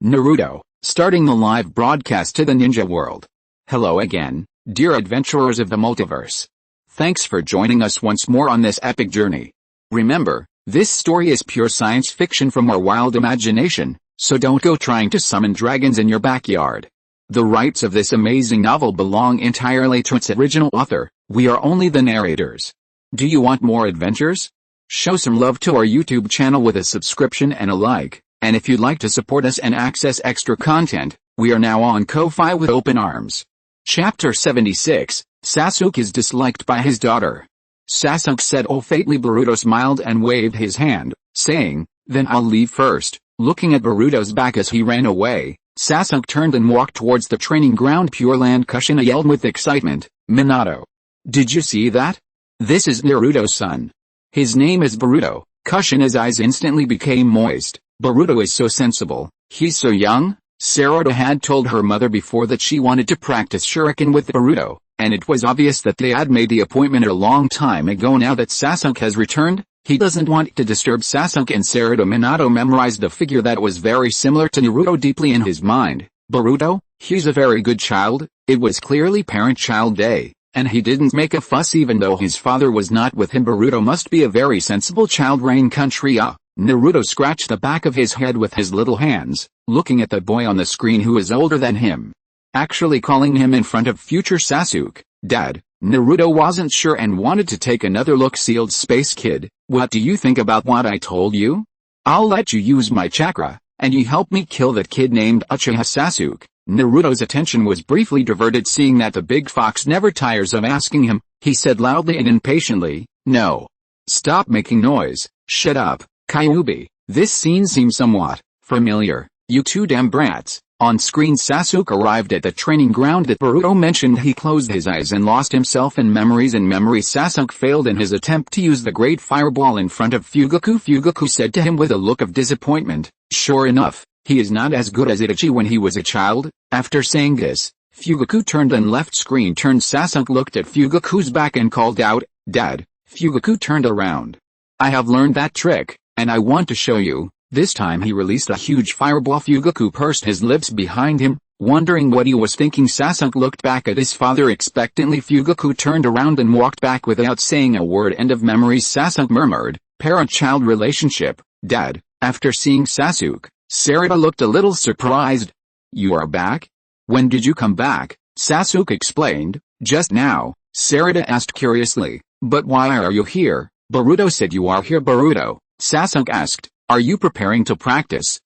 Naruto, starting the live broadcast to the ninja world. Hello again, dear adventurers of the multiverse. Thanks for joining us once more on this epic journey. Remember, this story is pure science fiction from our wild imagination, so don't go trying to summon dragons in your backyard. The rights of this amazing novel belong entirely to its original author, we are only the narrators. Do you want more adventures? Show some love to our YouTube channel with a subscription and a like. And if you'd like to support us and access extra content, we are now on Ko-Fi with open arms. Chapter 76, Sasuke is disliked by his daughter. Sasuke said fately. Boruto smiled and waved his hand, saying, "Then I'll leave first." Looking at Boruto's back as he ran away, Sasuke turned and walked towards the training ground. Pure Land Kushina yelled with excitement, "Minato! Did you see that? This is Naruto's son. His name is Boruto." Kushina's eyes instantly became moist. Boruto is so sensible, he's so young. Sarada had told her mother before that she wanted to practice shuriken with Boruto, and it was obvious that they had made the appointment a long time ago. Now that Sasuke has returned, he doesn't want to disturb Sasuke and Sarada. Minato memorized a figure that was very similar to Naruto deeply in his mind. Boruto, he's a very good child. It was clearly parent-child day, and he didn't make a fuss even though his father was not with him. Boruto must be a very sensible child. Rain country. Naruto scratched the back of his head with his little hands, looking at the boy on the screen who is older than him. Actually calling him in front of future Sasuke, Dad. Naruto wasn't sure and wanted to take another look. Sealed space kid, what do you think about what I told you? I'll let you use my chakra, and you help me kill that kid named Uchiha Sasuke. Naruto's attention was briefly diverted seeing that the big fox never tires of asking him. He said loudly and impatiently, "No. Stop making noise, shut up. Kyuubi." This scene seems somewhat familiar. You two damn brats. On screen Sasuke arrived at the training ground that Boruto mentioned. He closed his eyes and lost himself in memories. Sasuke failed in his attempt to use the great fireball in front of Fugaku. Fugaku said to him with a look of disappointment, "Sure enough, he is not as good as Itachi when he was a child." After saying this, Fugaku turned and left. Screen turned. Sasuke looked at Fugaku's back and called out, "Dad." Fugaku turned around. "I have learned that trick, and I want to show you." This time he released a huge fireball. Fugaku pursed his lips behind him, wondering what he was thinking. Sasuke looked back at his father expectantly. Fugaku turned around and walked back without saying a word. End of memories. Sasuke murmured, "Parent-child relationship, Dad." After seeing Sasuke, Sarada looked a little surprised. "You are back? When did you come back?" Sasuke explained, "Just now." Sarada asked curiously, "But why are you here?" "Boruto said you are here." "Boruto?" Sasuke asked, "Are you preparing to practice?"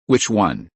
Which one?"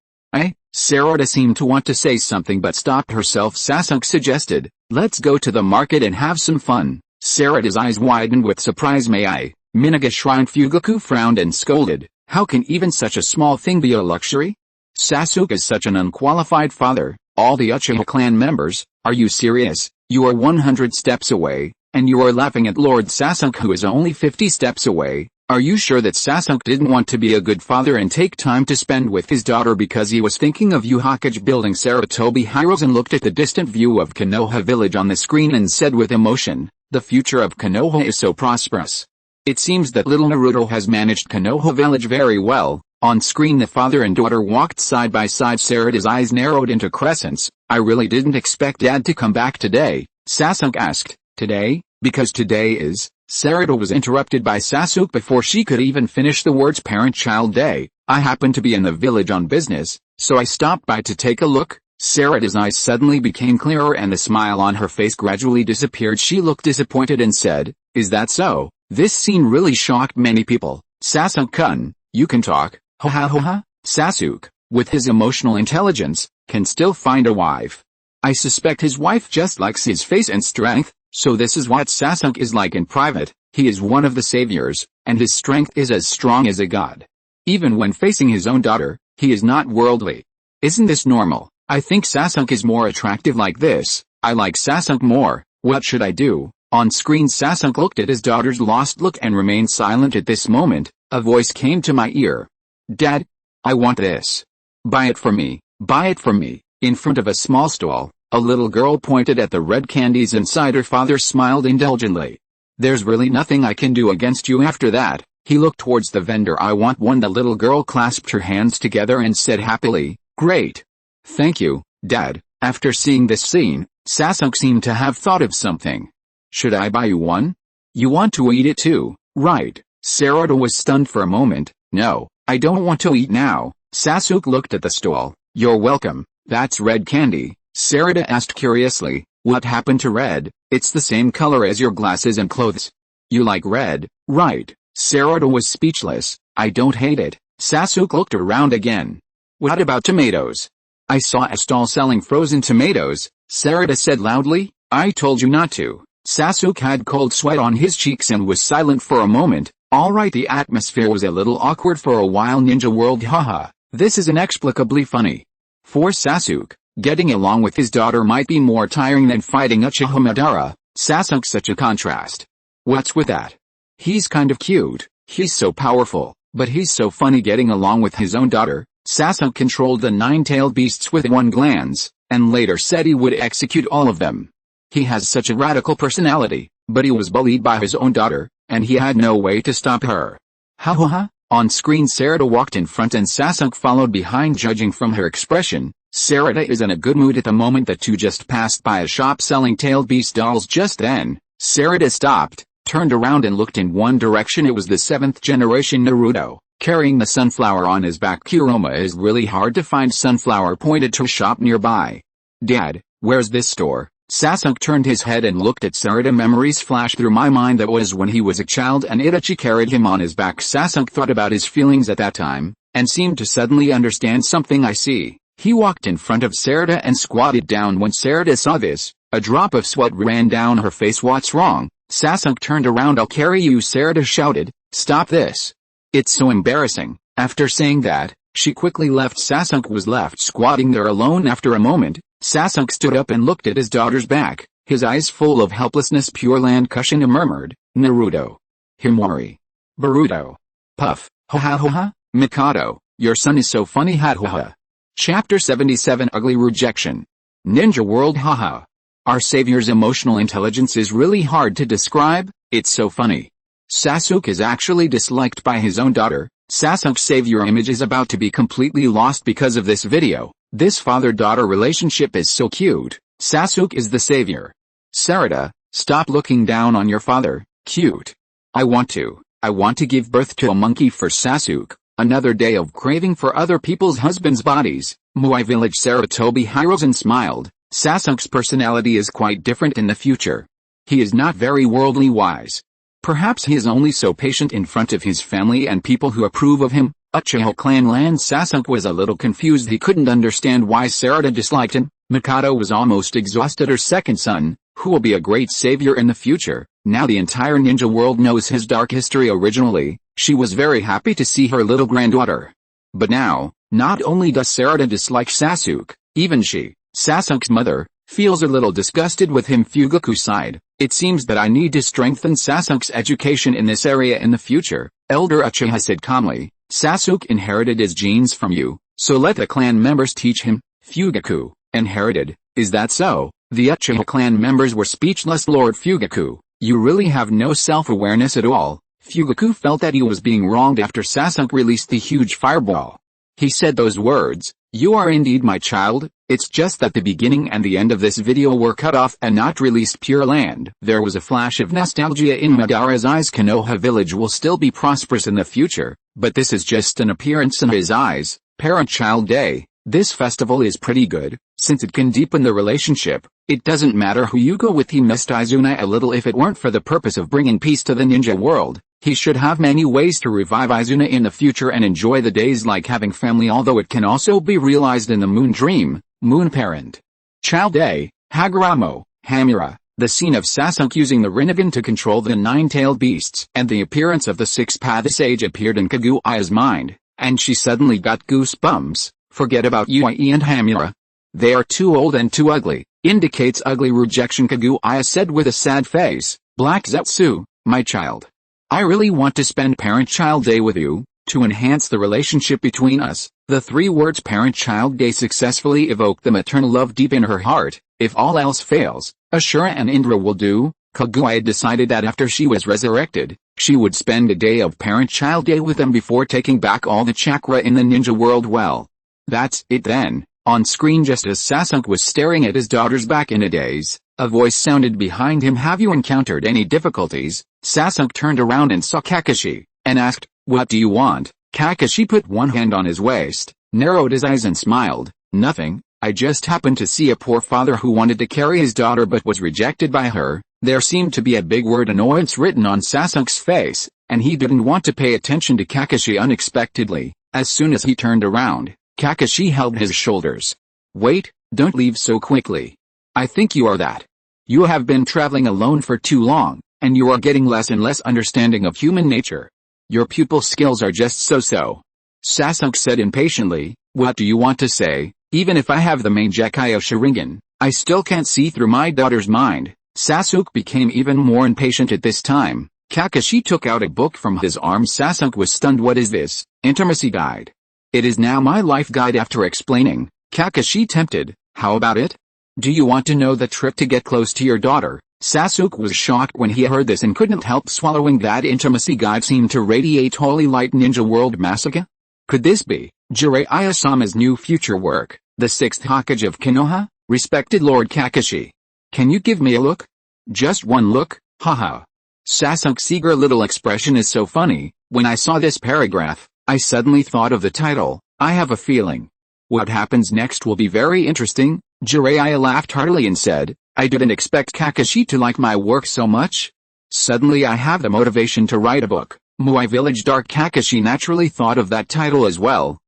Sarada seemed to want to say something but stopped herself. Sasuke suggested, "Let's go to the market and have some fun." Sarada's eyes widened with surprise. "May I?" Minaga shrined. Fugaku frowned and scolded, "How can even such a small thing be a luxury? Sasuke is such an unqualified father." All the Uchiha clan members, "Are you serious? You are 100 steps away, and you are laughing at Lord Sasuke who is only 50 steps away. Are you sure that Sasuke didn't want to be a good father and take time to spend with his daughter because he was thinking of Yu Hakuji building?" Sarutobi Hirozen looked at the distant view of Konoha village on the screen and said with emotion, "The future of Konoha is so prosperous. It seems that little Naruto has managed Konoha village very well." On screen the father and daughter walked side by side. Sarada's eyes narrowed into crescents. "I really didn't expect Dad to come back today." Sasuke asked, "Today? Because today is..." Sarada was interrupted by Sasuke before she could even finish the words. "Parent-child day. I happened to be in the village on business, so I stopped by to take a look." Sarada's eyes suddenly became clearer and the smile on her face gradually disappeared. She looked disappointed and said, "Is that so?" This scene really shocked many people. "Sasuke-kun, you can talk, ha ha ha ha." Sasuke, with his emotional intelligence, can still find a wife. I suspect his wife just likes his face and strength. So this is what Sasuke is like in private. He is one of the saviors, and his strength is as strong as a god. Even when facing his own daughter, he is not worldly. Isn't this normal? I think Sasuke is more attractive like this. I like Sasuke more. What should I do? On screen Sasuke looked at his daughter's lost look and remained silent. At this moment, a voice came to my ear. "Dad, I want this. Buy it for me. Buy it for me." In front of a small stall, a little girl pointed at the red candies inside. Her father smiled indulgently. "There's really nothing I can do against you after that." He looked towards the vendor. I want one. The little girl clasped her hands together and said happily, "Great. Thank you, Dad." After seeing this scene, Sasuke seemed to have thought of something. "Should I buy you one? You want to eat it too, right?" Sarada was stunned for a moment. "No, I don't want to eat now." Sasuke looked at the stall. "You're welcome." "That's red candy," Sarada asked curiously. "What happened to red? It's the same color as your glasses and clothes." "You like red, right?" Sarada was speechless. "I don't hate it." Sasuke looked around again. "What about tomatoes?" "I saw a stall selling frozen tomatoes," Sarada said loudly. "I told you not to." Sasuke had cold sweat on his cheeks and was silent for a moment. Alright, the atmosphere was a little awkward for a while. Ninja World, haha. This is inexplicably funny. For Sasuke, getting along with his daughter might be more tiring than fighting Uchiha Madara. Sasuke's such a contrast. What's with that? He's kind of cute, he's so powerful, but he's so funny getting along with his own daughter. Sasuke controlled the nine-tailed beasts with one glance, and later said he would execute all of them. He has such a radical personality, but he was bullied by his own daughter, and he had no way to stop her. Ha ha ha. On screen, Sarada walked in front and Sasuke followed behind. Judging from her expression, Sarada is in a good mood at the moment. The two just passed by a shop selling tailed beast dolls. Just then, Sarada stopped, turned around and looked in one direction. It was the 7th generation Naruto, carrying the sunflower on his back. "Kuroma is really hard to find." Sunflower pointed to a shop nearby. "Dad, where's this store?" Sasuke turned his head and looked at Sarada. Memories flashed through my mind. That was when he was a child and Itachi carried him on his back. Sasuke thought about his feelings at that time, and seemed to suddenly understand something. "I see." He walked in front of Sarada and squatted down. When Sarada saw this, a drop of sweat ran down her face. "What's wrong?" Sasuke turned around. "I'll carry you," Sarada shouted. "Stop this. It's so embarrassing." After saying that, she quickly left. Sasuke was left squatting there alone. After a moment, Sasuke stood up and looked at his daughter's back, his eyes full of helplessness. "Pure land." Kushina murmured. "Naruto. Himori. Boruto. Puff. Ha ha ha ha. Mikado, your son is so funny. Ha ha ha." Chapter 77. Ugly Rejection. Ninja World. Haha. Our savior's emotional intelligence is really hard to describe. It's so funny. Sasuke is actually disliked by his own daughter. Sasuke's savior image is about to be completely lost because of this video. This father-daughter relationship is so cute. Sasuke is the savior. Sarada, stop looking down on your father. Cute. I want to give birth to a monkey. For Sasuke, another day of craving for other people's husbands' bodies. Muai Village. Saratobi Hirozen smiled. Sasuke's personality is quite different in the future. He is not very worldly wise. Perhaps he is only so patient in front of his family and people who approve of him. Uchiha clan land. Sasuke was a little confused. He couldn't understand why Sarada disliked him. Mikado was almost exhausted. Her second son, who will be a great savior in the future. Now the entire ninja world knows his dark history. Originally, she was very happy to see her little granddaughter. But now, not only does Sarada dislike Sasuke, even she, Sasuke's mother, feels a little disgusted with him. Fugaku sighed. It seems that I need to strengthen Sasuke's education in this area in the future, Elder Uchiha said calmly. Sasuke inherited his genes from you, so let the clan members teach him. Fugaku, inherited, is that so? The Uchiha clan members were speechless. Lord Fugaku, you really have no self-awareness at all. Fugaku felt that he was being wronged after Sasuke released the huge fireball. He said those words, "You are indeed my child." It's just that the beginning and the end of this video were cut off and not released. Pure land. There was a flash of nostalgia in Madara's eyes. Konoha village will still be prosperous in the future, but this is just an appearance in his eyes. Parent-child day. This festival is pretty good, since it can deepen the relationship. It doesn't matter who you go with. He missed Izuna a little. If it weren't for the purpose of bringing peace to the ninja world, he should have many ways to revive Izuna in the future and enjoy the days like having family, although it can also be realized in the moon dream. Moon parent. Child day. Haguramo, Hamura. The scene of Sasuke using the Rinnegan to control the nine-tailed beasts and the appearance of the six-path sage appeared in Kaguya's mind, and she suddenly got goosebumps. Forget about Yui and Hamura. They are too old and too ugly. Indicates ugly rejection. Kaguya said with a sad face. Black Zetsu, my child. I really want to spend parent-child day with you, to enhance the relationship between us. The three words parent-child day successfully evoke the maternal love deep in her heart. If all else fails, Ashura and Indra will do. Kaguya decided that after she was resurrected, she would spend a day of parent-child day with them before taking back all the chakra in the ninja world. Well, that's it then. On screen, just as Sasuke was staring at his daughter's back in a daze, a voice sounded behind him. Have you encountered any difficulties? Sasuke turned around and saw Kakashi, and asked, what do you want? Kakashi put one hand on his waist, narrowed his eyes and smiled. Nothing, I just happened to see a poor father who wanted to carry his daughter but was rejected by her. There seemed to be a big word annoyance written on Sasuke's face, and he didn't want to pay attention to Kakashi unexpectedly. As soon as he turned around, Kakashi held his shoulders. Wait, don't leave so quickly. I think you are that. You have been traveling alone for too long, and you are getting less and less understanding of human nature. Your pupil skills are just so-so. Sasuke said impatiently, what do you want to say? Even if I have the main Gekyo Sharingan, I still can't see through my daughter's mind. Sasuke became even more impatient at this time. Kakashi took out a book from his arm. Sasuke was stunned. What is this? Intimacy guide. It is now my life guide. After explaining, Kakashi tempted, how about it? Do you want to know the trick to get close to your daughter? Sasuke was shocked when he heard this and couldn't help swallowing. That intimacy guide seemed to radiate holy light. Ninja world massacre? Could this be Jiraiya-sama's new future work, the 6th Hokage of Konoha? Respected Lord Kakashi. Can you give me a look? Just one look, haha. Sasuke's eager little expression is so funny. When I saw this paragraph, I suddenly thought of the title. I have a feeling what happens next will be very interesting. Jiraiya laughed heartily and said, I didn't expect Kakashi to like my work so much. Suddenly I have the motivation to write a book. Muai Village Dark. Kakashi naturally thought of that title as well.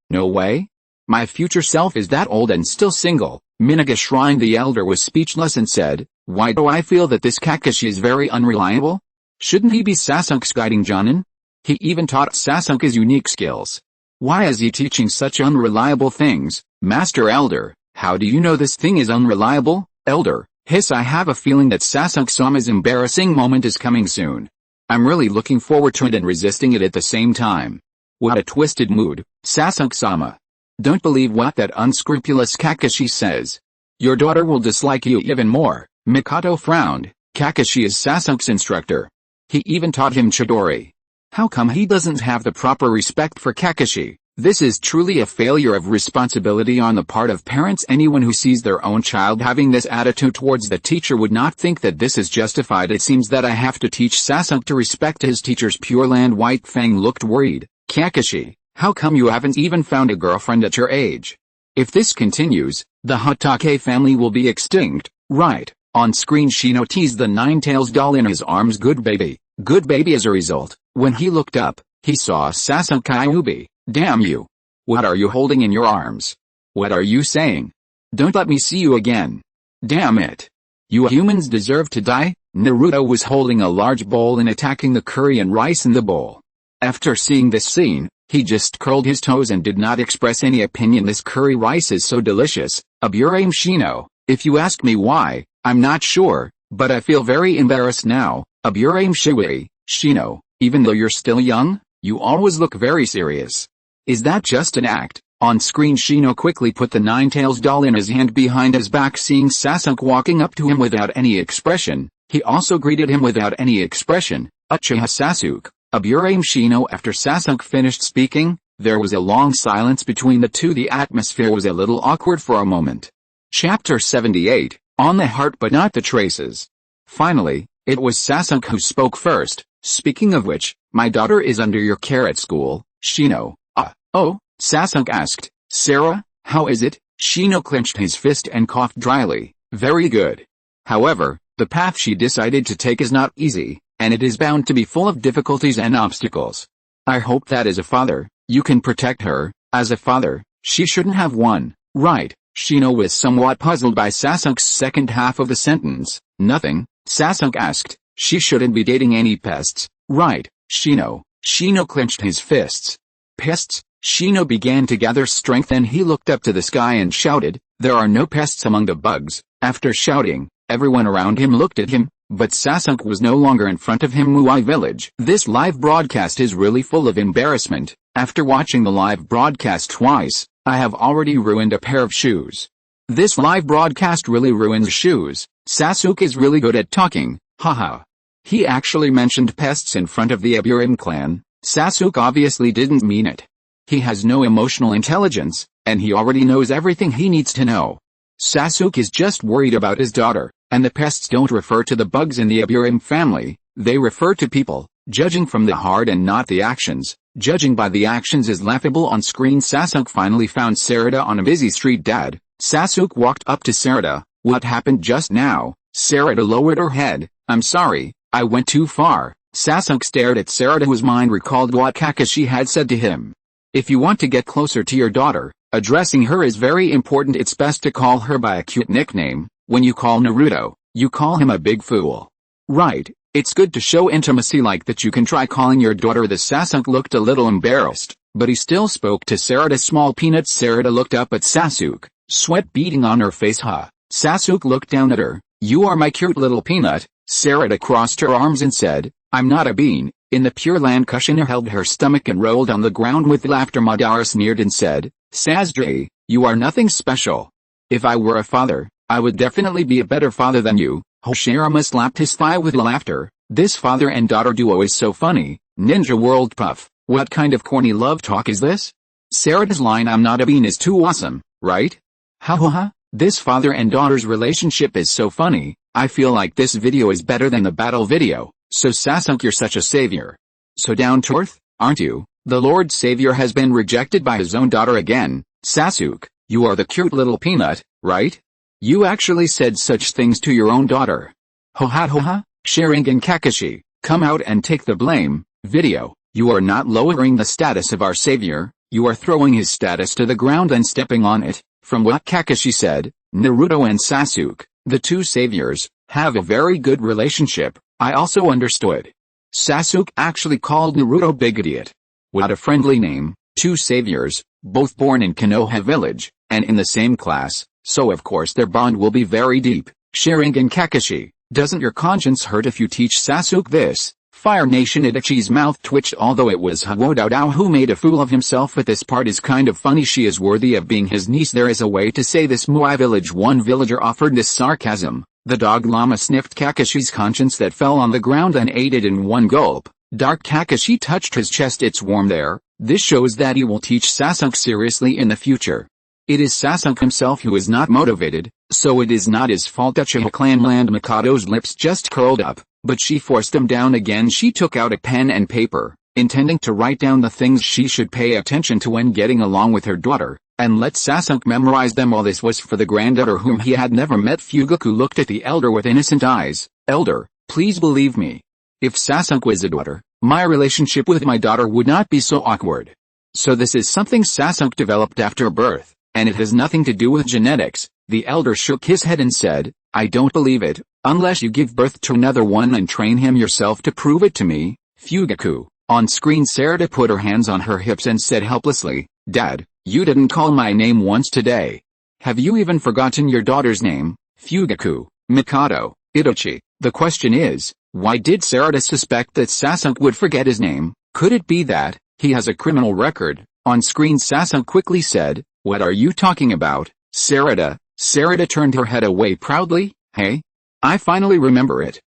No way. My future self is that old and still single. Minaga Shrine the elder was speechless and said, why do I feel that this Kakashi is very unreliable? Shouldn't he be Sasuke's guiding Jonin? He even taught Sasuke his unique skills. Why is he teaching such unreliable things? Master Elder, how do you know this thing is unreliable? Elder, hiss, I have a feeling that Sasuke-sama's embarrassing moment is coming soon. I'm really looking forward to it and resisting it at the same time. What a twisted mood, Sasuke-sama. Don't believe what that unscrupulous Kakashi says. Your daughter will dislike you even more. Mikoto frowned. Kakashi is Sasuke's instructor. He even taught him Chidori. How come he doesn't have the proper respect for Kakashi? This is truly a failure of responsibility on the part of parents. Anyone who sees their own child having this attitude towards the teacher would not think that this is justified. It seems that I have to teach Sasuke to respect his teachers. Pure Land. White Fang looked worried. Kakashi, how come you haven't even found a girlfriend at your age? If this continues, the Hatake family will be extinct, right? On screen Shino teased the Nine-Tails doll in his arms. Good baby. Good baby. As a result, when he looked up, he saw Sasuke Kyuubi. Damn you. What are you holding in your arms? What are you saying? Don't let me see you again. Damn it. You humans deserve to die. Naruto was holding a large bowl and attacking the curry and rice in the bowl. After seeing this scene, he just curled his toes and did not express any opinion. This curry rice is so delicious. Aburame Shino. If you ask me why, I'm not sure, but I feel very embarrassed now. Aburame Shiwi. Shino, even though you're still young, you always look very serious. Is that just an act? On screen Shino quickly put the Nine-Tails doll in his hand behind his back. Seeing Sasuke walking up to him without any expression, he also greeted him without any expression. Uchiha Sasuke. Aburame Shino. After Sasuke finished speaking, there was a long silence between the two. The atmosphere was a little awkward for a moment. Chapter 78, On the Heart but Not the Traces. Finally, it was Sasuke who spoke first. Speaking of which, my daughter is under your care at school, Shino. Oh? Sasuke asked. Sarah, how is it? Shino clenched his fist and coughed dryly. Very good. However, the path she decided to take is not easy, and it is bound to be full of difficulties and obstacles. I hope that as a father, you can protect her. As a father, she shouldn't have one, right? Shino was somewhat puzzled by Sasuke's second half of the sentence. Nothing, Sasuke asked. She shouldn't be dating any pests, right, Shino? Shino clenched his fists. Pests? Shino began to gather strength and he looked up to the sky and shouted, there are no pests among the bugs. After shouting, everyone around him looked at him, but Sasuke was no longer in front of him. Muai Village. This live broadcast is really full of embarrassment. After watching the live broadcast twice, I have already ruined a pair of shoes. This live broadcast really ruins shoes. Sasuke is really good at talking, Haha. He actually mentioned pests in front of the Aburim clan. Sasuke obviously didn't mean it. He has no emotional intelligence, and he already knows everything he needs to know. Sasuke is just worried about his daughter, and the pests don't refer to the bugs in the Aburim family, they refer to people. Judging from the heart and not the actions, judging by the actions is laughable on screen. Sasuke finally found Sarada on a busy street. Dad. Sasuke walked up to Sarada. What happened just now? Sarada lowered her head. I'm sorry, I went too far. Sasuke stared at Sarada, whose mind recalled what Kakashi had said to him. If you want to get closer to your daughter, addressing her is very important. It's best to call her by a cute nickname. When you call Naruto, you call him a big fool. Right, it's good to show intimacy like that. You can try calling your daughter this. Sasuke looked a little embarrassed, but he still spoke to Sarada. Small peanut. Sarada looked up at Sasuke, sweat beading on her face. Sasuke looked down at her. You are my cute little peanut. Sarada crossed her arms and said, I'm not a bean. In the Pure Land, Kushina held her stomach and rolled on the ground with laughter. Madara sneered and said, Sasuke, you are nothing special. If I were a father, I would definitely be a better father than you. Hashirama slapped his thigh with laughter. This father and daughter duo is so funny. Ninja World Puff, what kind of corny love talk is this? Sarada's line I'm not a bean is too awesome, right? Ha. This father and daughter's relationship is so funny. I feel like this video is better than the battle video. So Sasuke, you're such a savior. So down to earth, aren't you? The Lord Savior has been rejected by his own daughter again. Sasuke, you are the cute little peanut, right? You actually said such things to your own daughter. Hoha. Sharingan Kakashi, come out and take the blame. Video, you are not lowering the status of our savior, you are throwing his status to the ground and stepping on it. From what Kakashi said, Naruto and Sasuke, the two saviors, have a very good relationship. I also understood. Sasuke actually called Naruto big idiot. What a friendly name. Two saviors, both born in Konoha village, and in the same class, so of course their bond will be very deep. Sharingan Kakashi, doesn't your conscience hurt if you teach Sasuke this? Fire Nation. Itachi's mouth twitched, although it was Hwodoudao who made a fool of himself, but this part is kind of funny. She is worthy of being his niece. There is a way to say this. Moai village. One villager offered this sarcasm. The dog llama sniffed Kakashi's conscience that fell on the ground and ate it in one gulp. Dark Kakashi touched his chest. It's warm there. This shows that he will teach Sasuke seriously in the future. It is Sasuke himself who is not motivated, so it is not his fault. Uchiha clan land. Mikado's lips just curled up, but she forced them down again. She took out a pen and paper, intending to write down the things she should pay attention to when getting along with her daughter, and let Sasuke memorize them. All this was for the granddaughter whom he had never met. Fugaku looked at the elder with innocent eyes. Elder, please believe me. If Sasuke was a daughter, my relationship with my daughter would not be so awkward. So this is something Sasuke developed after birth, and it has nothing to do with genetics. The elder shook his head and said, I don't believe it, unless you give birth to another one and train him yourself to prove it to me. Fugaku. On screen, Sarada put her hands on her hips and said helplessly, Dad, you didn't call my name once today. Have you even forgotten your daughter's name? Fugaku, Mikado, Itachi. The question is, why did Sarada suspect that Sasuke would forget his name? Could it be that he has a criminal record? On screen, Sasuke quickly said, what are you talking about, Sarada? Sarada turned her head away proudly. Hey? I finally remember it.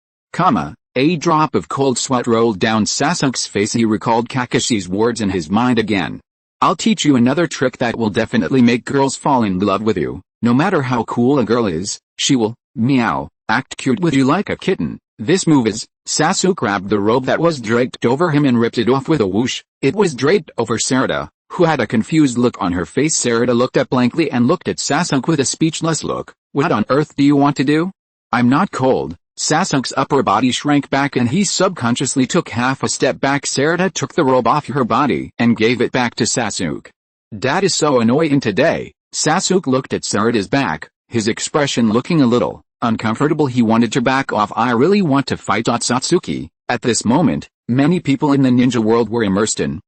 A drop of cold sweat rolled down Sasuke's face. He recalled Kakashi's words in his mind again. I'll teach you another trick that will definitely make girls fall in love with you. No matter how cool a girl is, she will, meow, act cute with you like a kitten. This move is, Sasuke grabbed the robe that was draped over him and ripped it off with a whoosh. It was draped over Sarada, who had a confused look on her face. Sarada looked up blankly and looked at Sasuke with a speechless look. What on earth do you want to do? I'm not cold. Sasuke's upper body shrank back and he subconsciously took half a step back. Sarada took the robe off her body and gave it back to Sasuke. Dad is so annoying today. Sasuke looked at Sarada's back, his expression looking a little uncomfortable. He wanted to back off. I really want to fight Otsutsuki. At this moment, many people in the ninja world were immersed in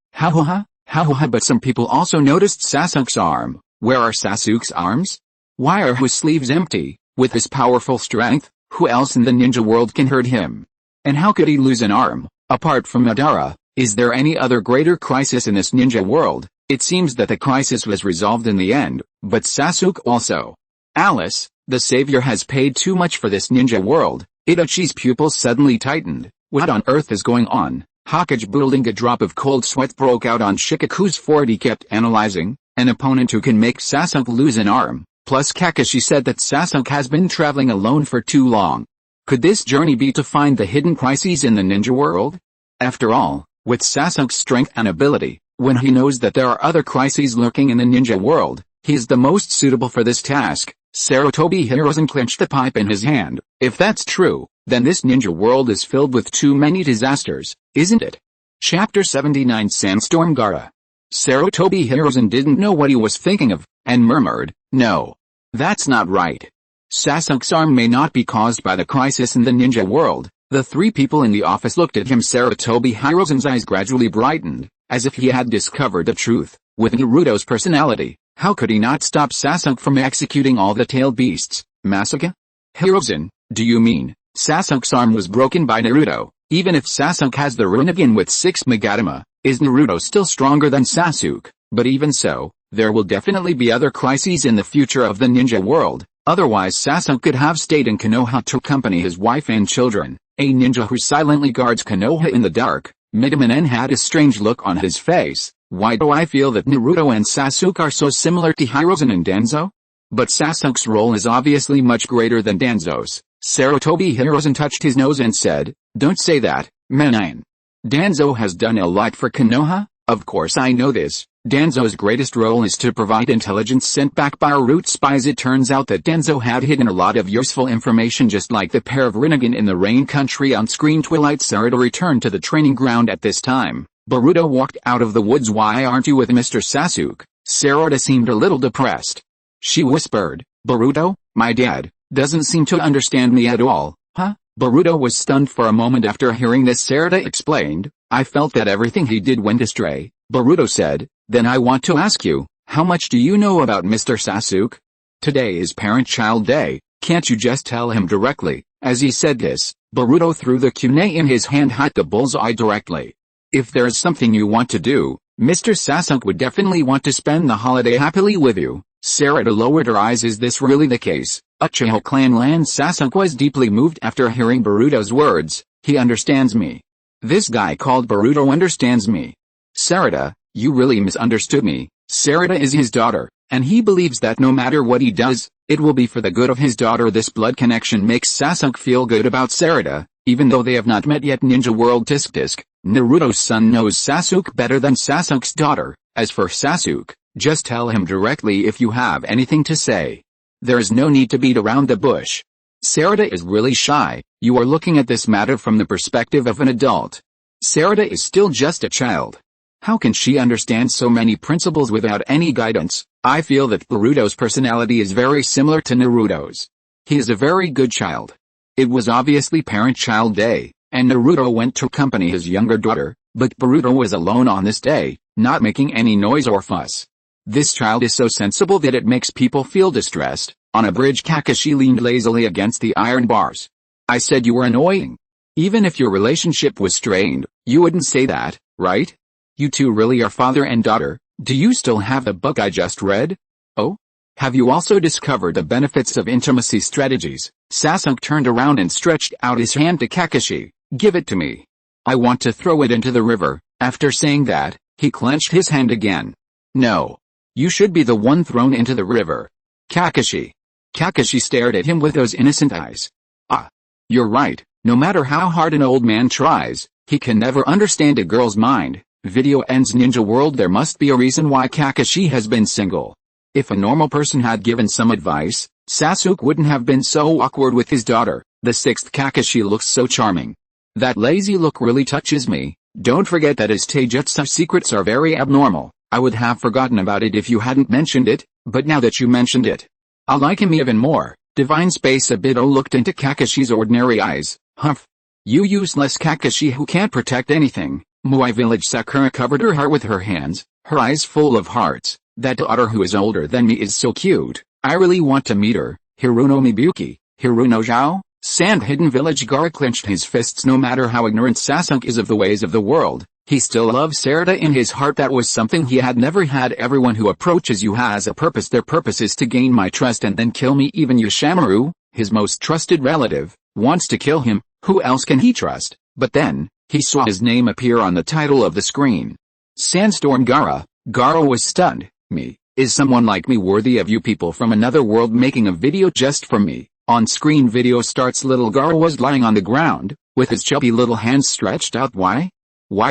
ha, but some people also noticed Sasuke's arm. Where are Sasuke's arms? Why are his sleeves empty? With his powerful strength, who else in the ninja world can hurt him? And how could he lose an arm? Apart from Madara, is there any other greater crisis in this ninja world? It seems that the crisis was resolved in the end, but Sasuke also. Alice, the savior, has paid too much for this ninja world. Itachi's pupils suddenly tightened. What on earth is going on? Kage building a drop of cold sweat broke out on Shikaku's forehead. He kept analyzing. An opponent who can make Sasuke lose an arm. Plus Kakashi said that Sasuke has been traveling alone for too long. Could this journey be to find the hidden crises in the ninja world? After all, with Sasuke's strength and ability, when he knows that there are other crises lurking in the ninja world, he is the most suitable for this task. Sarutobi Hiruzen clenched the pipe in his hand. If that's true, then this ninja world is filled with too many disasters, isn't it? Chapter 79 Sandstorm Gaara. Sarutobi Hiruzen didn't know what he was thinking of, and murmured, "No. That's not right. Sasuke's arm may not be caused by the crisis in the ninja world." The three people in the office looked at him. Sarutobi Hiruzen's eyes gradually brightened, as if he had discovered the truth. With Naruto's personality, how could he not stop Sasuke from executing all the tailed beasts? Massacre? Hiruzen, do you mean Sasuke's arm was broken by Naruto? Even if Sasuke has the Rinnegan with 6 Magatama, is Naruto still stronger than Sasuke? But even so, there will definitely be other crises in the future of the ninja world. Otherwise Sasuke could have stayed in Konoha to accompany his wife and children. A ninja who silently guards Konoha in the dark. Midamanen had a strange look on his face. Why do I feel that Naruto and Sasuke are so similar to Hiruzen and Danzo? But Sasuke's role is obviously much greater than Danzo's. Sarutobi Hiruzen touched his nose and said, "Don't say that, Menin. Danzo has done a lot for Konoha." Of course I know this. Danzo's greatest role is to provide intelligence sent back by root spies. It turns out that Danzo had hidden a lot of useful information, just like the pair of Rinnegan in the Rain Country on screen. Twilight Sarada returned to the training ground at this time. Boruto walked out of the woods. "Why aren't you with Mr. Sasuke?" Sarada seemed a little depressed. She whispered, "Boruto, my dad, doesn't seem to understand me at all." Huh? Boruto was stunned for a moment after hearing this. Sarada explained, "I felt that everything he did went astray." Boruto said, "Then I want to ask you, how much do you know about Mr. Sasuke? Today is Parent-Child Day, can't you just tell him directly?" As he said this, Boruto threw the kunai in his hand, hit the bullseye directly. "If there's something you want to do, Mr. Sasuke would definitely want to spend the holiday happily with you." Sarada lowered her eyes. Is this really the case? Uchiha clan land. Sasuke was deeply moved after hearing Boruto's words. "He understands me. This guy called Boruto understands me." Sarada, "You really misunderstood me." Sarada is his daughter, and he believes that no matter what he does, it will be for the good of his daughter. This blood connection makes Sasuke feel good about Sarada, even though they have not met yet. Ninja World. Tisk. Naruto's son knows Sasuke better than Sasuke's daughter. As for Sasuke, just tell him directly if you have anything to say. There is no need to beat around the bush. Sarada is really shy. You are looking at this matter from the perspective of an adult. Sarada is still just a child. How can she understand so many principles without any guidance? I feel that Boruto's personality is very similar to Naruto's. He is a very good child. It was obviously Parent-Child Day, and Naruto went to accompany his younger daughter, but Boruto was alone on this day, not making any noise or fuss. This child is so sensible that it makes people feel distressed. On a bridge, Kakashi leaned lazily against the iron bars. "I said you were annoying. Even if your relationship was strained, you wouldn't say that, right? You two really are father and daughter." "Do you still have the book I just read? Oh? Have you also discovered the benefits of intimacy strategies?" Sasuke turned around and stretched out his hand to Kakashi. "Give it to me. I want to throw it into the river." After saying that, he clenched his hand again. "No. You should be the one thrown into the river. Kakashi." Kakashi stared at him with those innocent eyes. "Ah. You're right. No matter how hard an old man tries, he can never understand a girl's mind." Video ends. Ninja World. There must be a reason why Kakashi has been single. If a normal person had given some advice, Sasuke wouldn't have been so awkward with his daughter. The sixth Kakashi looks so charming. That lazy look really touches me. Don't forget that his taijutsu secrets are very abnormal. I would have forgotten about it if you hadn't mentioned it, but now that you mentioned it, I like him even more. Divine Space. Obito looked into Kakashi's ordinary eyes. Humph. You useless Kakashi who can't protect anything. Moai Village. Sakura covered her heart with her hands, her eyes full of hearts. That daughter who is older than me is so cute. I really want to meet her. Hiruno Mibuki, Hiruno Zhao. Sand Hidden Village. Gaara clenched his fists. No matter how ignorant Sasuke is of the ways of the world, he still loves Sarada in his heart. That was something he had never had. Everyone who approaches you has a purpose. Their purpose is to gain my trust and then kill me. Even Yoshimaru, his most trusted relative, Wants to kill him, who else can he trust? But then, he saw his name appear on the title of the screen. Sandstorm Gaara. Gaara was stunned. Me? Is someone like me worthy of you people from another world making a video just for me? On screen video starts. Little Gaara was lying on the ground, with his chubby little hands stretched out. Why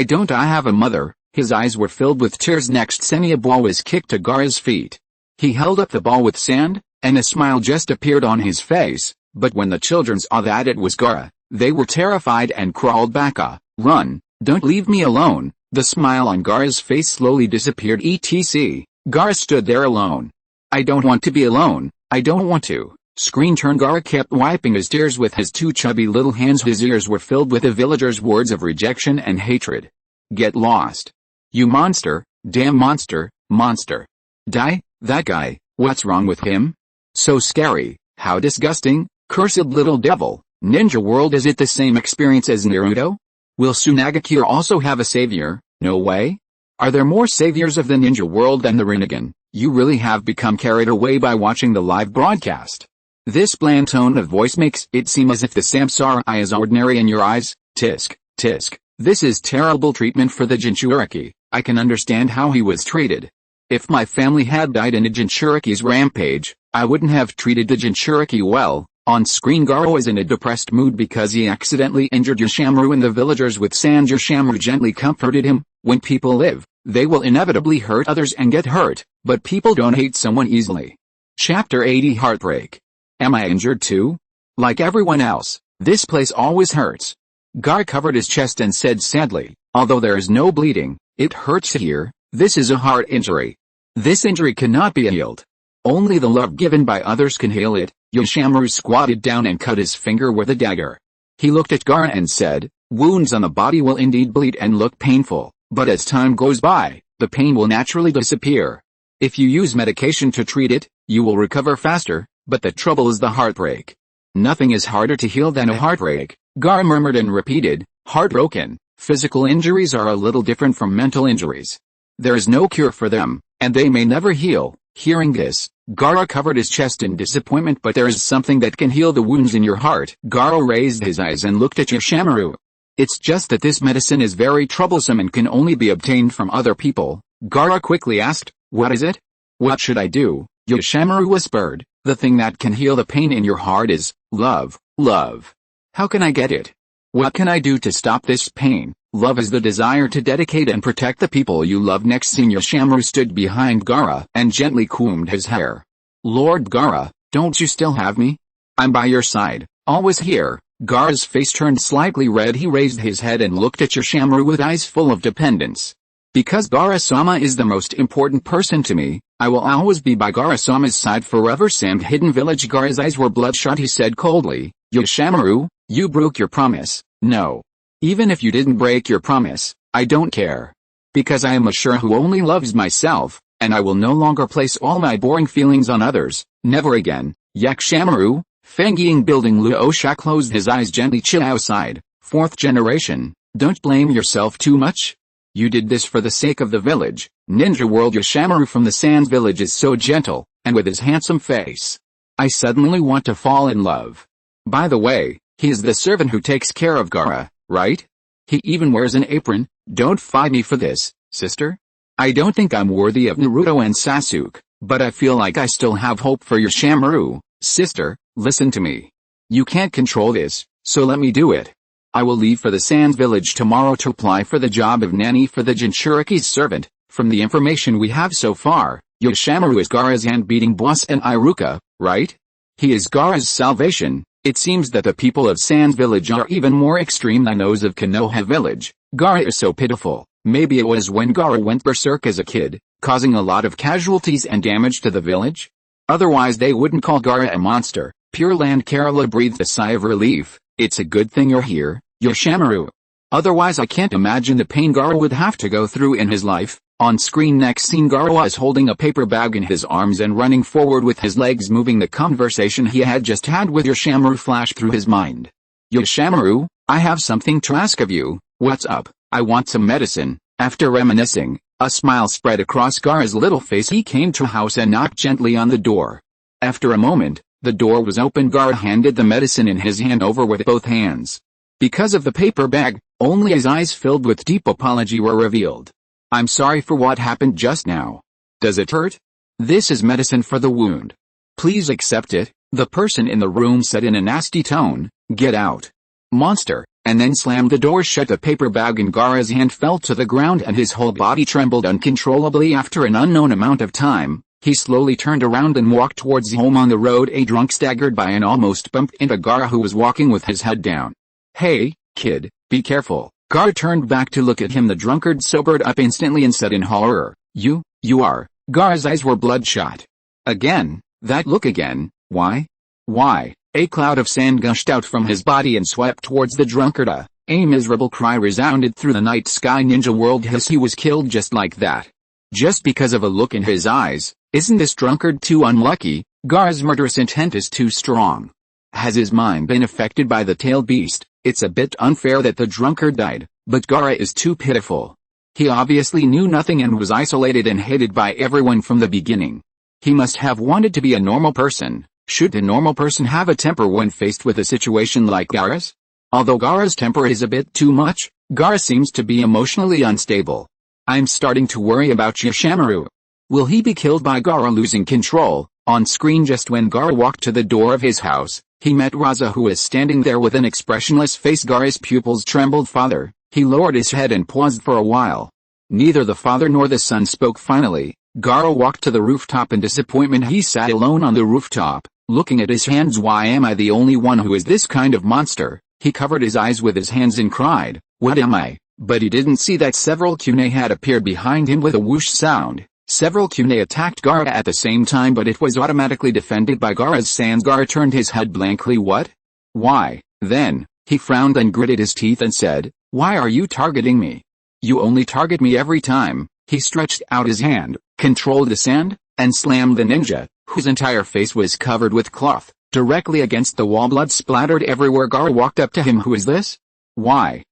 don't I have a mother? His eyes were filled with tears. Next scene, a ball was kicked to Gaara's feet. He held up the ball with sand, and a smile just appeared on his face, but when the children saw that it was Gaara, they were terrified and crawled back. Run, don't leave me alone. The smile on Gaara's face slowly disappeared. etc. Gaara stood there alone. I don't want to be alone, I don't want to. Screen turn. Gaara kept wiping his tears with his two chubby little hands. His ears were filled with the villagers' words of rejection and hatred. Get lost. You monster, damn monster, monster. Die, that guy, what's wrong with him? So scary, how disgusting, cursed little devil. Ninja World. Is it the same experience as Naruto? Will Tsunagakure also have a savior? No way. Are there more saviors of the Ninja World than the Rinnegan? You really have become carried away by watching the live broadcast. This bland tone of voice makes it seem as if the Samsara is ordinary in your eyes. Tisk, tisk. This is terrible treatment for the Jinchuriki. I can understand how he was treated. If my family had died in a Jinchuriki's rampage, I wouldn't have treated the Jinchuriki well. On screen, Gaara is in a depressed mood because he accidentally injured Yoshimaru and the villagers with sand. Yoshimaru gently comforted him. When people live, they will inevitably hurt others and get hurt, but people don't hate someone easily. Chapter 80. Heartbreak. Am I injured too? Like everyone else, this place always hurts. Gaara covered his chest and said sadly, although there is no bleeding, it hurts here. This is a heart injury. This injury cannot be healed. Only the love given by others can heal it. Yoshimaru squatted down and cut his finger with a dagger. He looked at Gaara and said, wounds on the body will indeed bleed and look painful, but as time goes by, the pain will naturally disappear. If you use medication to treat it, you will recover faster, but the trouble is the heartbreak. Nothing is harder to heal than a heartbreak. Gaara murmured and repeated, heartbroken. Physical injuries are a little different from mental injuries. There is no cure for them, and they may never heal. Hearing this, Gaara covered his chest in disappointment. But there is something that can heal the wounds in your heart. Gaara raised his eyes and looked at Yoshimaru. It's just that this medicine is very troublesome and can only be obtained from other people. Gaara quickly asked, what is it? What should I do? Yoshimaru whispered, the thing that can heal the pain in your heart is love. Love. How can I get it? What can I do to stop this pain? Love is the desire to dedicate and protect the people you love. Next scene, Yoshimaru stood behind Gaara and gently combed his hair. Lord Gaara, don't you still have me? I'm by your side, always here. Gaara's face turned slightly red. He raised his head and looked at Yoshimaru with eyes full of dependence. Because Gaara-sama is the most important person to me, I will always be by Gaara-sama's side forever. Sand Hidden Village. Gaara's eyes were bloodshot. He said coldly, Yoshimaru, you broke your promise. No. Even if you didn't break your promise, I don't care. Because I am a Shura who only loves myself, and I will no longer place all my boring feelings on others. Never again. Yoshimaru. Fengying Building. Luosha closed his eyes gently. Chill outside. Fourth generation. Don't blame yourself too much. You did this for the sake of the village. Ninja World. Yoshimaru from the Sands Village is so gentle, and with his handsome face, I suddenly want to fall in love. By the way, he is the servant who takes care of Gaara, right? He even wears an apron. Don't fight me for this, sister. I don't think I'm worthy of Naruto and Sasuke, but I feel like I still have hope for Yoshimaru. Sister, listen to me. You can't control this, so let me do it. I will leave for the Sands Village tomorrow to apply for the job of nanny for the Jinchuriki's servant. From the information we have so far, Yoshimaru is Gaara's hand-beating boss and Iruka, right? He is Gaara's salvation. It seems that the people of Sands Village are even more extreme than those of Konoha Village. Gaara is so pitiful. Maybe it was when Gaara went berserk as a kid, causing a lot of casualties and damage to the village? Otherwise they wouldn't call Gaara a monster. Pure Land. Kerala breathed a sigh of relief. It's a good thing you're here, Yoshimaru. Otherwise I can't imagine the pain Gaara would have to go through in his life. On screen, next scene, Gaara is holding a paper bag in his arms and running forward with his legs moving. The conversation he had just had with Yoshimaru flashed through his mind. Yoshimaru, I have something to ask of you. What's up? I want some medicine. After reminiscing, a smile spread across Gaara's little face. He came to the house and knocked gently on the door. After a moment, The door was open. Gaara handed the medicine in his hand over with both hands. Because of the paper bag, only his eyes filled with deep apology were revealed. I'm sorry for what happened just now. Does it hurt? This is medicine for the wound. Please accept it, the person in the room said in a nasty tone. Get out, monster, and then slammed the door shut. The paper bag in Gaara's hand fell to the ground and his whole body trembled uncontrollably. After an unknown amount of time, he slowly turned around and walked towards home on the road. A drunk staggered by and almost bumped into Gaara, who was walking with his head down. Hey, kid, be careful. Gaara turned back to look at him. The drunkard sobered up instantly and said in horror, You are. Gaara's eyes were bloodshot. Again, that look again, why? Why? A cloud of sand gushed out from his body and swept towards the drunkard. A miserable cry resounded through the night sky. Ninja world. He was killed just like that. Just because of a look in his eyes. Isn't this drunkard too unlucky? Gaara's murderous intent is too strong. Has his mind been affected by the tailed beast? It's a bit unfair that the drunkard died, but Gaara is too pitiful. He obviously knew nothing and was isolated and hated by everyone from the beginning. He must have wanted to be a normal person. Should a normal person have a temper when faced with a situation like Gaara's? Although Gaara's temper is a bit too much, Gaara seems to be emotionally unstable. I'm starting to worry about Orochimaru. Will he be killed by Gaara losing control? On screen just when Gaara walked to the door of his house, he met Raza, who was standing there with an expressionless face. Gaara's pupils trembled. Father. He lowered his head and paused for a while. Neither the father nor the son spoke. Finally, Gaara walked to the rooftop. In disappointment he sat alone on the rooftop, looking at his hands. Why am I the only one who is this kind of monster? He covered his eyes with his hands and cried, What am I? But he didn't see that several Kyune had appeared behind him with a whoosh sound. Several Kyune attacked Gaara at the same time, but it was automatically defended by Gaara's sands. Gaara turned his head blankly. What? Why? Then, he frowned and gritted his teeth and said, Why are you targeting me? You only target me every time. He stretched out his hand, controlled the sand, and slammed the ninja, whose entire face was covered with cloth, directly against the wall. Blood splattered everywhere. Gaara walked up to him. Who is this? Why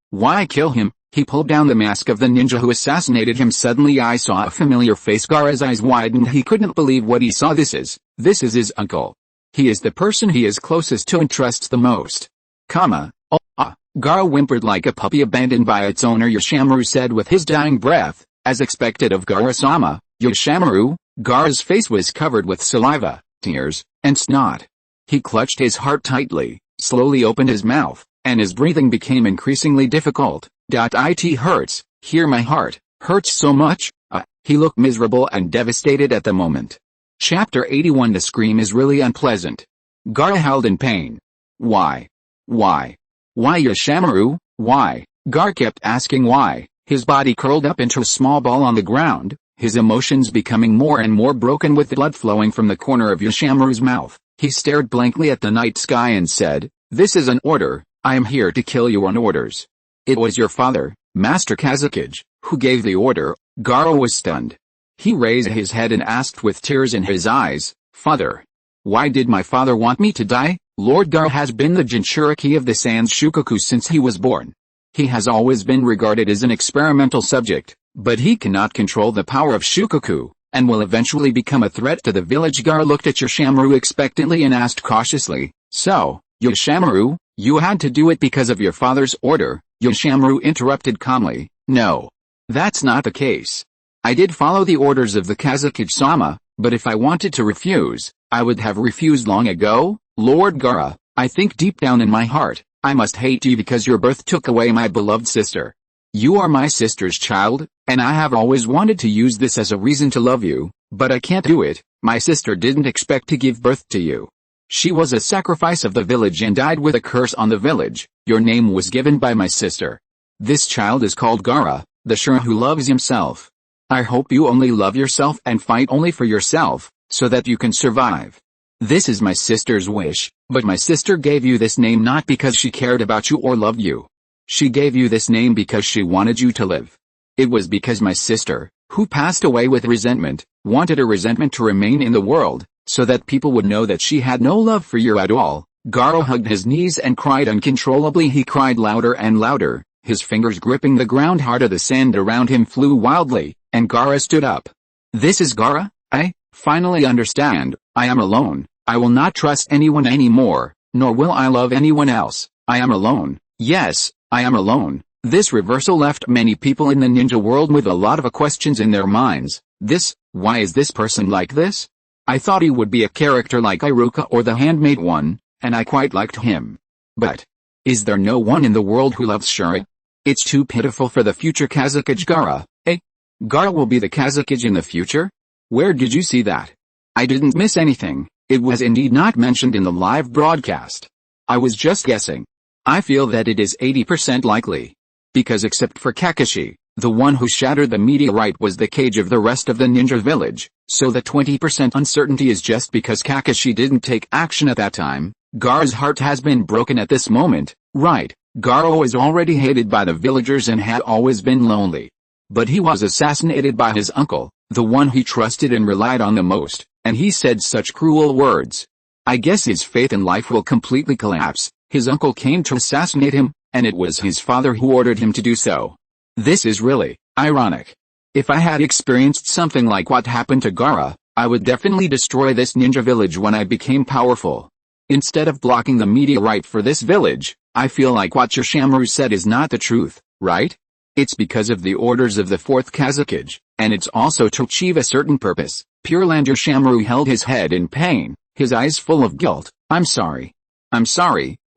kill him? He pulled down the mask of the ninja who assassinated him. Suddenly I saw a familiar face. Gaara's eyes widened. He couldn't believe what he saw. This is his uncle. He is the person he is closest to and trusts the most. Gaara whimpered like a puppy abandoned by its owner. Orochimaru said with his dying breath, as expected of Gaara-sama. Orochimaru? Gaara's face was covered with saliva, tears, and snot. He clutched his heart tightly, slowly opened his mouth, and his breathing became increasingly difficult. It hurts, hear my heart, hurts so much. He looked miserable and devastated at the moment. Chapter 81. The scream is really unpleasant. Gaara howled in pain. Why? Why, Orochimaru? Why? Gaara kept asking why. His body curled up into a small ball on the ground, his emotions becoming more and more broken with blood flowing from the corner of Orochimaru's mouth. He stared blankly at the night sky and said, This is an order. I am here to kill you on orders. It was your father, Master Kazuki, who gave the order. Gaara was stunned. He raised his head and asked with tears in his eyes, Father, why did my father want me to die? Lord Gaara has been the Jinchuriki of the Sans Shukaku since he was born. He has always been regarded as an experimental subject, but he cannot control the power of Shukaku, and will eventually become a threat to the village. Gaara looked at Orochimaru expectantly and asked cautiously, So, Orochimaru, you had to do it because of your father's order? Orochimaru interrupted calmly, No. That's not the case. I did follow the orders of the Kazuki-sama, but if I wanted to refuse, I would have refused long ago. Lord Gaara, I think deep down in my heart, I must hate you because your birth took away my beloved sister. You are my sister's child, and I have always wanted to use this as a reason to love you, but I can't do it. My sister didn't expect to give birth to you. She was a sacrifice of the village and died with a curse on the village. Your name was given by my sister. This child is called Gaara, the Shura who loves himself. I hope you only love yourself and fight only for yourself, so that you can survive. This is my sister's wish, but my sister gave you this name not because she cared about you or loved you. She gave you this name because she wanted you to live. It was because my sister, who passed away with resentment, wanted her resentment to remain in the world, so that people would know that she had no love for you at all. Gaara hugged his knees and cried uncontrollably. He cried louder and louder, his fingers gripping the ground hard. The sand around him flew wildly, and Gaara stood up. This is Gaara? I finally understand. I am alone. I will not trust anyone anymore, nor will I love anyone else. I am alone. Yes, I am alone. This reversal left many people in the ninja world with a lot of questions in their minds. Why is this person like this? I thought he would be a character like Iruka or the handmaid one, and I quite liked him. But is there no one in the world who loves Shuri? It's too pitiful for the future Kazekage Gaara. Gaara will be the Kazekage in the future? Where did you see that? I didn't miss anything. It was indeed not mentioned in the live broadcast. I was just guessing. I feel that it is 80% likely. Because except for Kakashi, the one who shattered the meteorite was the Kage of the rest of the ninja village, so the 20% uncertainty is just because Kakashi didn't take action at that time. Gaara's heart has been broken at this moment, right? Gaara was already hated by the villagers and had always been lonely. But he was assassinated by his uncle, the one he trusted and relied on the most, and he said such cruel words. I guess his faith in life will completely collapse. His uncle came to assassinate him, and it was his father who ordered him to do so. This is really ironic. If I had experienced something like what happened to Gaara, I would definitely destroy this ninja village when I became powerful. Instead of blocking the meteorite for this village, I feel like what Orochimaru said is not the truth, right? It's because of the orders of the fourth Kazekage, and it's also to achieve a certain purpose. Pure Land Orochimaru held his head in pain, his eyes full of guilt. I'm sorry,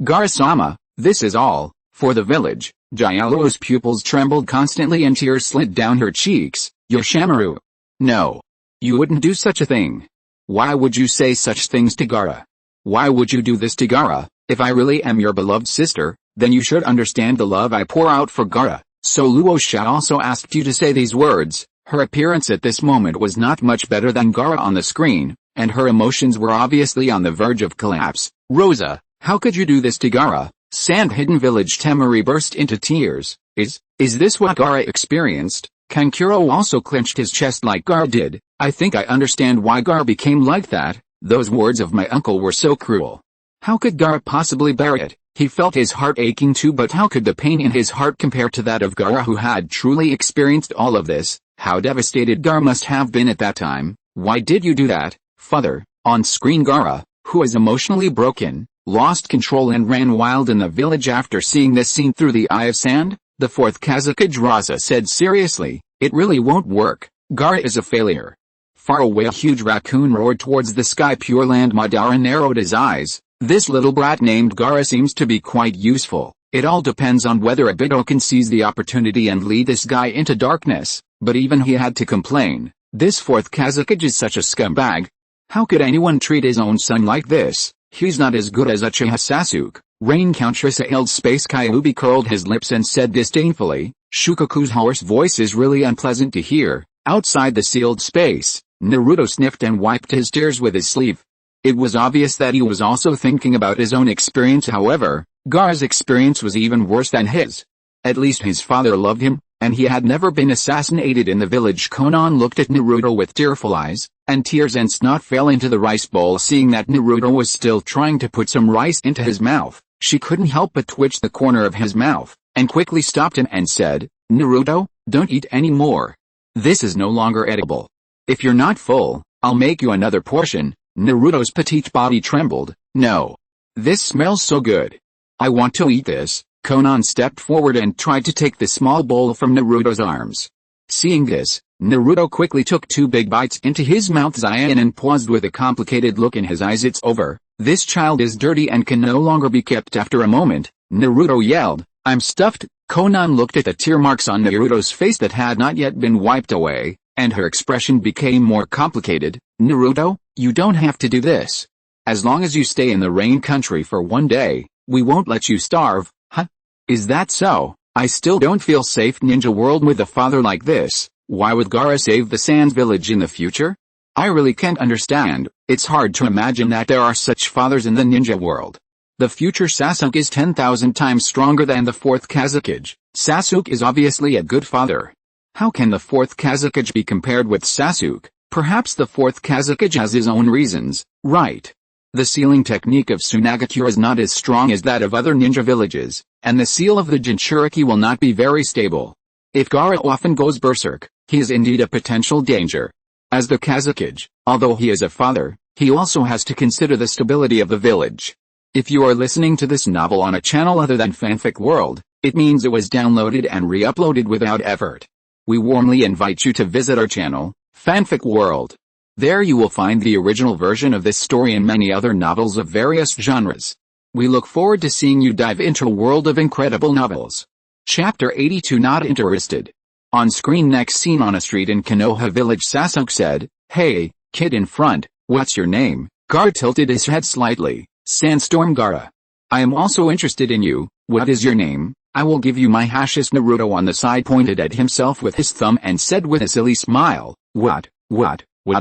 Gaara-sama, this is all. For the village. Gyalo's pupils trembled constantly and tears slid down her cheeks. Orochimaru. No. You wouldn't do such a thing. Why would you say such things to Gaara? Why would you do this to Gaara? If I really am your beloved sister, then you should understand the love I pour out for Gaara. So Luosha also asked you to say these words. Her appearance at this moment was not much better than Gaara on the screen, and her emotions were obviously on the verge of collapse. Rosa, how could you do this to Gaara? Sand Hidden Village Temari burst into tears. Is this what Gaara experienced? Kankuro also clenched his chest like Gaara did. I think I understand why Gaara became like that. Those words of my uncle were so cruel. How could Gaara possibly bear it? He felt his heart aching too, but how could the pain in his heart compare to that of Gaara, who had truly experienced all of this? How devastated Gaara must have been at that time. Why did you do that, father? On screen Gaara, who is emotionally broken, lost control and ran wild in the village after seeing this scene through the eye of sand. The fourth Kazekage Raza said seriously, it really won't work. Gaara is a failure. Far away a huge raccoon roared towards the sky. Pure Land Madara narrowed his eyes. This little brat named Gaara seems to be quite useful. It all depends on whether Obito can seize the opportunity and lead this guy into darkness. But even he had to complain. This fourth Kazekage is such a scumbag. How could anyone treat his own son like this? He's not as good as Uchiha Sasuke. Rain Countess held space. Kyuubi curled his lips and said disdainfully, Shukaku's hoarse voice is really unpleasant to hear. Outside the sealed space, Naruto sniffed and wiped his tears with his sleeve. It was obvious that he was also thinking about his own experience. However, Gaara's experience was even worse than his. At least his father loved him, and he had never been assassinated in the village. Konan looked at Naruto with tearful eyes, and tears and snot fell into the rice bowl. Seeing that Naruto was still trying to put some rice into his mouth, she couldn't help but twitch the corner of his mouth, and quickly stopped him and said, Naruto, don't eat any more. This is no longer edible. If you're not full, I'll make you another portion. Naruto's petite body trembled. No. This smells so good. I want to eat this. Konan stepped forward and tried to take the small bowl from Naruto's arms. Seeing this, Naruto quickly took 2 big bites into his mouth. Zion and paused with a complicated look in his eyes. It's over. This child is dirty and can no longer be kept. After a moment, Naruto yelled, I'm stuffed. Konan looked at the tear marks on Naruto's face that had not yet been wiped away, and her expression became more complicated. Naruto, you don't have to do this. As long as you stay in the rain country for 1 day, we won't let you starve. Huh? Is that so? I still don't feel safe ninja world with a father like this. Why would Gaara save the Sands village in the future? I really can't understand. It's hard to imagine that there are such fathers in the ninja world. The future Sasuke is 10,000 times stronger than the fourth Kazekage. Sasuke is obviously a good father. How can the fourth Kazekage be compared with Sasuke? Perhaps the fourth Kazekage has his own reasons, right? The sealing technique of Tsunagakure is not as strong as that of other ninja villages, and the seal of the Jinchuriki will not be very stable. If Gaara often goes berserk, he is indeed a potential danger. As the Kazekage, although he is a father, He also has to consider the stability of the village. If you are listening to this novel on a channel other than Fanfic World, it means it was downloaded and re-uploaded without effort. We warmly invite you to visit our channel, Fanfic World. There you will find the original version of this story and many other novels of various genres. We look forward to seeing you dive into a world of incredible novels. Chapter 82 Not Interested. On screen next scene on a street in Konoha village Sasuke said, "Hey, kid in front, what's your name?" Gaara tilted his head slightly. "Sandstorm Gaara. I am also interested in you, what is your name?" "I will give you my hashish." Naruto on the side pointed at himself with his thumb and said with a silly smile, What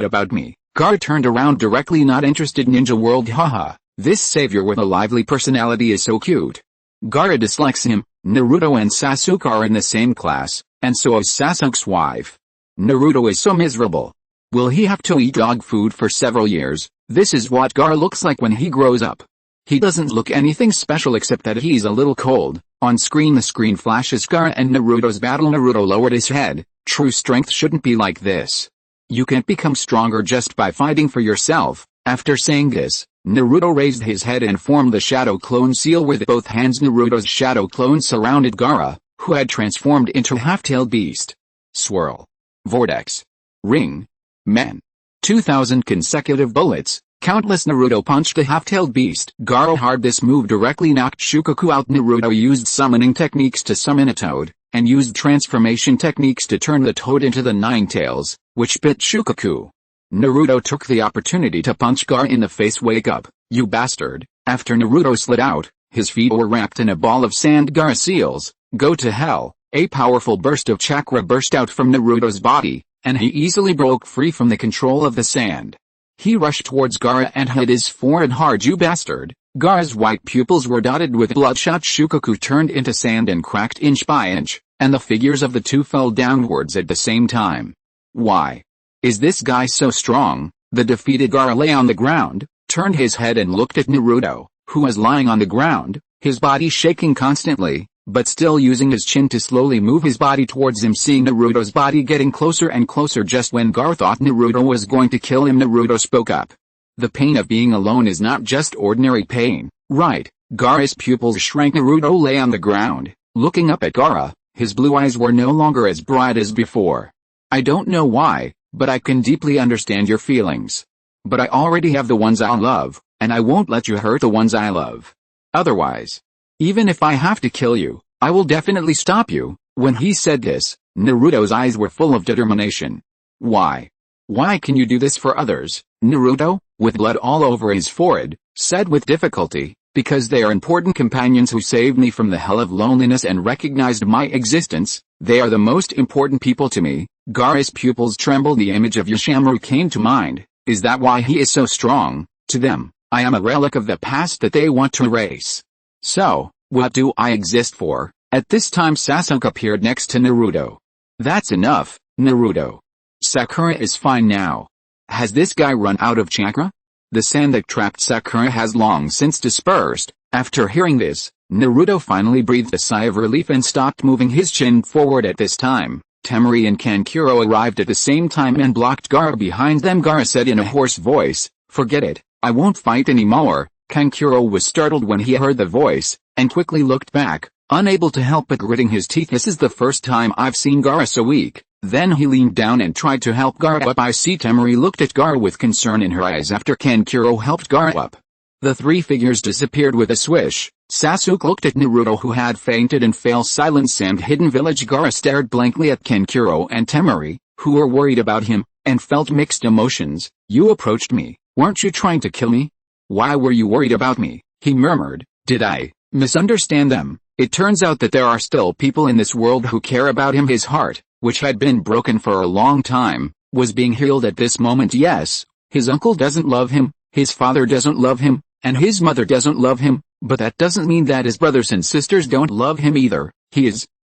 about me?" Gaara turned around directly. "Not interested Ninja World haha, this savior with a lively personality is so cute." Gaara dislikes him. Naruto and Sasuke are in the same class, and so is Sasuke's wife. Naruto is so miserable. Will he have to eat dog food for several years? This is what Gaara looks like when he grows up. He doesn't look anything special except that he's a little cold. On screen the screen flashes Gaara and Naruto's battle. Naruto lowered his head. True strength shouldn't be like this. You can't become stronger just by fighting for yourself. After saying this, Naruto raised his head and formed the shadow clone seal with both hands. Naruto's shadow clone surrounded Gaara, who had transformed into a half-tailed beast. Swirl. Vortex. Ring. Men. 2,000 consecutive bullets. Countless. Naruto punched the half-tailed beast. Gaara hard. This move directly knocked Shukaku out. Naruto used summoning techniques to summon a toad, and used transformation techniques to turn the toad into the Nine Tails, which bit Shukaku. Naruto took the opportunity to punch Gaara in the face. "Wake up, you bastard." After Naruto slid out, his feet were wrapped in a ball of sand. Gaara seals, "Go to hell." A powerful burst of chakra burst out from Naruto's body, and he easily broke free from the control of the sand. He rushed towards Gaara and hit his forehead hard. "You bastard." Gaara's white pupils were dotted with bloodshot. Shukaku turned into sand and cracked inch by inch, and the figures of the two fell downwards at the same time. Why is this guy so strong? The defeated Gaara lay on the ground, turned his head and looked at Naruto, who was lying on the ground, his body shaking constantly, but still using his chin to slowly move his body towards him. Seeing Naruto's body getting closer and closer just when Gaara thought Naruto was going to kill him, Naruto spoke up. "The pain of being alone is not just ordinary pain, right?" Gaara's pupils shrank. Naruto lay on the ground, looking up at Gaara. His blue eyes were no longer as bright as before. "I don't know why, but I can deeply understand your feelings. But I already have the ones I love, and I won't let you hurt the ones I love. Otherwise, even if I have to kill you, I will definitely stop you." When he said this, Naruto's eyes were full of determination. Why can you do this for others?" Naruto, with blood all over his forehead, said with difficulty, "Because they are important companions who saved me from the hell of loneliness and recognized my existence. They are the most important people to me." Gaara's pupils trembled. The image of Orochimaru came to mind. Is that why he is so strong? To them, I am a relic of the past that they want to erase. So, what do I exist for? At this time Sasuke appeared next to Naruto. "That's enough, Naruto. Sakura is fine now. Has this guy run out of chakra?" The sand that trapped Sakura has long since dispersed. After hearing this, Naruto finally breathed a sigh of relief and stopped moving his chin forward. At this time, Temari and Kankuro arrived at the same time and blocked Gaara behind them. Gaara said in a hoarse voice, "Forget it, I won't fight anymore." Kankuro was startled when he heard the voice, and quickly looked back, unable to help but gritting his teeth. "This is the first time I've seen Gaara so weak." Then he leaned down and tried to help Gaara up. I see. Temari looked at Gaara with concern in her eyes after Kankuro helped Gaara up. The three figures disappeared with a swish. Sasuke looked at Naruto, who had fainted and fell silent. And hidden village. Gaara stared blankly at Kankuro and Temari, who were worried about him, and felt mixed emotions. "You approached me, weren't you trying to kill me? Why were you worried about me?" he murmured. "Did I misunderstand them?" It turns out that there are still people in this world who care about him. His heart, which had been broken for a long time, was being healed at this moment. Yes, his uncle doesn't love him, his father doesn't love him, and his mother doesn't love him, but that doesn't mean that his brothers and sisters don't love him either.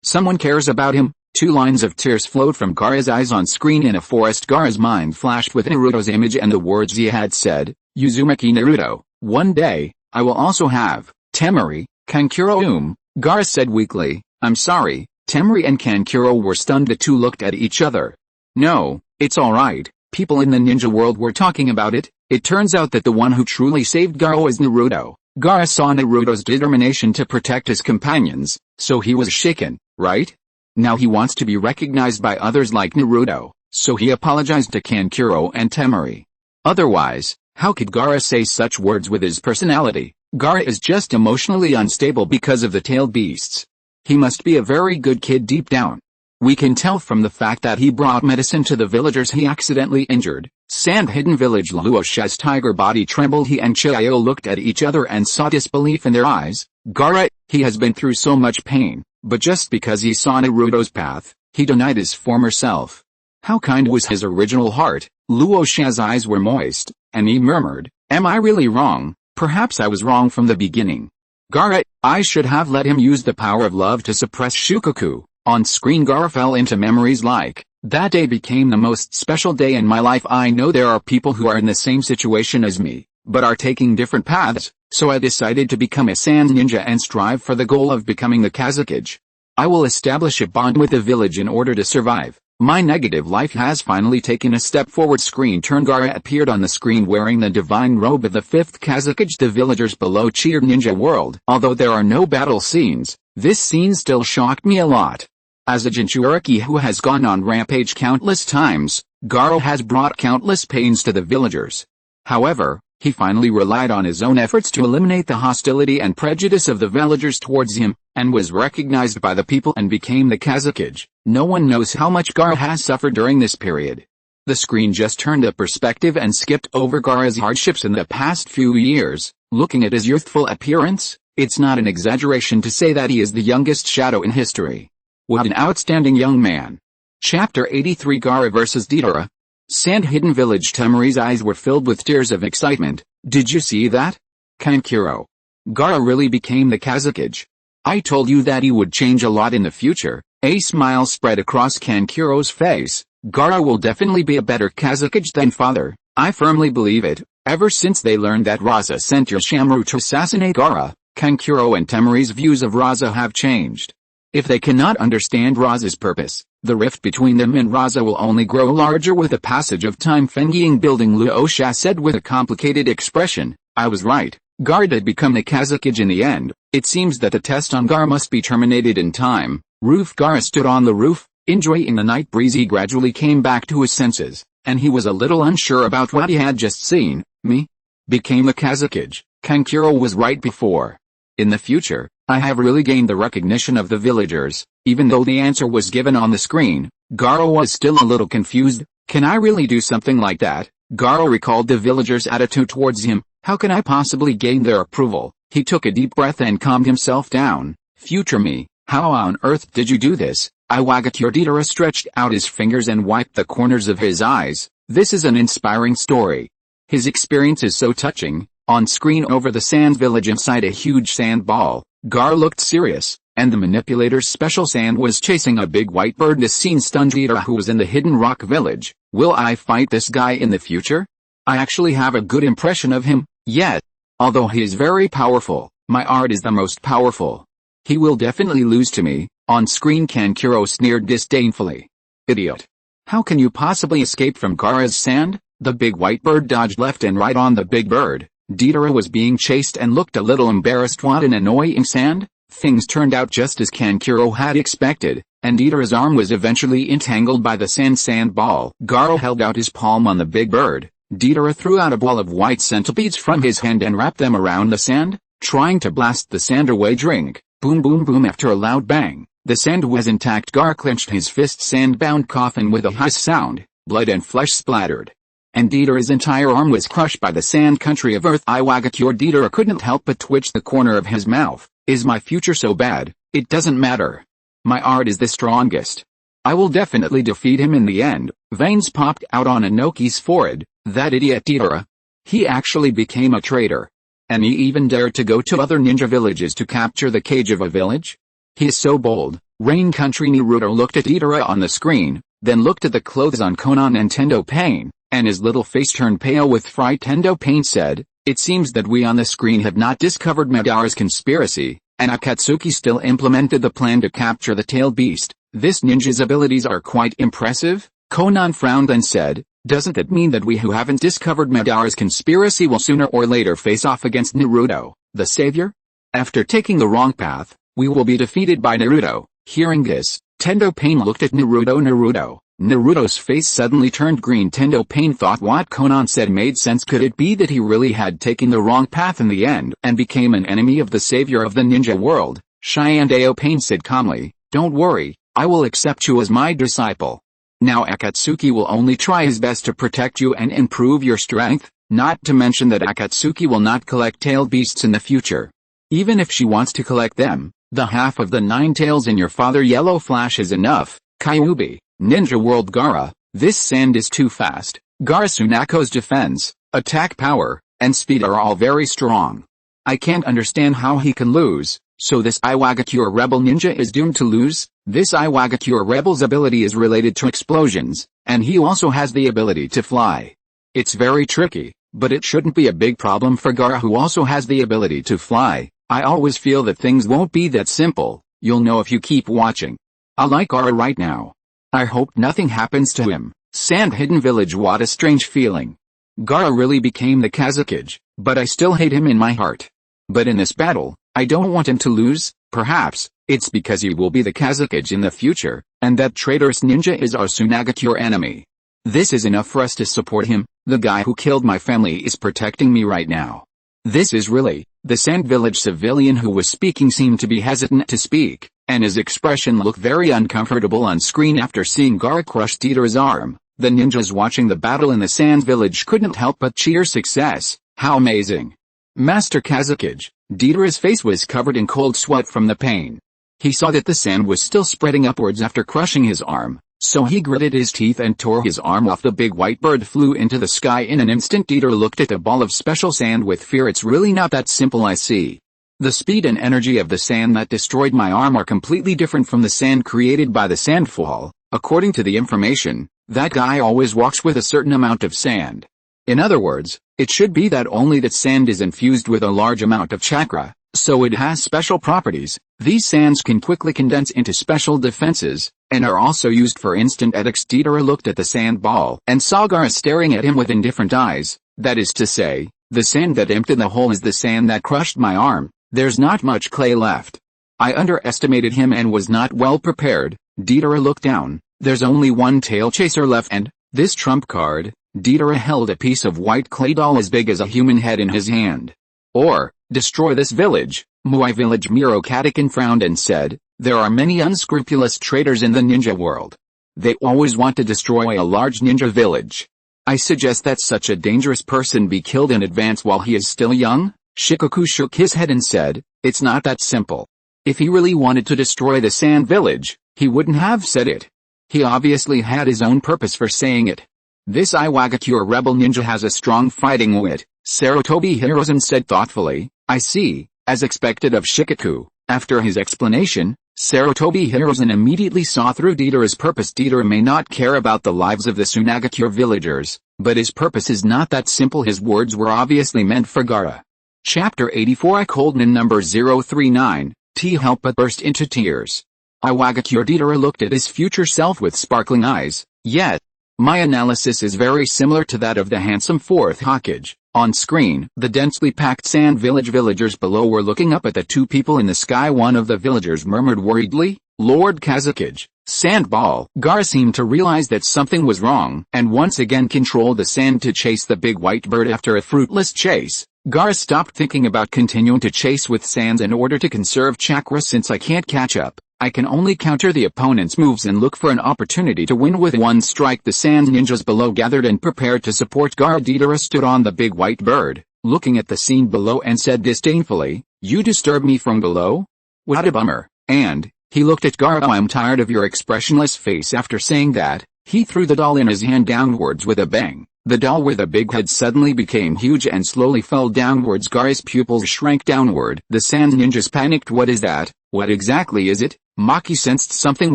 Someone cares about him. 2 lines of tears flowed from Gaara's eyes. On screen in a forest, Gaara's mind flashed with Naruto's image and the words he had said. "Uzumaki Naruto, one day, I will also have Temari, Kankuro." Gaara said weakly. "I'm sorry." Temari and Kankuro were stunned. The two looked at each other. "No, it's alright, people in the ninja world were talking about it. It turns out that the one who truly saved Gaara is Naruto. Gaara saw Naruto's determination to protect his companions, so he was shaken, right? Now he wants to be recognized by others like Naruto, so he apologized to Kankuro and Temari. Otherwise, how could Gaara say such words with his personality? Gaara is just emotionally unstable because of the tailed beasts. He must be a very good kid deep down. We can tell from the fact that he brought medicine to the villagers he accidentally injured. Sand Hidden Village. Luosha's tiger body trembled. He and Chiyo looked at each other and saw disbelief in their eyes. Gaara, he has been through so much pain, but just because he saw Naruto's path, he denied his former self. How kind was his original heart? Luosha's eyes were moist, and he murmured, "Am I really wrong? Perhaps I was wrong from the beginning. Gaara, I should have let him use the power of love to suppress Shukaku." On screen Gaara fell into memories like, "That day became the most special day in my life. I know there are people who are in the same situation as me, but are taking different paths, so I decided to become a sand ninja and strive for the goal of becoming the Kazekage. I will establish a bond with the village in order to survive. My negative life has finally taken a step forward." Screen turn. Gaara appeared on the screen wearing the divine robe of the 5th Kazekage. The villagers below cheered. Ninja World. Although there are no battle scenes, this scene still shocked me a lot. As a Jinchuriki who has gone on rampage countless times, Gaara has brought countless pains to the villagers. However, he finally relied on his own efforts to eliminate the hostility and prejudice of the villagers towards him, and was recognized by the people and became the Kazekage. No one knows how much Gaara has suffered during this period. The screen just turned the perspective and skipped over Gaara's hardships in the past few years. Looking at his youthful appearance, it's not an exaggeration to say that he is the youngest shadow in history. What an outstanding young man. Chapter 83. Gaara vs. Deidara. Sand Hidden Village. Temari's eyes were filled with tears of excitement. "Did you see that? Kankuro. Gaara really became the Kazekage. I told you that he would change a lot in the future." A smile spread across Kankuro's face. "Gaara will definitely be a better Kazekage than father. I firmly believe it." Ever since they learned that Raza sent Orochimaru to assassinate Gaara, Kankuro and Temari's views of Raza have changed. If they cannot understand Raza's purpose, the rift between them and Raza will only grow larger with the passage of time. Fengying building. Luosha said with a complicated expression, "I was right. Gaara did become the Kazekage in the end. It seems that the test on Gaara must be terminated in time." Roof. Gaara stood on the roof, enjoying the night breeze. He gradually came back to his senses, and he was a little unsure about what he had just seen. "Me? Became the Kazekage?" Kankuro was right before. "In the future, I have really gained the recognition of the villagers." Even though the answer was given on the screen, Gaara was still a little confused. "Can I really do something like that?" Gaara recalled the villagers' attitude towards him. "How can I possibly gain their approval?" He took a deep breath and calmed himself down. "Future me, how on earth did you do this?" Iwagakure. Deidara stretched out his fingers and wiped the corners of his eyes. "This is an inspiring story. His experience is so touching." On screen over the sand village inside a huge sand ball, Gaara looked serious, and the manipulator's special sand was chasing a big white bird. This scene stunned Deidara, who was in the hidden rock village. "Will I fight this guy in the future? I actually have a good impression of him, yet. Although he is very powerful, my art is the most powerful. He will definitely lose to me." On screen Kankuro sneered disdainfully. "Idiot. How can you possibly escape from Gaara's sand?" The big white bird dodged left and right on the big bird. Deidara was being chased and looked a little embarrassed. "What an annoying sand." Things turned out just as Kankuro had expected, and Deidara's arm was eventually entangled by the sand ball. Gaara held out his palm on the big bird. Deidara threw out a ball of white centipedes from his hand and wrapped them around the sand, trying to blast the sand away. Drink. Boom boom boom. After a loud bang, the sand was intact. Gaara clenched his fist, sand-bound coffin with a hiss sound. Blood and flesh splattered, and Deidara's entire arm was crushed by the sand country of earth. Iwagakure. Deidara couldn't help but twitch the corner of his mouth. "Is my future so bad? It doesn't matter. My art is the strongest. I will definitely defeat him in the end." Veins popped out on Inoki's forehead. "That idiot Deidara. He actually became a traitor. And he even dared to go to other ninja villages to capture the cage of a village? He is so bold." Rain Country. Naruto looked at Deidara on the screen, then looked at the clothes on Konan and Tendo Pain, and his little face turned pale with fright. Tendo Pain said, "It seems that we on the screen have not discovered Madara's conspiracy, and Akatsuki still implemented the plan to capture the tailed beast. This ninja's abilities are quite impressive." Konan frowned and said, Doesn't that mean that we who haven't discovered Madara's conspiracy will sooner or later face off against Naruto, the savior? After taking the wrong path, we will be defeated by Naruto. Hearing this, Tendo Pain looked at Naruto. Naruto's face suddenly turned green. Tendo Pain thought what Konan said made sense. Could it be that he really had taken the wrong path in the end and became an enemy of the savior of the ninja world? Tendo Pain said calmly, "Don't worry, I will accept you as my disciple. Now Akatsuki will only try his best to protect you and improve your strength, not to mention that Akatsuki will not collect tailed beasts in the future. Even if she wants to collect them, the half of the 9 tails in your father Yellow Flash is enough. Kyuubi, Ninja World Gaara, this sand is too fast. Gaara Sunako's defense, attack power, and speed are all very strong. I can't understand how he can lose, so this Iwagakure rebel ninja is doomed to lose. This Iwagakure rebel's ability is related to explosions, and he also has the ability to fly. It's very tricky, but it shouldn't be a big problem for Gaara, who also has the ability to fly. I always feel that things won't be that simple. You'll know if you keep watching. I like Gaara right now. I hope nothing happens to him." Sand Hidden Village. What a strange feeling. Gaara really became the Kazekage, but I still hate him in my heart. But in this battle, I don't want him to lose. Perhaps it's because he will be the Kazekage in the future, and that traitorous ninja is our Sunagakure enemy. This is enough for us to support him. The guy who killed my family is protecting me right now. This is really. The Sand Village civilian who was speaking seemed to be hesitant to speak, and his expression looked very uncomfortable on screen after seeing Gaara crush Deidara's arm. The ninjas watching the battle in the Sand Village couldn't help but cheer success. How amazing. Master Kazekage. Deidara's face was covered in cold sweat from the pain. He saw that the sand was still spreading upwards after crushing his arm, so he gritted his teeth and tore his arm off. The big white bird flew into the sky in an instant. Deidara looked at the ball of special sand with fear. It's really not that simple, I see. The speed and energy of the sand that destroyed my arm are completely different from the sand created by the sandfall. According to the information, that guy always walks with a certain amount of sand. In other words, it should be that only that sand is infused with a large amount of chakra, so it has special properties. These sands can quickly condense into special defenses, and are also used for instant attacks. Deidara looked at the sand ball and saw Gaara staring at him with indifferent eyes. That is to say, the sand that emptied the hole is the sand that crushed my arm. There's not much clay left. I underestimated him and was not well prepared. Deidara looked down. There's only one tail chaser left, and this trump card. Deidara held a piece of white clay doll as big as a human head in his hand. Or, destroy this village. Muai Village. Miro Katakin frowned and said, there are many unscrupulous traitors in the ninja world. They always want to destroy a large ninja village. I suggest that such a dangerous person be killed in advance while he is still young. Shikoku shook his head and said, it's not that simple. If he really wanted to destroy the Sand Village, he wouldn't have said it. He obviously had his own purpose for saying it. This Iwagakure rebel ninja has a strong fighting wit, Sarutobi Hirozen said thoughtfully. I see. As expected of Shikoku, after his explanation, Sarutobi Hirozen immediately saw through Deidara's purpose. Deidara may not care about the lives of the Sunagakure villagers, but his purpose is not that simple. His words were obviously meant for Gaara. Chapter 84. I Coldman number 039, T helped but burst into tears. Iwagakure. Deidara looked at his future self with sparkling eyes. Yet, my analysis is very similar to that of the handsome fourth Hokage. On screen, the densely packed Sand Village villagers below were looking up at the two people in the sky. One of the villagers murmured worriedly, Lord Kazekage, Sandball. Gaara seemed to realize that something was wrong, and once again controlled the sand to chase the big white bird. After a fruitless chase, Gaara stopped thinking about continuing to chase with sands in order to conserve chakra. Since I can't catch up, I can only counter the opponent's moves and look for an opportunity to win with one strike. The sand ninjas below gathered and prepared to support Gaara. Deidara stood on the big white bird, looking at the scene below and said disdainfully, you disturb me from below? What a bummer. And, he looked at Gaara. I'm tired of your expressionless face. After saying that, he threw the doll in his hand downwards with a bang. The doll with a big head suddenly became huge and slowly fell downwards. Gaara's pupils shrank downward. The sand ninjas panicked. What is that? What exactly is it? Maki sensed something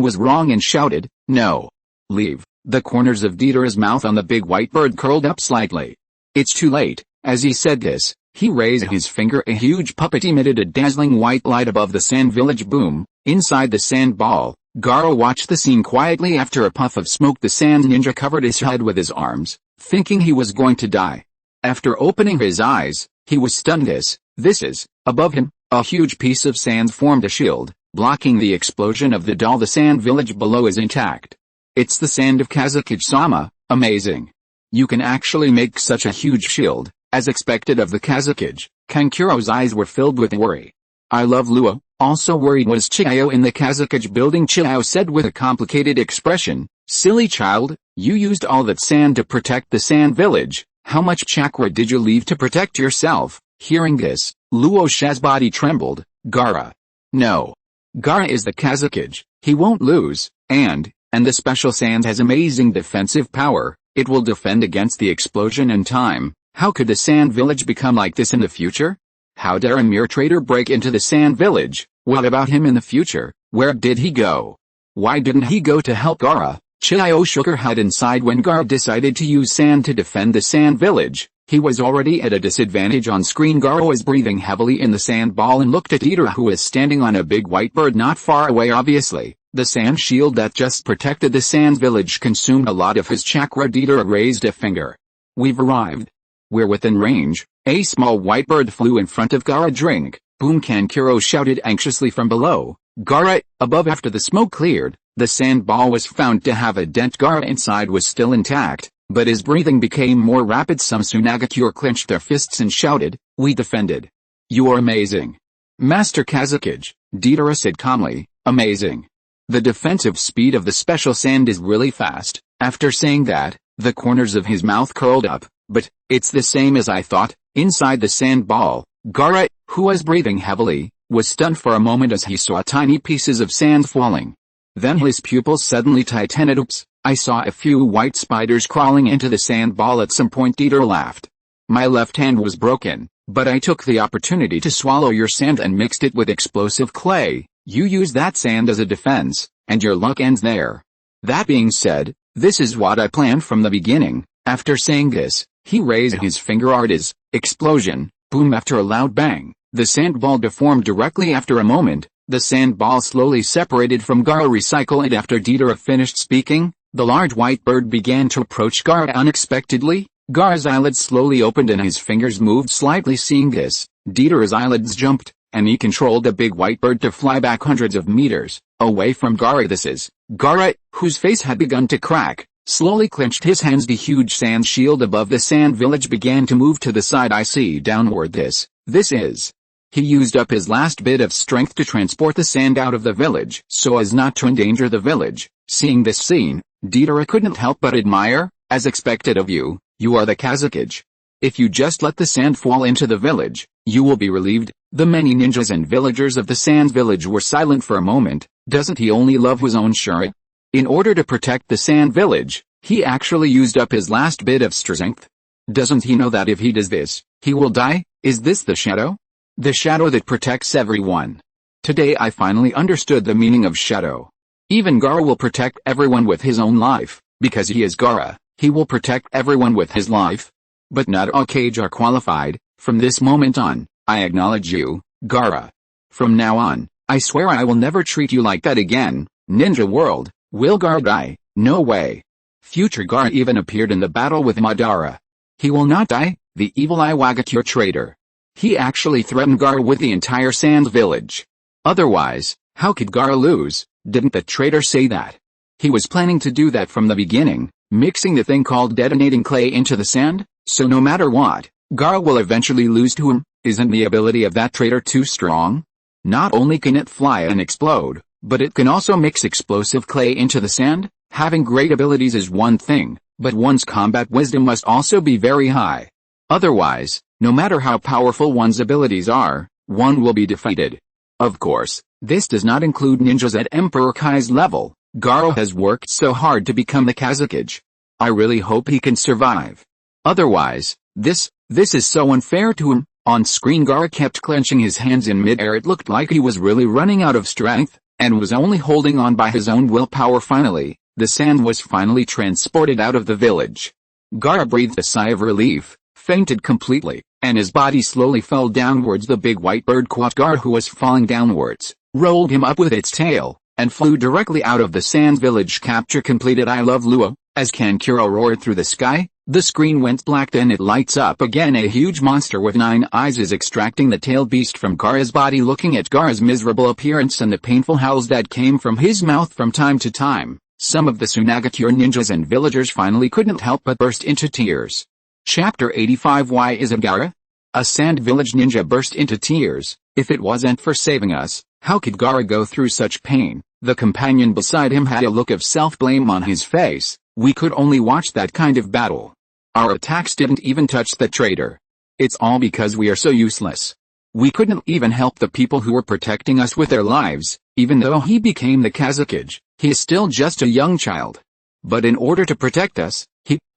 was wrong and shouted, no. Leave. The corners of Deidara's mouth on the big white bird curled up slightly. It's too late. As he said this, he raised his finger. A huge puppet emitted a dazzling white light above the Sand Village. Boom. Inside the sand ball, Gaara watched the scene quietly. After a puff of smoke, the sand ninja covered his head with his arms, thinking he was going to die. After opening his eyes, he was stunned. This is, above him, a huge piece of sand formed a shield, blocking the explosion of the doll. The sand village below is intact. It's the sand of Kazekage-sama. Amazing. You can actually make such a huge shield, as expected of the Kazekage. Kankuro's eyes were filled with worry. I love Luo. Also worried was Chiao in the Kazekage building. Chiao said with a complicated expression, silly child, you used all that sand to protect the sand village. How much chakra did you leave to protect yourself? Hearing this, Luo's body trembled. Gaara. No. Gaara is the Kazekage. He won't lose, and the special sand has amazing defensive power. It will defend against the explosion in time. How could the sand village become like this in the future? How dare a mere traitor break into the sand village? What about him in the future? Where did he go? Why didn't he go to help Gaara? Chiao shook her head inside when Gaara decided to use sand to defend the sand village. He was already at a disadvantage. On screen, Gaara was breathing heavily in the sand ball and looked at Ida, who was standing on a big white bird not far away. Obviously, the sand shield that just protected the sand village consumed a lot of his chakra. Ida raised a finger. We've arrived. We're within range. A small white bird flew in front of Gaara. Drink. Boom! Kankuro shouted anxiously from below. Gaara, above. After the smoke cleared, the sand ball was found to have a dent. Gaara inside was still intact, but his breathing became more rapid. Some Tsunagakure clenched their fists and shouted, we defended. You are amazing. Master Kazekage, Deidara said calmly, amazing. The defensive speed of the special sand is really fast. After saying that, the corners of his mouth curled up. But, it's the same as I thought. Inside the sand ball, Gaara, who was breathing heavily, was stunned for a moment as he saw tiny pieces of sand falling. Then his pupils suddenly tightened. Oops, I saw a few white spiders crawling into the sand ball. At some point Ida laughed. My left hand was broken, but I took the opportunity to swallow your sand and mixed it with explosive clay. You use that sand as a defense, and your luck ends there. That being said, this is what I planned from the beginning. After saying this, he raised his finger. Artis, explosion, boom! After a loud bang, the sand ball deformed directly. After a moment, the sand ball slowly separated from Gaara. Recycle it. After Deidara finished speaking, the large white bird began to approach Gaara unexpectedly. Gaara's eyelids slowly opened and his fingers moved slightly. Seeing this, Deidara's eyelids jumped, and he controlled the big white bird to fly back hundreds of meters, away from Gaara. This is, Gaara, whose face had begun to crack, slowly clenched his hands. The huge sand shield above the sand village began to move to the side. I see downward. This is. He used up his last bit of strength to transport the sand out of the village so as not to endanger the village. Seeing this scene, Deidara couldn't help but admire. As expected of you, you are the Kazekage. If you just let the sand fall into the village, you will be relieved. The many ninjas and villagers of the sand village were silent for a moment. Doesn't he only love his own shirt? In order to protect the sand village, he actually used up his last bit of strength. Doesn't he know that if he does this, he will die? Is this the shadow? The shadow that protects everyone. Today I finally understood the meaning of shadow. Even Gaara will protect everyone with his own life. Because he is Gaara, he will protect everyone with his life. But not all Kage are qualified. From this moment on, I acknowledge you, Gaara. From now on, I swear I will never treat you like that again. Ninja world. Will Gaara die? No way. Future Gaara even appeared in the battle with Madara. He will not die, the evil Iwagakure traitor. He actually threatened Gaara with the entire sand village. Otherwise, how could Gaara lose? Didn't the traitor say that? He was planning to do that from the beginning, mixing the thing called detonating clay into the sand, so no matter what, Gaara will eventually lose to him. Isn't the ability of that traitor too strong? Not only can it fly and explode, but it can also mix explosive clay into the sand. Having great abilities is one thing, but one's combat wisdom must also be very high. Otherwise, no matter how powerful one's abilities are, one will be defeated. Of course, this does not include ninjas at Emperor Kai's level. Gaara has worked so hard to become the Kazekage. I really hope he can survive. Otherwise, this is so unfair to him. On screen Gaara kept clenching his hands in mid-air. It looked like he was really running out of strength, and was only holding on by his own willpower. Finally, the sand was finally transported out of the village. Gaara breathed a sigh of relief, fainted completely, and his body slowly fell downwards. The big white bird caught Gaara, who was falling downwards, rolled him up with its tail, and flew directly out of the sand village. Capture completed. I love Luo. As Kankuro roared through the sky, the screen went black, then it lights up again. A huge monster with 9 eyes is extracting the tailed beast from Gaara's body. Looking at Gaara's miserable appearance and the painful howls that came from his mouth from time to time, some of the Tsunagakure ninjas and villagers finally couldn't help but burst into tears. Chapter 85. Why is it Gaara? A sand village ninja burst into tears. If it wasn't for saving us, how could Gaara go through such pain? The companion beside him had a look of self-blame on his face. We could only watch that kind of battle. Our attacks didn't even touch the traitor. It's all because we are so useless. We couldn't even help the people who were protecting us with their lives. Even though he became the Kazekage, he is still just a young child. But in order to protect us,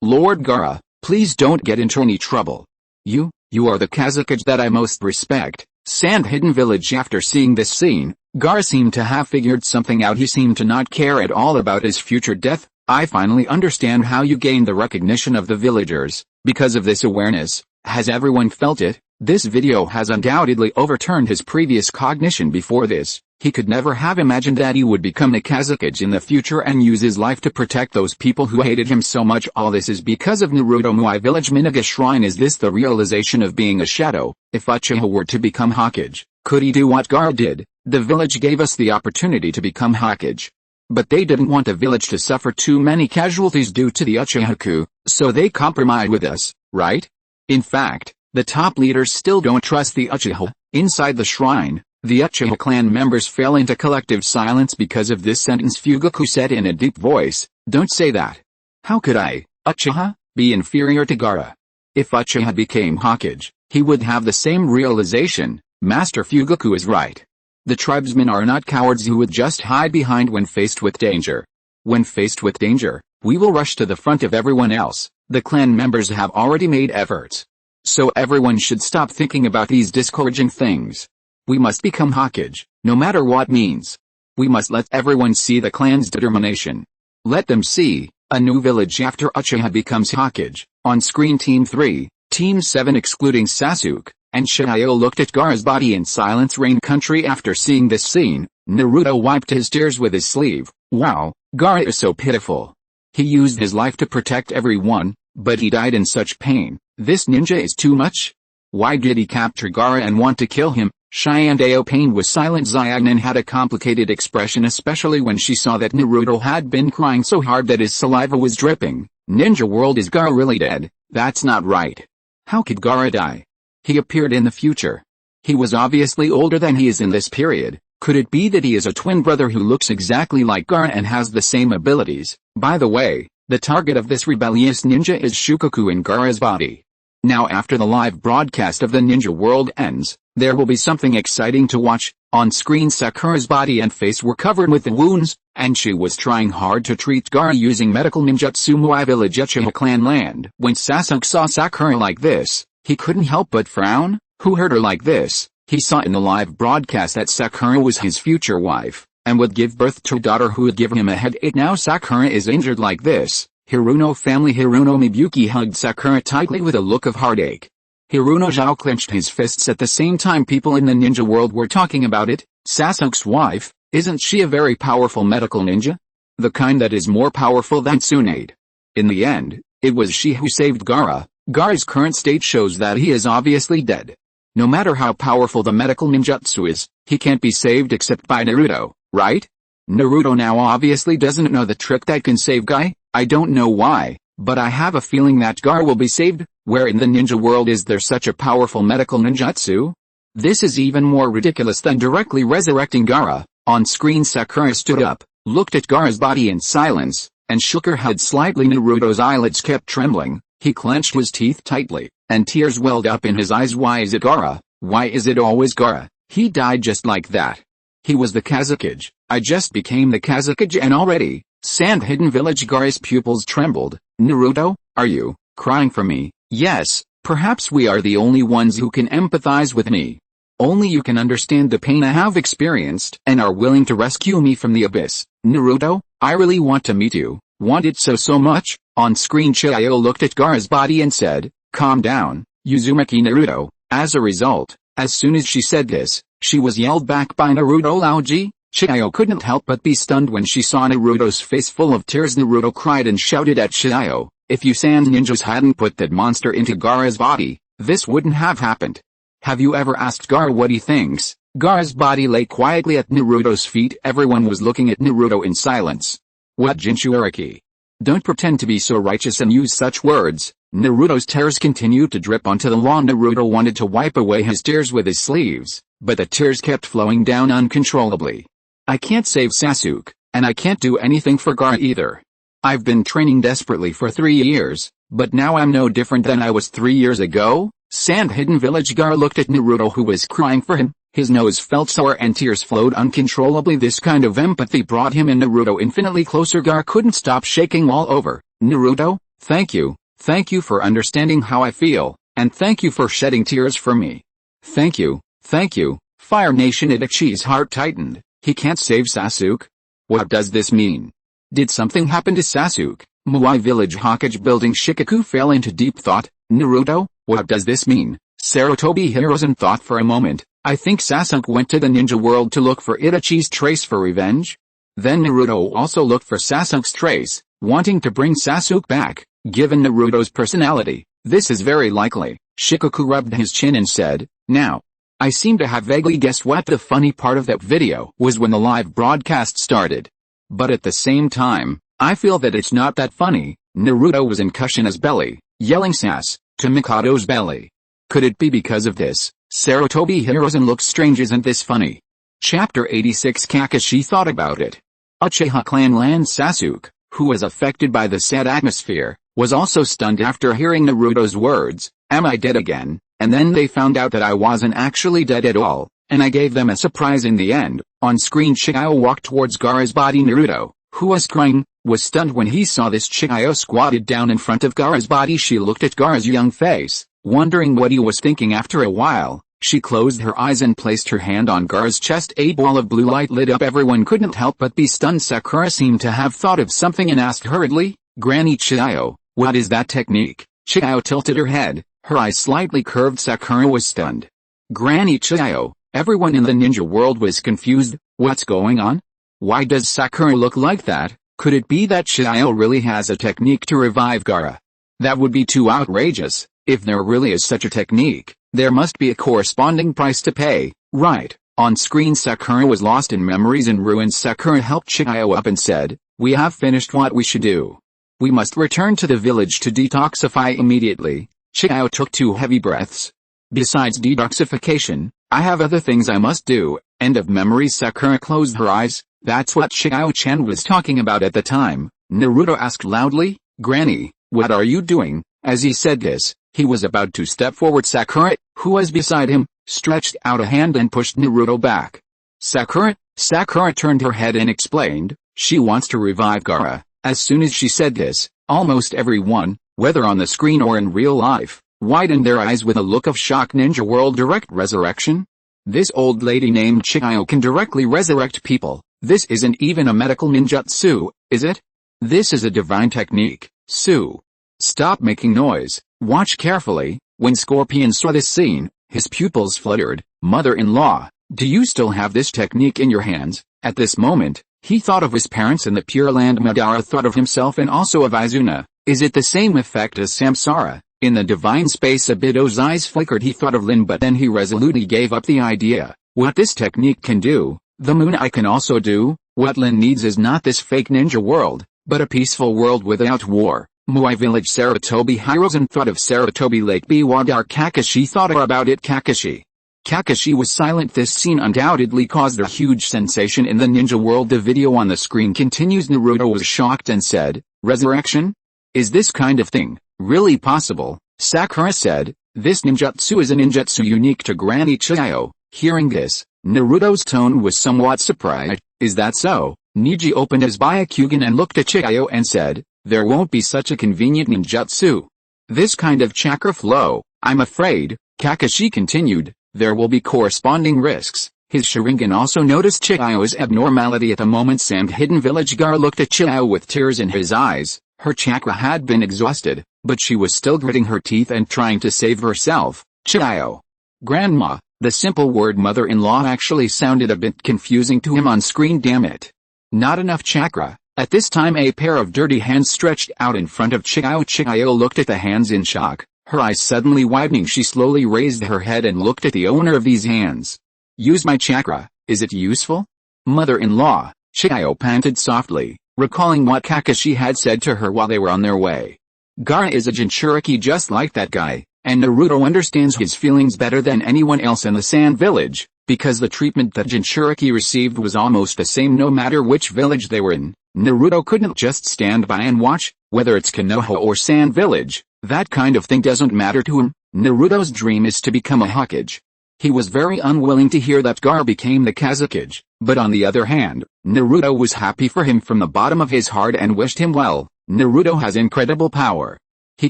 Lord Gaara, please don't get into any trouble. You are the Kazekage that I most respect. Sand Hidden Village. After seeing this scene, Gaara seemed to have figured something out. He seemed to not care at all about his future death. I finally understand how you gained the recognition of the villagers. Because of this awareness, has everyone felt it? This video has undoubtedly overturned his previous cognition. Before this, he could never have imagined that he would become a Kazekage in the future and use his life to protect those people who hated him so much. All this is because of Naruto Muai Village Minaga Shrine. Is this the realization of being a shadow? If Uchiha were to become Hokage, could he do what Gaara did? The village gave us the opportunity to become Hokage. But they didn't want the village to suffer too many casualties due to the Uchiha coup, so they compromised with us, right? In fact, the top leaders still don't trust the Uchiha. Inside the shrine, the Uchiha clan members fell into collective silence because of this sentence. Fugaku said in a deep voice, "Don't say that. How could I, Uchiha, be inferior to Gaara? If Uchiha became Hokage, he would have the same realization." Master Fugaku is right. The tribesmen are not cowards who would just hide behind when faced with danger. When faced with danger, we will rush to the front of everyone else. The clan members have already made efforts. So everyone should stop thinking about these discouraging things. We must become Hokage, no matter what means. We must let everyone see the clan's determination. Let them see a new village after Uchiha becomes Hokage. On screen. Team 3, Team 7 excluding Sasuke and Shio looked at Gaara's body in silence. Rain Country. After seeing this scene, Naruto wiped his tears with his sleeve. Wow, Gaara is so pitiful. He used his life to protect everyone, but he died in such pain. This ninja is too much. Why did he capture Gaara and want to kill him? Shyandao Pain was silent. Zyagnan had a complicated expression, especially when she saw that Naruto had been crying so hard that his saliva was dripping. Ninja World. Is Gaara really dead? That's not right. How could Gaara die? He appeared in the future. He was obviously older than he is in this period. Could it be that he is a twin brother who looks exactly like Gaara and has the same abilities? By the way, the target of this rebellious ninja is Shukaku in Gaara's body. Now after the live broadcast of the Ninja World ends, there will be something exciting to watch. On screen, Sakura's body and face were covered with the wounds, and she was trying hard to treat Gaara using medical ninjutsu. Muai Village Uchiha clan land. When Sasuke saw Sakura like this, he couldn't help but frown. Who hurt her like this? He saw in the live broadcast that Sakura was his future wife, and would give birth to a daughter who would give him a headache. Now Sakura is injured like this. Hiruno family. Hiruno Mibuki hugged Sakura tightly with a look of heartache. Hiruno Zhao clenched his fists. At the same time, people in the ninja world were talking about it. Sasuke's wife, isn't she a very powerful medical ninja? The kind that is more powerful than Tsunade. In the end, it was she who saved Gaara. Gaara's current state shows that he is obviously dead. No matter how powerful the medical ninjutsu is, he can't be saved except by Naruto, right? Naruto now obviously doesn't know the trick that can save Guy. I don't know why, but I have a feeling that Gaara will be saved. Where in the ninja world is there such a powerful medical ninjutsu? This is even more ridiculous than directly resurrecting Gaara. On screen, Sakura stood up, looked at Gaara's body in silence, and shook her head slightly. Naruto's eyelids kept trembling. He clenched his teeth tightly, and tears welled up in his eyes. Why is it Gaara? Why is it always Gaara? He died just like that. He was the Kazekage. I just became the Kazekage and already. Sand Hidden Village. Gaara's pupils trembled. Naruto, are you crying for me? Yes, perhaps we are the only ones who can empathize with me. Only you can understand the pain I have experienced and are willing to rescue me from the abyss. Naruto, I really want to meet you. Want it so much? On screen, Chihaya looked at Gaara's body and said, calm down, Uzumaki Naruto. As a result, as soon as she said this, she was yelled back by Naruto. Laoji, Qiu couldn't help but be stunned when she saw Naruto's face full of tears. Naruto cried and shouted at Qiu, "If you sand ninjas hadn't put that monster into Gaara's body, this wouldn't have happened." Have you ever asked Gaara what he thinks? Gaara's body lay quietly at Naruto's feet. Everyone was looking at Naruto in silence. What Jinchuuriki? Don't pretend to be so righteous and use such words. Naruto's tears continued to drip onto the lawn. Naruto wanted to wipe away his tears with his sleeves, but the tears kept flowing down uncontrollably. I can't save Sasuke, and I can't do anything for Gaara either. I've been training desperately for 3 years, but now I'm no different than I was 3 years ago. Sand Hidden Village. Gaara looked at Naruto, who was crying for him. His nose felt sore and tears flowed uncontrollably. This kind of empathy brought him and Naruto infinitely closer. Gaara couldn't stop shaking all over. Naruto, thank you. Thank you for understanding how I feel, and thank you for shedding tears for me. Thank you, thank you. Fire Nation. Itachi's heart tightened. He can't save Sasuke? What does this mean? Did something happen to Sasuke? Moai Village Hokage Building. Shikaku fell into deep thought. Naruto, what does this mean? Sarutobi Hiruzen thought for a moment. I think Sasuke went to the ninja world to look for Itachi's trace for revenge. Then Naruto also looked for Sasuke's trace, wanting to bring Sasuke back. Given Naruto's personality, this is very likely. Shikaku rubbed his chin and said, now, I seem to have vaguely guessed what the funny part of that video was when the live broadcast started. But at the same time, I feel that it's not that funny. Naruto was in Kushina's belly, yelling sass to Mikado's belly. Could it be because of this? Sarutobi Hiruzen looks strange. Isn't this funny? Chapter 86. Kakashi thought about it. Uchiha clan Land Sasuke, who was affected by the sad atmosphere, was also stunned after hearing Naruto's words, am I dead again? And then they found out that I wasn't actually dead at all, and I gave them a surprise in the end. On screen Qiu walked towards Gaara's body. Naruto, who was crying, was stunned when he saw this. Qiu squatted down in front of Gaara's body. She looked at Gaara's young face, wondering what he was thinking. After a while, she closed her eyes and placed her hand on Gaara's chest. A ball of blue light lit up. Everyone couldn't help but be stunned. Sakura seemed to have thought of something and asked hurriedly, Granny Qiu, what is that technique? Qiu tilted her head, her eyes slightly curved. Sakura was stunned. Granny Qiu, everyone in the ninja world was confused. What's going on? Why does Sakura look like that? Could it be that Qiu really has a technique to revive Gaara? That would be too outrageous. If there really is such a technique, there must be a corresponding price to pay, right? On screen Sakura was lost in memories and ruins. Sakura helped Qiu up and said, we have finished what we should do. We must return to the village to detoxify immediately. Qiu took 2 heavy breaths. Besides detoxification, I have other things I must do. End of memories. Sakura closed her eyes. That's what Qiu-chan was talking about at the time. Naruto asked loudly, Granny, what are you doing? As he said this, he was about to step forward. Sakura, who was beside him, stretched out a hand and pushed Naruto back. Sakura turned her head and explained, she wants to revive Gaara. As soon as she said this, almost everyone, whether on the screen or in real life, widened their eyes with a look of shock. Ninja World direct resurrection? This old lady named Qiu can directly resurrect people. This isn't even a medical ninjutsu, is it? This is a divine technique. Sue. Stop making noise. Watch carefully. When Scorpion saw this scene, his pupils fluttered. Mother-in-law, do you still have this technique in your hands? At this moment, he thought of his parents in the Pure Land. Madara thought of himself and also of Izuna. Is it the same effect as Samsara? In the divine space Abido's eyes flickered. He thought of Lin, but then he resolutely gave up the idea. What this technique can do, the Moon Eye can also do. What Lin needs is not this fake ninja world, but a peaceful world without war. Moai Village. Sarutobi Hiruzen thought of Sarutobi Lake. Biwadar. Kakashi thought about it. Kakashi was silent. This scene undoubtedly caused a huge sensation in the ninja world. The video on the screen continues. Naruto was shocked and said, resurrection? Is this kind of thing really possible? Sakura said, this ninjutsu is a ninjutsu unique to Granny Qiu. Hearing this, Naruto's tone was somewhat surprised. Is that so? Niji opened his Byakugan and looked at Qiu and said, there won't be such a convenient ninjutsu. This kind of chakra flow, I'm afraid, Kakashi continued, there will be corresponding risks. His Sharingan also noticed Qiu's abnormality at the moment. Sand Hidden Village. Gaara looked at Qiu with tears in his eyes. Her chakra had been exhausted, but she was still gritting her teeth and trying to save herself. Qiu. Grandma, The simple word mother-in-law actually sounded a bit confusing to him on screen, damn it. Not enough chakra. At this time a pair of dirty hands stretched out in front of Qiu. Qiu looked at the hands in shock, her eyes suddenly widening. She slowly raised her head and looked at the owner of these hands. Use my chakra, is it useful? Mother-in-law, Qiu panted softly, recalling what Kakashi had said to her while they were on their way. Gaara is a Jinchuriki just like that guy, and Naruto understands his feelings better than anyone else in the Sand Village, because the treatment that Jinchuriki received was almost the same no matter which village they were in. Naruto couldn't just stand by and watch, whether it's Konoha or Sand Village, that kind of thing doesn't matter to him. Naruto's dream is to become a Hokage. He was very unwilling to hear that Gaara became the Kazekage, but on the other hand, Naruto was happy for him from the bottom of his heart and wished him well. Naruto has incredible power. He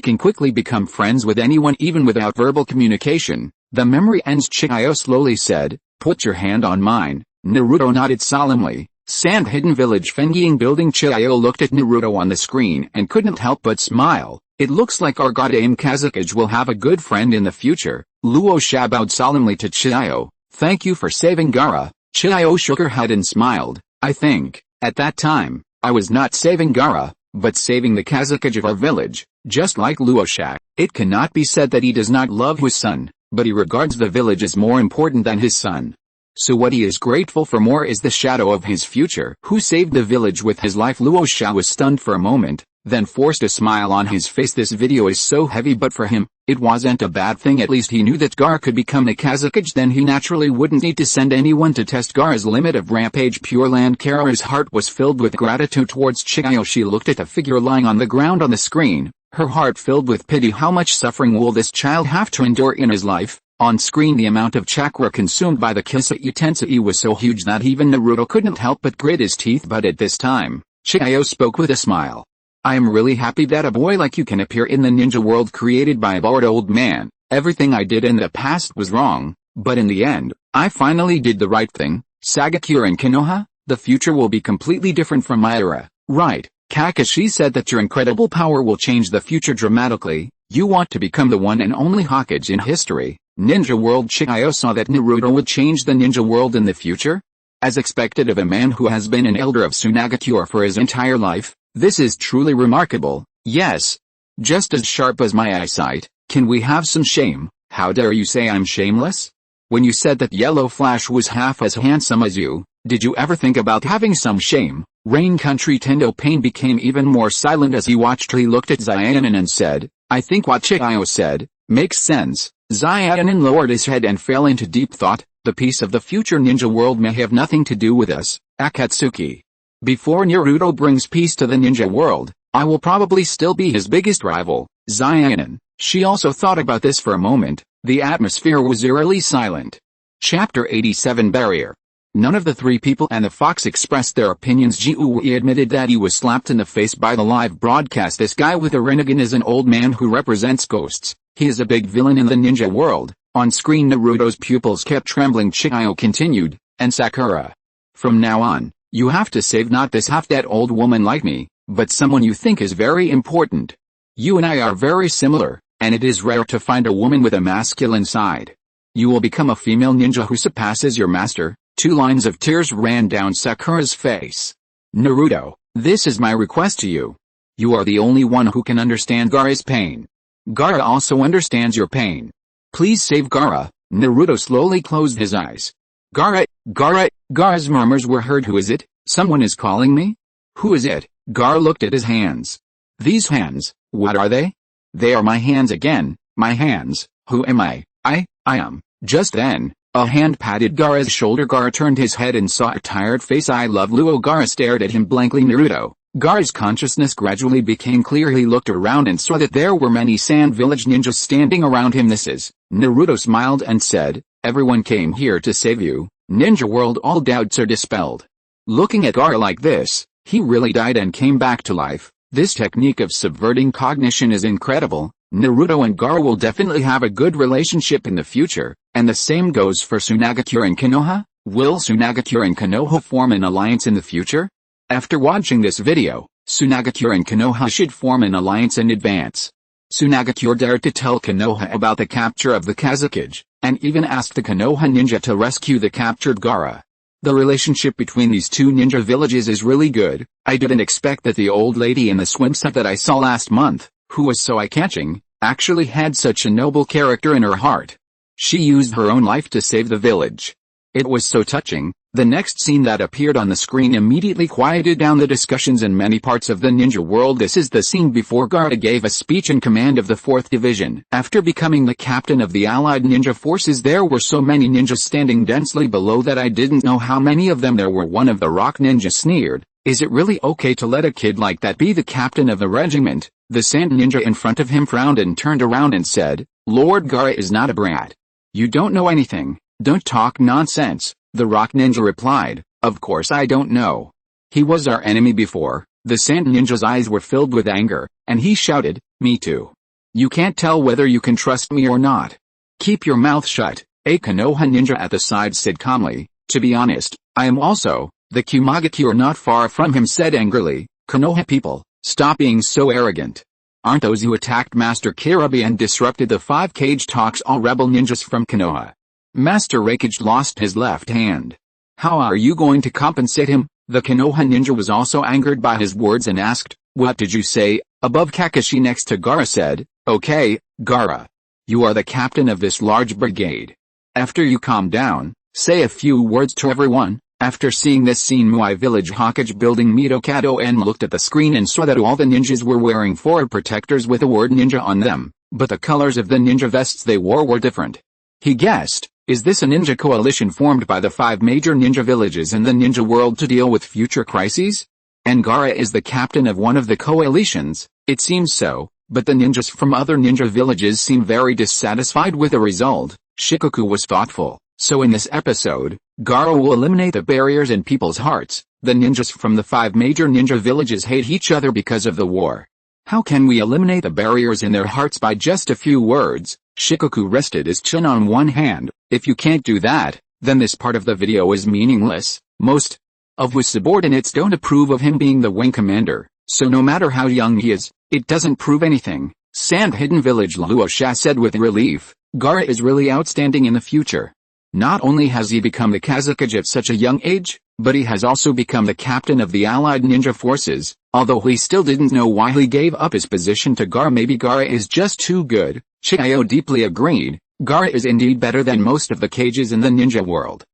can quickly become friends with anyone even without verbal communication. The memory ends. Qiu slowly said, put your hand on mine. Naruto nodded solemnly. Sand Hidden Village Fengying Building. Qiu looked at Naruto on the screen and couldn't help but smile. It looks like our goddamn Kazekage will have a good friend in the future. Luo Sha bowed solemnly to Qiu. Thank you for saving Gaara. Qiu shook her head and smiled. I think, at that time, I was not saving Gaara, but saving the Kazekage of our village. Just like Luo Sha, it cannot be said that he does not love his son, but he regards the village as more important than his son. So what he is grateful for more is the shadow of his future. Who saved the village with his life? Luo Sha was stunned for a moment, then forced a smile on his face. This video is so heavy, but for him, it wasn't a bad thing. At least he knew that Gaara could become the Kazekage, then he naturally wouldn't need to send anyone to test Gaara's limit of rampage. Pure Land. Kara's heart was filled with gratitude towards Qiu. She looked at the figure lying on the ground on the screen, her heart filled with pity. How much suffering will this child have to endure in his life? On screen the amount of chakra consumed by the Kisei Tensei was so huge that even Naruto couldn't help but grit his teeth. But at this time, Qiu spoke with a smile. I am really happy that a boy like you can appear in the ninja world created by a bored old man. Everything I did in the past was wrong, but in the end, I finally did the right thing. Sagakure and Konoha, the future will be completely different from my era. Right, Kakashi said that your incredible power will change the future dramatically. You want to become the one and only Hokage in history. Ninja world. Qiu saw that Naruto would change the ninja world in the future. As expected of a man who has been an elder of Tsunagakure for his entire life, this is truly remarkable. Yes. Just as sharp as my eyesight. Can we have some shame? How dare you say I'm shameless? When you said that Yellow Flash was half as handsome as you, did you ever think about having some shame? Rain Country. Tendo Pain became even more silent as he watched. He looked at Xiaonin and said, I think what Qiu said makes sense. Xiaonin lowered his head and fell into deep thought. The peace of the future ninja world may have nothing to do with us, Akatsuki. Before Naruto brings peace to the ninja world, I will probably still be his biggest rival, Xiaonin. She also thought about this for a moment. The atmosphere was eerily silent. Chapter 87 Barrier. None of the three people and the fox expressed their opinions. Qiu Li admitted that he was slapped in the face by the live broadcast. This guy with a Rinnegan is an old man who represents ghosts. He is a big villain in the ninja world. On screen Naruto's pupils kept trembling. Qiu continued, and Sakura. From now on, you have to save not this half-dead old woman like me, but someone you think is very important. You and I are very similar, and it is rare to find a woman with a masculine side. You will become a female ninja who surpasses your master. 2 lines of tears ran down Sakura's face. Naruto, this is my request to you. You are the only one who can understand Gaara's pain. Gaara also understands your pain. Please save Gaara. Naruto slowly closed his eyes. Gaara, Gaara's murmurs were heard. Who is it? Someone is calling me? Who is it? Gaara looked at his hands. These hands, what are they? They are my hands again, my hands. Who am I? I am. Just then, a hand patted Gaara's shoulder. Gaara turned his head and saw a tired face. I love Luo. Gaara stared at him blankly. Naruto. Gaara's consciousness gradually became clear. He looked around and saw that there were many Sand Village ninjas standing around him. This is. Naruto smiled and said, everyone came here to save you. Ninja world. All doubts are dispelled. Looking at Gaara like this, he really died and came back to life. This technique of subverting cognition is incredible. Naruto and Gaara will definitely have a good relationship in the future, and the same goes for Tsunagakure and Konoha. Will Tsunagakure and Konoha form an alliance in the future? After watching this video, Tsunagakure and Konoha should form an alliance in advance. Tsunagakure dared to tell Konoha about the capture of the Kazekage, and even asked the Konoha ninja to rescue the captured Gaara. The relationship between these two ninja villages is really good. I didn't expect that the old lady in the swimsuit that I saw last month, who was so eye-catching, actually had such a noble character in her heart. She used her own life to save the village. It was so touching. The next scene that appeared on the screen immediately quieted down the discussions in many parts of the ninja world. This is the scene before Gaara gave a speech in command of the 4th Division. After becoming the captain of the Allied ninja forces, there were so many ninjas standing densely below that I didn't know how many of them there were. One of the rock ninjas sneered, "Is it really okay to let a kid like that be the captain of the regiment?" The sand ninja in front of him frowned and turned around and said, "Lord Gaara is not a brat. You don't know anything. Don't talk nonsense." The rock ninja replied, "Of course I don't know. He was our enemy before." The sand ninja's eyes were filled with anger, and he shouted, "Me too. You can't tell whether you can trust me or not. Keep your mouth shut." A Konoha ninja at the side said calmly, "To be honest, I am also." The Kumagakure not far from him said angrily, "Konoha people, stop being so arrogant. Aren't those who attacked Master Kirabi and disrupted the 5 cage talks all rebel ninjas from Konoha?" Master Rakage lost his left hand. "How are you going to compensate him?" The Konoha ninja was also angered by his words and asked, "What did you say?" Above, Kakashi next to Gaara said, "Okay, Gaara. You are the captain of this large brigade. After you calm down, say a few words to everyone." After seeing this scene, Muai village Hokage building Mitokado and looked at the screen and saw that all the ninjas were wearing forward protectors with the word ninja on them, but the colors of the ninja vests they wore were different. He guessed, is this a ninja coalition formed by the 5 major ninja villages in the ninja world to deal with future crises? And Gaara is the captain of one of the coalitions? It seems so, but the ninjas from other ninja villages seem very dissatisfied with the result. Shikoku was thoughtful. So in this episode, Gaara will eliminate the barriers in people's hearts. The ninjas from the 5 major ninja villages hate each other because of the war. How can we eliminate the barriers in their hearts by just a few words? Shikoku rested his chin on one hand. If you can't do that, then this part of the video is meaningless. Most of his subordinates don't approve of him being the wing commander, so no matter how young he is, it doesn't prove anything. Sand Hidden Village Luosha said with relief, Gaara is really outstanding in the future. Not only has he become the Kazekage at such a young age, but he has also become the captain of the Allied ninja forces. Although he still didn't know why he gave up his position to Gaara. Maybe Gaara is just too good. Chiyo deeply agreed. Gaara is indeed better than most of the cages in the ninja world.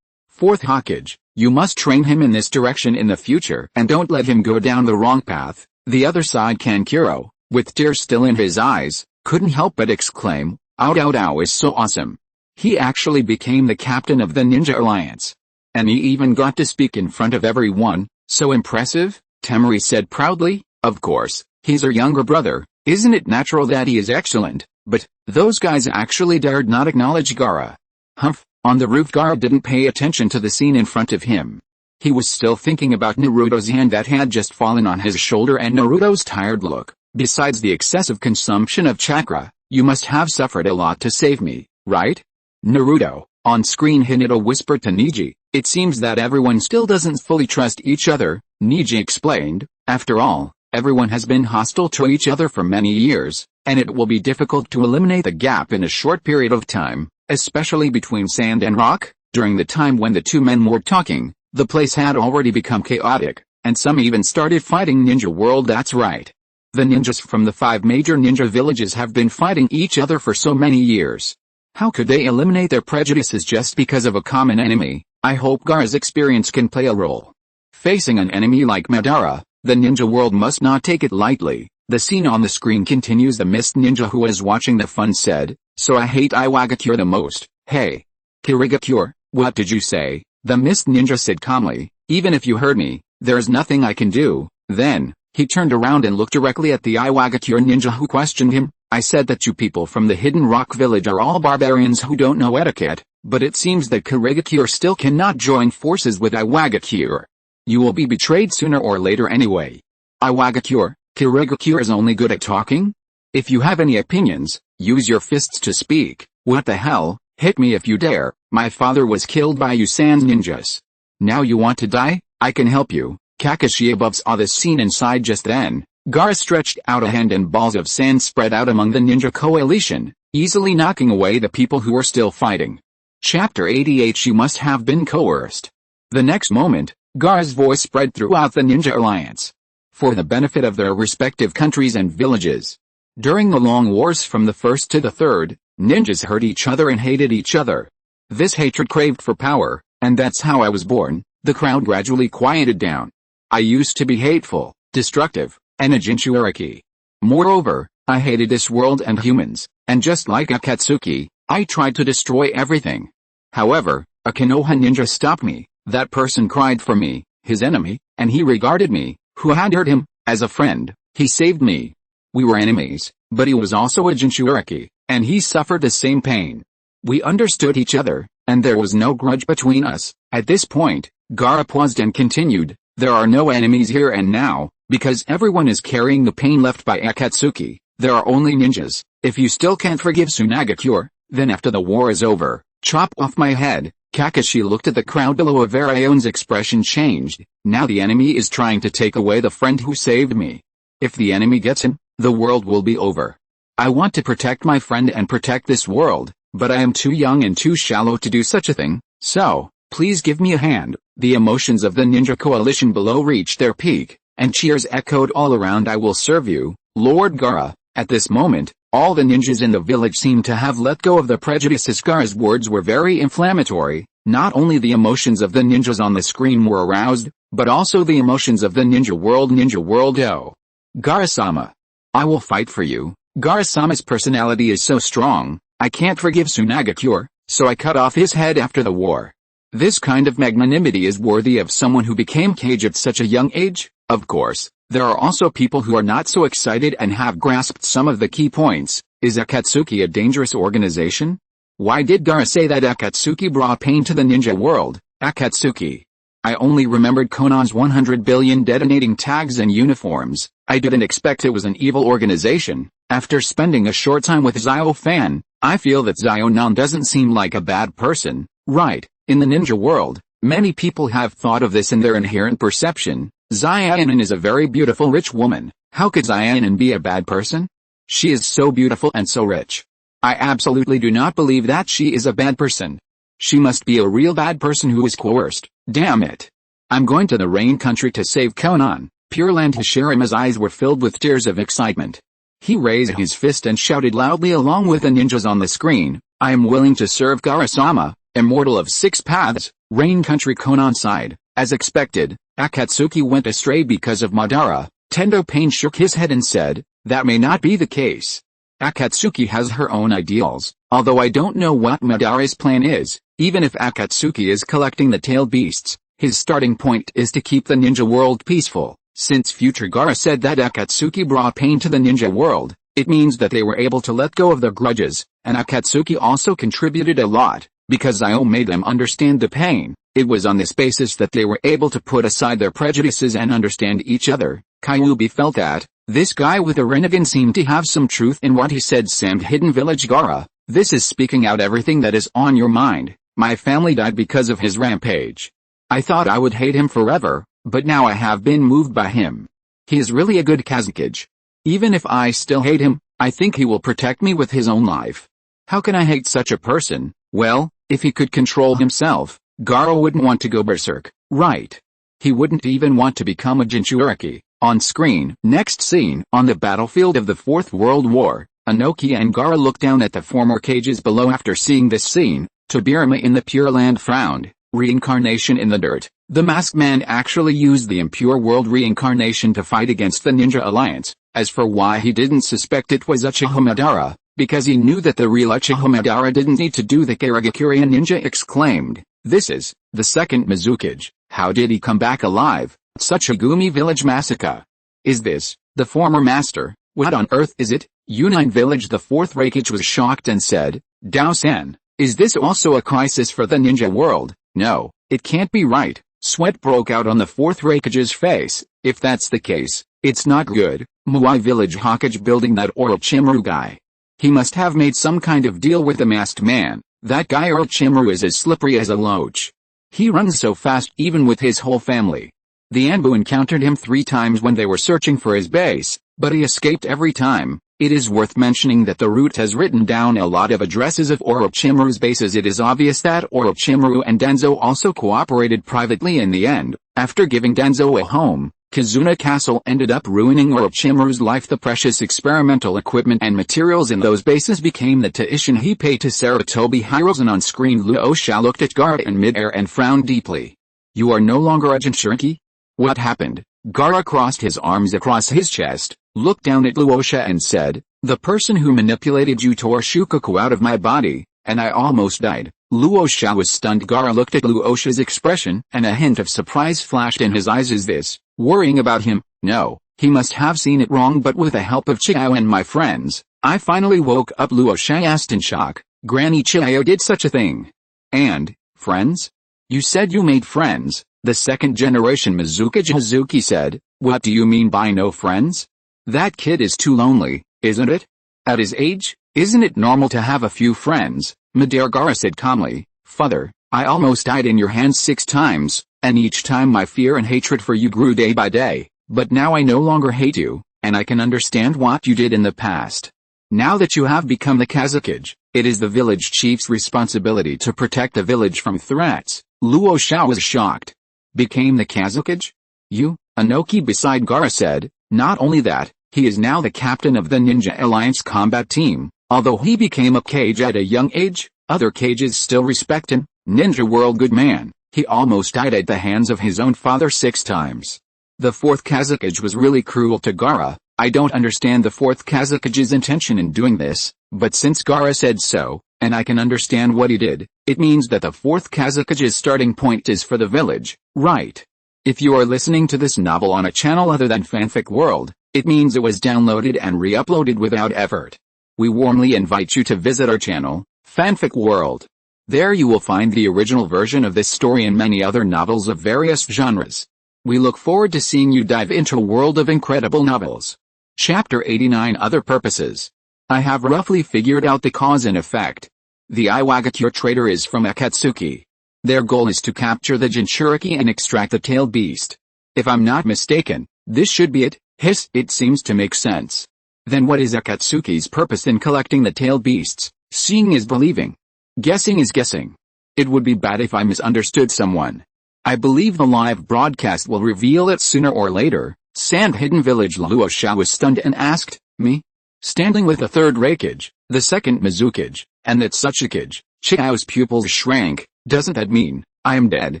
4th Hokage, you must train him in this direction in the future and don't let him go down the wrong path. The other side, Kankuro, with tears still in his eyes, couldn't help but exclaim, Ow is so awesome. He actually became the captain of the Ninja Alliance. And he even got to speak in front of everyone. So impressive, Temari said proudly. Of course, he's her younger brother. Isn't it natural that he is excellent? But those guys actually dared not acknowledge Gaara. Humph. On the roof, Gaara didn't pay attention to the scene in front of him. He was still thinking about Naruto's hand that had just fallen on his shoulder and Naruto's tired look. Besides the excessive consumption of chakra, you must have suffered a lot to save me, right? Naruto. On screen, Hinata whispered to Neji. It seems that everyone still doesn't fully trust each other, Neji explained. After all, everyone has been hostile to each other for many years, and it will be difficult to eliminate the gap in a short period of time, especially between sand and rock. During the time when the two men were talking, the place had already become chaotic, and some even started fighting Ninja World. That's right. The ninjas from the 5 major ninja villages have been fighting each other for so many years. How could they eliminate their prejudices just because of a common enemy? I hope Gaara's experience can play a role. Facing an enemy like Madara, the ninja world must not take it lightly. The scene on the screen continues. The mist ninja who was watching the fun said, so I hate Iwagakure the most. Hey, Kirigakure, what did you say? The mist ninja said calmly, even if you heard me, there's nothing I can do. Then, he turned around and looked directly at the Iwagakure ninja who questioned him. I said that you people from the Hidden Rock Village are all barbarians who don't know etiquette, but it seems that Kirigakure still cannot join forces with Iwagakure. You will be betrayed sooner or later anyway. Iwagakure, Kirigakure is only good at talking? If you have any opinions, use your fists to speak. What the hell? Hit me if you dare. My father was killed by you sand ninjas. Now you want to die? I can help you. Kakashi above saw this scene and sighed just then. Gaara stretched out a hand and balls of sand spread out among the ninja coalition, easily knocking away the people who were still fighting. Chapter 88. You must have been coerced. The next moment, Gaara's voice spread throughout the ninja alliance, for the benefit of their respective countries and villages. During the long wars from the first to the third, ninjas hurt each other and hated each other. This hatred craved for power, and that's how I was born. The crowd gradually quieted down. I used to be hateful, destructive, and a Jinchuariki. Moreover, I hated this world and humans, and just like Akatsuki, I tried to destroy everything. However, a Konoha ninja stopped me. That person cried for me, his enemy, and he regarded me, who had hurt him, as a friend. He saved me. We were enemies, but he was also a Jinchuariki, and he suffered the same pain. We understood each other, and there was no grudge between us. At this point, Gaara paused and continued, there are no enemies here and now, because everyone is carrying the pain left by Akatsuki. There are only ninjas. If you still can't forgive Tsunagakure, then after the war is over, chop off my head. Kakashi looked at the crowd below. Avaraion's expression changed. Now the enemy is trying to take away the friend who saved me. If the enemy gets him, the world will be over. I want to protect my friend and protect this world, but I am too young and too shallow to do such a thing, so, please give me a hand. The emotions of the ninja coalition below reached their peak, and cheers echoed all around. I will serve you, Lord Gaara. At this moment, all the ninjas in the village seemed to have let go of their prejudices. Gaara's words were very inflammatory. Not only the emotions of the ninjas on the screen were aroused, but also the emotions of the ninja world. Oh. Gaara-sama. I will fight for you. Gaara-sama's personality is so strong, I can't forgive Tsunagakure, so I cut off his head after the war. This kind of magnanimity is worthy of someone who became Kage at such a young age. Of course, there are also people who are not so excited and have grasped some of the key points. Is Akatsuki a dangerous organization? Why did Gaara say that Akatsuki brought pain to the ninja world? Akatsuki. I only remembered Conan's 100 billion detonating tags and uniforms. I didn't expect it was an evil organization. After spending a short time with Zio-fan, I feel that Zio-nan doesn't seem like a bad person, right? In the ninja world, many people have thought of this in their inherent perception. Zio-nan is a very beautiful rich woman. How could Zio-nan be a bad person? She is so beautiful and so rich. I absolutely do not believe that she is a bad person. She must be a real bad person who was coerced. Damn it. I'm going to the rain country to save Conan. Pure Land. Hashirama's eyes were filled with tears of excitement. He raised his fist and shouted loudly along with the ninjas on the screen, I am willing to serve Gaara-sama, immortal of 6 paths. Rain country. Conan sighed. As expected, Akatsuki went astray because of Madara. Tendo Pain shook his head and said, that may not be the case. Akatsuki has her own ideals, although I don't know what Madara's plan is. Even if Akatsuki is collecting the tailed beasts, his starting point is to keep the ninja world peaceful. Since future Gaara said that Akatsuki brought pain to the ninja world, it means that they were able to let go of their grudges, and Akatsuki also contributed a lot, because Zio made them understand the pain. It was on this basis that they were able to put aside their prejudices and understand each other. Qiu Li felt that, this guy with a Rinnegan seemed to have some truth in what he said. Sammed Hidden Village. Gaara, this is speaking out everything that is on your mind. My family died because of his rampage. I thought I would hate him forever, but now I have been moved by him. He is really a good Kazekage. Even if I still hate him, I think he will protect me with his own life. How can I hate such a person? Well, if he could control himself, Gaara wouldn't want to go berserk, right? He wouldn't even want to become a Jinchuariki. On screen. Next scene. On the battlefield of the Fourth World War, Inoki and Gaara looked down at the former cages below. After seeing this scene, Tobirama in the Pure Land frowned. Reincarnation in the dirt. The masked man actually used the impure world reincarnation to fight against the Ninja Alliance. As for why he didn't suspect it was Uchiha Madara, because he knew that the real Uchiha Madara didn't need to do the Karagakure. Ninja exclaimed, this is the second Mizukage. How did he come back alive? Tsuchigumi Village Massacre. Is this the former master? What on earth is it? Unine Village. The fourth Raikage was shocked and said, Dao-san, is this also a crisis for the ninja world? No, it can't be right. Sweat broke out on the fourth Raikage's face. If that's the case, it's not good. Muai Village Hokage building. That Orochimaru guy. He must have made some kind of deal with the masked man. That guy Orochimaru is as slippery as a loach. He runs so fast even with his whole family. The Anbu encountered him 3 times when they were searching for his base, but he escaped every time. It is worth mentioning that the route has written down a lot of addresses of Orochimaru's bases. It is obvious that Orochimaru and Denzo also cooperated privately in the end. After giving Denzo a home, Kizuna Castle ended up ruining Orochimaru's life. The precious experimental equipment and materials in those bases became the tuition he paid to Sarutobi Hirozen. On screen, Luosha looked at Gaara in midair and frowned deeply. "You are no longer a Jinchuriki? What happened?" Gaara crossed his arms across his chest, looked down at Luosha and said, "The person who manipulated you tore Shukaku out of my body, and I almost died." Luosha was stunned. Gaara looked at Luosha's expression, and a hint of surprise flashed in his eyes. "Is this worrying about him?" No, he must have seen it wrong, but with the help of Qiu and my friends, I finally woke up. Luosha asked in shock. "Granny Qiu did such a thing? And, friends? You said you made friends?" The second generation Mizuki Hazuki said. "What do you mean by no friends? That kid is too lonely, isn't it? At his age, isn't it normal to have a few friends?" Madara Gaara said calmly. "Father, I almost died in your hands 6 times, and each time my fear and hatred for you grew day by day, but now I no longer hate you, and I can understand what you did in the past. Now that you have become the Kazekage, it is the village chief's responsibility to protect the village from threats." Luosha was shocked. "Became the Kazekage? You, Anoki?" beside Gaara said. "Not only that, he is now the captain of the Ninja Alliance combat team. Although he became a Kage at a young age, other Kages still respect him. Ninja world good man. He almost died at the hands of his own father 6 times. The 4th Kazekage was really cruel to Gaara. I don't understand the 4th Kazekage's intention in doing this, but since Gaara said so, and I can understand what he did, it means that the 4th Kazekage's starting point is for the village, right? If you are listening to this novel on a channel other than Fanfic World, it means it was downloaded and re-uploaded without effort. We warmly invite you to visit our channel, Fanfic World. There you will find the original version of this story and many other novels of various genres. We look forward to seeing you dive into a world of incredible novels. Chapter 89 Other Purposes. I have roughly figured out the cause and effect. The Iwagakure trader is from Akatsuki. Their goal is to capture the Jinchuriki and extract the tailed beast. If I'm not mistaken, this should be it. Hiss, it seems to make sense. Then what is Akatsuki's purpose in collecting the tailed beasts? Seeing is believing. Guessing is guessing. It would be bad if I misunderstood someone. I believe the live broadcast will reveal it sooner or later. Sand Hidden Village. Luosha was stunned and asked, "Me? Standing with the 3rd Raikage, the 2nd Mizukage, and that Tsuchikage?" Qiu's pupils shrank. "Doesn't that mean I am dead?"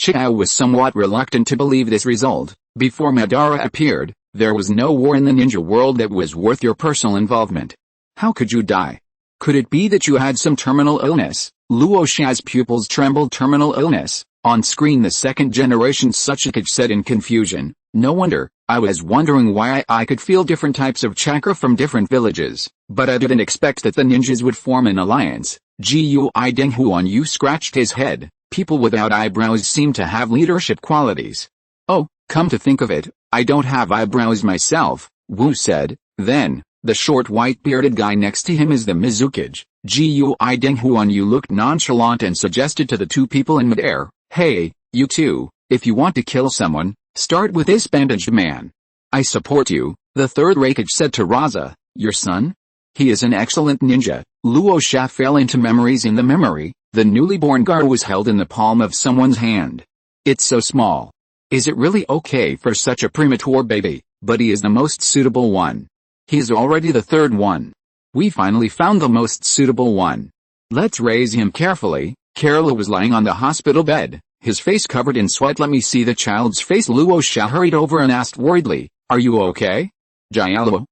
Qiu was somewhat reluctant to believe this result. Before Madara appeared, there was no war in the ninja world that was worth your personal involvement. How could you die? Could it be that you had some terminal illness? Luosha's pupils trembled. Terminal illness. On screen, the 2nd generation Tsuchikage said in confusion. "No wonder. I was wondering why I could feel different types of chakra from different villages, but I didn't expect that the ninjas would form an alliance." Qiu Denghuan Yu scratched his head. People without eyebrows seem to have leadership qualities. "Oh, come to think of it, I don't have eyebrows myself," Wu said. Then, the short white-bearded guy next to him is the Mizukage. Qiu Denghuan Yu looked nonchalant and suggested to the 2 people in midair, "Hey, you two, if you want to kill someone, start with this bandaged man." "I support you," the 3rd Raikage said to Raza. "Your son? He is an excellent ninja." Luosha fell into memories. In the memory, the newly born Gaara was held in the palm of someone's hand. "It's so small. Is it really okay for such a premature baby? But he is the most suitable one. He is already the 3rd one. We finally found the most suitable one. Let's raise him carefully." Kerala was lying on the hospital bed, his face covered in sweat. "Let me see the child's face." Luosha hurried over and asked worriedly, "Are you okay?" Jialuo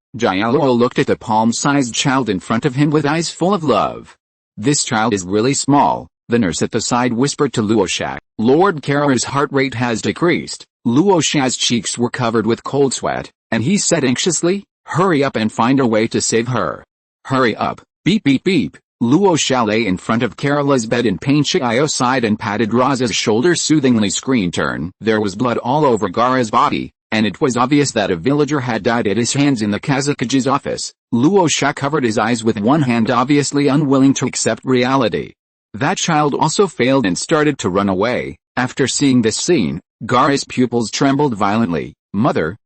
looked at the palm-sized child in front of him with eyes full of love. "This child is really small," the nurse at the side whispered to Luosha. Lord Kerala's heart rate has decreased. Luosha's cheeks were covered with cold sweat, and he said anxiously, "Hurry up and find a way to save her. Hurry up." Beep beep beep. Luosha lay in front of Kerala's bed in pain. Qiu sighed and patted Raza's shoulder soothingly. Screen turn. There was blood all over Gaara's body, and it was obvious that a villager had died at his hands in the Kazekage's office. Luosha covered his eyes with one hand, obviously unwilling to accept reality. That child also failed and started to run away. After seeing this scene, Gaara's pupils trembled violently. Mother,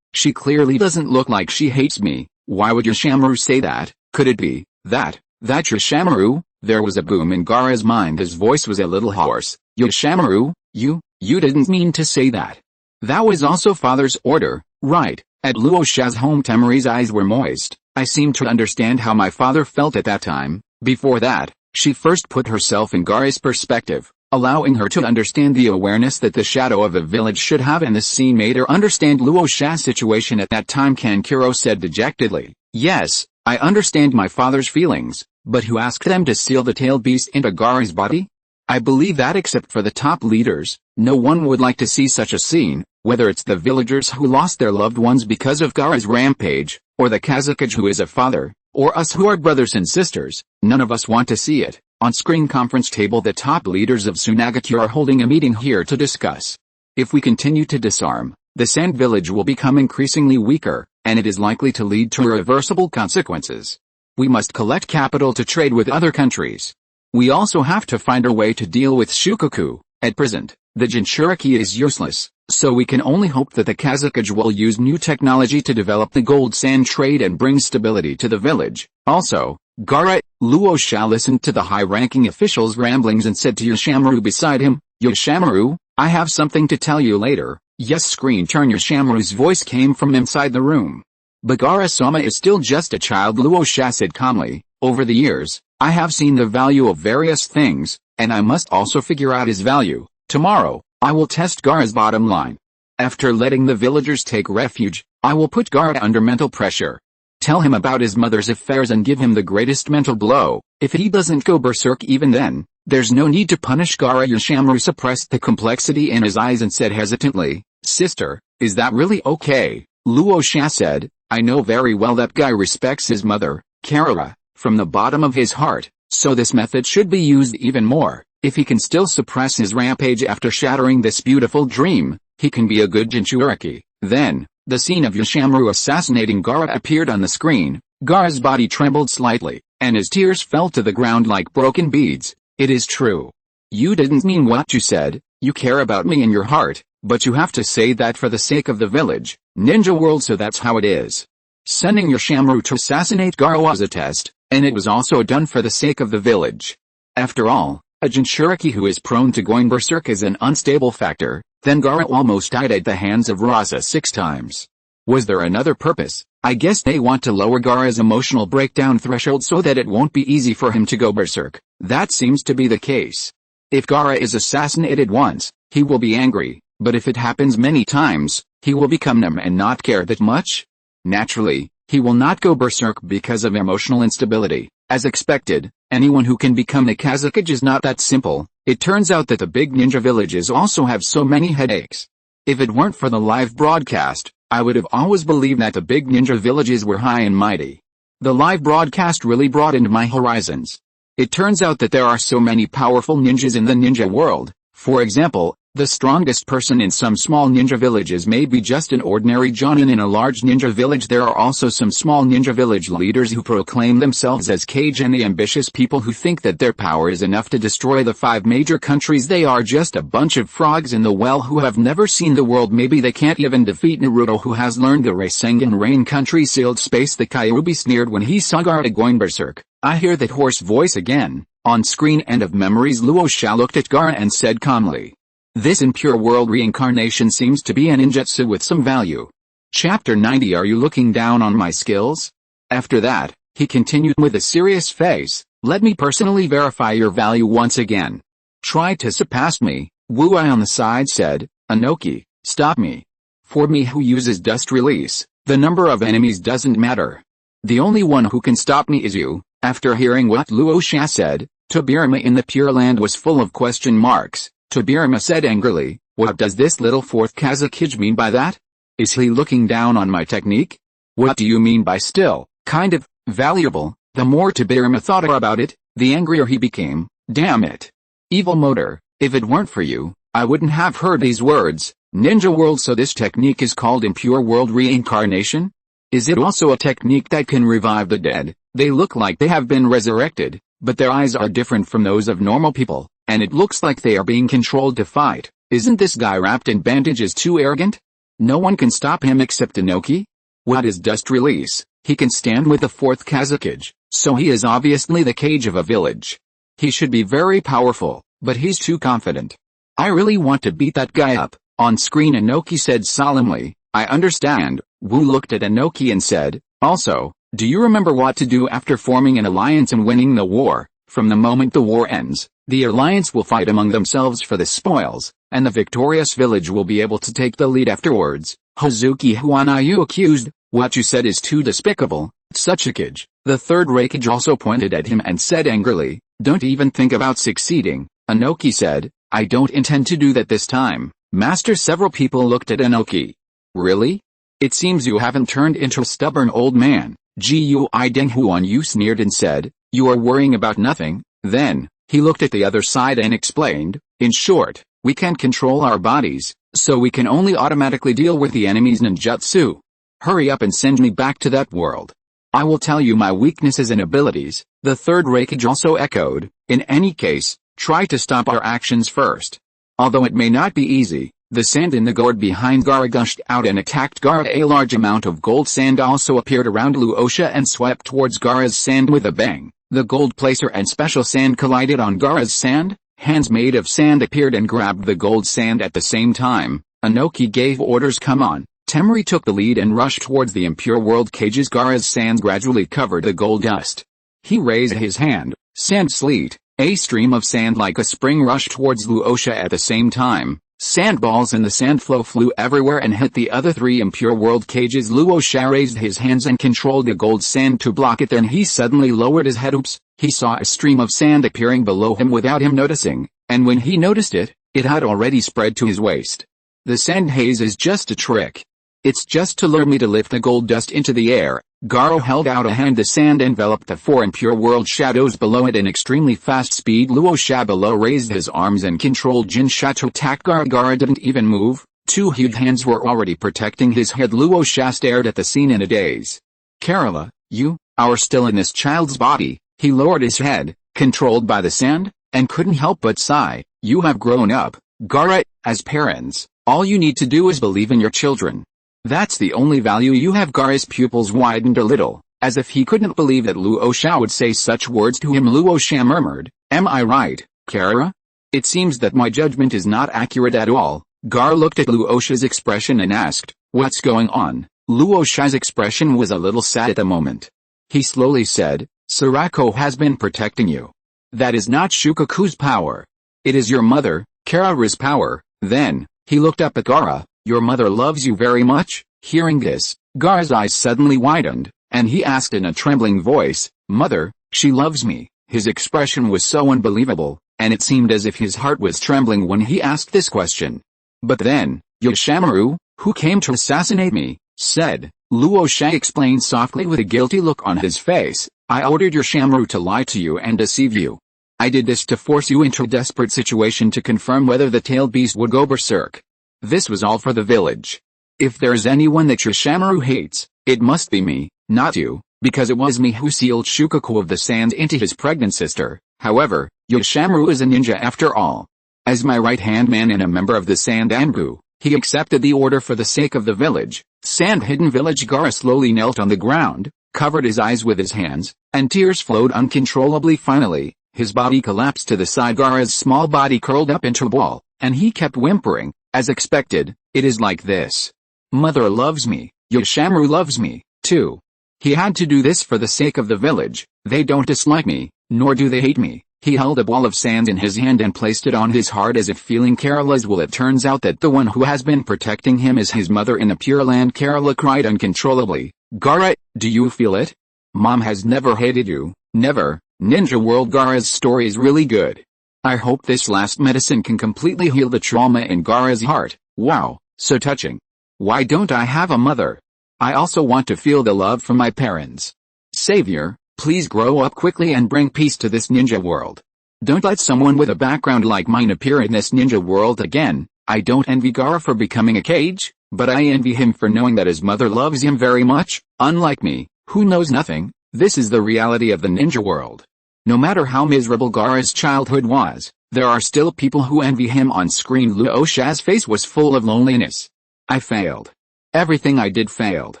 she clearly doesn't look like she hates me. Why would Yoshimaru say that? Could it be that Yoshimaru? There was a boom in Gaara's mind. His voice was a little hoarse. Yoshimaru, you didn't mean to say that. That was also father's order, right? At Luo Sha's home, Temari's eyes were moist. I seemed to understand how my father felt at that time. Before that, she first put herself in Gaara's perspective, allowing her to understand the awareness that the shadow of a village should have, and this scene made her understand Luo Sha's situation at that time. Kankuro said dejectedly, yes, I understand my father's feelings, but who asked them to seal the tailed beast into Gaara's body? I believe that except for the top leaders, no one would like to see such a scene, whether it's the villagers who lost their loved ones because of Gaara's rampage, or the Kazekage who is a father, or us who are brothers and sisters. None of us want to see it. On screen conference table, the top leaders of Tsunagaki are holding a meeting here to discuss. If we continue to disarm, the Sand Village will become increasingly weaker, and it is likely to lead to irreversible consequences. We must collect capital to trade with other countries. We also have to find a way to deal with Shukaku. At present, the Jinchuriki is useless, so we can only hope that the Kazekage will use new technology to develop the gold sand trade and bring stability to the village. Also, Gaara, Luo Sha listened to the high-ranking official's ramblings and said to Yoshimaru beside him, Yoshimaru, I have something to tell you later. Yes, screen turn. Yoshimaru's voice came from inside the room. But Gaara-sama is still just a child, Luo Sha said calmly. Over the years, I have seen the value of various things, and I must also figure out his value. Tomorrow, I will test Gaara's bottom line. After letting the villagers take refuge, I will put Gaara under mental pressure. Tell him about his mother's affairs and give him the greatest mental blow. If he doesn't go berserk even then, there's no need to punish Gaara. Yoshimaru suppressed the complexity in his eyes and said hesitantly, Sister, is that really okay? Luo Sha said, I know very well that guy respects his mother, Karara, from the bottom of his heart, so this method should be used even more. If he can still suppress his rampage after shattering this beautiful dream, he can be a good Jinchuriki. Then, the scene of Yoshimaru assassinating Gaara appeared on the screen. Gaara's body trembled slightly, and his tears fell to the ground like broken beads. It is true. You didn't mean what you said. You care about me in your heart, but you have to say that for the sake of the village, Ninja World, so that's how it is. Sending Yoshimaru to assassinate Gaara was a test, and it was also done for the sake of the village. After all, a Jinchuriki who is prone to going berserk is an unstable factor. Then Gaara almost died at the hands of Rasa 6 times. Was there another purpose? I guess they want to lower Gaara's emotional breakdown threshold so that it won't be easy for him to go berserk. That seems to be the case. If Gaara is assassinated once, he will be angry, but if it happens many times, he will become numb and not care that much. Naturally, he will not go berserk because of emotional instability. As expected, anyone who can become a Kazekage is not that simple. It turns out that the big ninja villages also have so many headaches. If it weren't for the live broadcast, I would have always believed that the big ninja villages were high and mighty. The live broadcast really broadened my horizons. It turns out that there are so many powerful ninjas in the ninja world. For example, the strongest person in some small ninja villages may be just an ordinary jonin. In a large ninja village there are also some small ninja village leaders who proclaim themselves as Kage, and the ambitious people who think that their power is enough to destroy the 5 major countries. They are just a bunch of frogs in the well who have never seen the world. Maybe they can't even defeat Naruto, who has learned the Rasengan Rain country sealed space. The Kyuubi sneered when he saw Gaara going berserk. I hear that hoarse voice again. On screen End of Memories. Luo Sha looked at Gaara and said calmly, this impure world reincarnation seems to be a ninjutsu with some value. Chapter 90. Are you looking down on my skills? After that, he continued with a serious face, let me personally verify your value once again. Try to surpass me. Wu Ai on the side said, Anoki, stop me. For me who uses dust release, the number of enemies doesn't matter. The only one who can stop me is you. After hearing what Luo Sha said, Tobirama in the Pure Land was full of question marks. Tobirama said angrily, what does this little 4th Kazekage mean by that? Is he looking down on my technique? What do you mean by still, kind of, valuable? The more Tobirama thought about it, the angrier he became. Damn it. Evil motor, if it weren't for you, I wouldn't have heard these words. Ninja World. So this technique is called impure world reincarnation? Is it also a technique that can revive the dead? They look like they have been resurrected, but their eyes are different from those of normal people, and it looks like they are being controlled to fight. Isn't this guy wrapped in bandages too arrogant? No one can stop him except Inoki? What is dust release? He can stand with the fourth Kazakage, so he is obviously the Kage of a village. He should be very powerful, but he's too confident. I really want to beat that guy up. On screen Inoki said solemnly, I understand. Wu looked at Inoki and said, also, do you remember what to do after forming an alliance and winning the war? From the moment the war ends, the alliance will fight among themselves for the spoils, and the victorious village will be able to take the lead afterwards. Hazuki Huan, are you accused? What you said is too despicable, Tsuchikage. The third Raikage also pointed at him and said angrily, don't even think about succeeding. Inoki said, I don't intend to do that this time, Master. Several people looked at Inoki. Really? It seems you haven't turned into a stubborn old man. Gui Deng Huan Yu sneered and said, you are worrying about nothing. Then, he looked at the other side and explained, in short, we can't control our bodies, so we can only automatically deal with the enemy's ninjutsu. Hurry up and send me back to that world. I will tell you my weaknesses and abilities. The third Raikage also echoed, in any case, try to stop our actions first. Although it may not be easy, the sand in the gourd behind Gaara gushed out and attacked Gaara. A large amount of gold sand also appeared around Luosha and swept towards Gaara's sand with a bang. The gold placer and special sand collided on Gaara's sand. Hands made of sand appeared and grabbed the gold sand at the same time. Inoki gave orders, come on. Temari took the lead and rushed towards the impure world cages. Gaara's sand gradually covered the gold dust. He raised his hand, sand sleet. A stream of sand like a spring rushed towards Luosha at the same time. Sandballs in the sand flow flew everywhere and hit the other three impure world cages. Luosha raised his hands and controlled the gold sand to block it. Then he suddenly lowered his head. Oops, he saw a stream of sand appearing below him without him noticing, and when he noticed it, it had already spread to his waist. The sand haze is just a trick. It's just to lure me to lift the gold dust into the air. Gaara held out a hand. The sand enveloped the four impure world shadows below it in extremely fast speed. Luosha below raised his arms and controlled Jinsha to attack Gaara. Gaara didn't even move. Two huge hands were already protecting his head. Luosha stared at the scene in a daze. Kerala, you are still in this child's body. He lowered his head, controlled by the sand, and couldn't help but sigh. You have grown up, Gaara. As parents, all you need to do is believe in your children. That's the only value you have. Gaara's pupils widened a little, as if he couldn't believe that Luosha would say such words to him. Luosha murmured, am I right, Kara? It seems that my judgment is not accurate at all. Gaara looked at Luosha's expression and asked, what's going on? Luosha's expression was a little sad at the moment. He slowly said, Sarako has been protecting you. That is not Shukaku's power. It is your mother, Kara's power. Then, he looked up at Gaara. Your mother loves you very much? Hearing this, Gaara's eyes suddenly widened, and he asked in a trembling voice, Mother, she loves me. His expression was so unbelievable, and it seemed as if his heart was trembling when he asked this question. But then, Yoshimaru, who came to assassinate me, said, Luosha explained softly with a guilty look on his face, I ordered Yoshimaru to lie to you and deceive you. I did this to force you into a desperate situation to confirm whether the tailed beast would go berserk. This was all for the village. If there's anyone that Yoshimaru hates, it must be me, not you, because it was me who sealed Shukaku of the Sand into his pregnant sister. However, Yoshimaru is a ninja after all. As my right-hand man and a member of the Sand Anbu, he accepted the order for the sake of the village. Sand-hidden village. Gaara slowly knelt on the ground, covered his eyes with his hands, and tears flowed uncontrollably. Finally, his body collapsed to the side. Gaara's small body curled up into a ball, and he kept whimpering. As expected, it is like this. Mother loves me, Yoshimaru loves me, too. He had to do this for the sake of the village. They don't dislike me, nor do they hate me. He held a ball of sand in his hand and placed it on his heart as if feeling Kerala's will. It turns out that the one who has been protecting him is his mother in the Pure Land. Kerala cried uncontrollably. Gaara, do you feel it? Mom has never hated you, never. Ninja World. Gaara's story is really good. I hope this last medicine can completely heal the trauma in Gaara's heart. Wow, so touching. Why don't I have a mother? I also want to feel the love from my parents. Savior, please grow up quickly and bring peace to this ninja world. Don't let someone with a background like mine appear in this ninja world again. I don't envy Gaara for becoming a Kage, but I envy him for knowing that his mother loves him very much. Unlike me, who knows nothing, this is the reality of the ninja world. No matter how miserable Gaara's childhood was, there are still people who envy him on screen. Luosha's face was full of loneliness. I failed. Everything I did failed.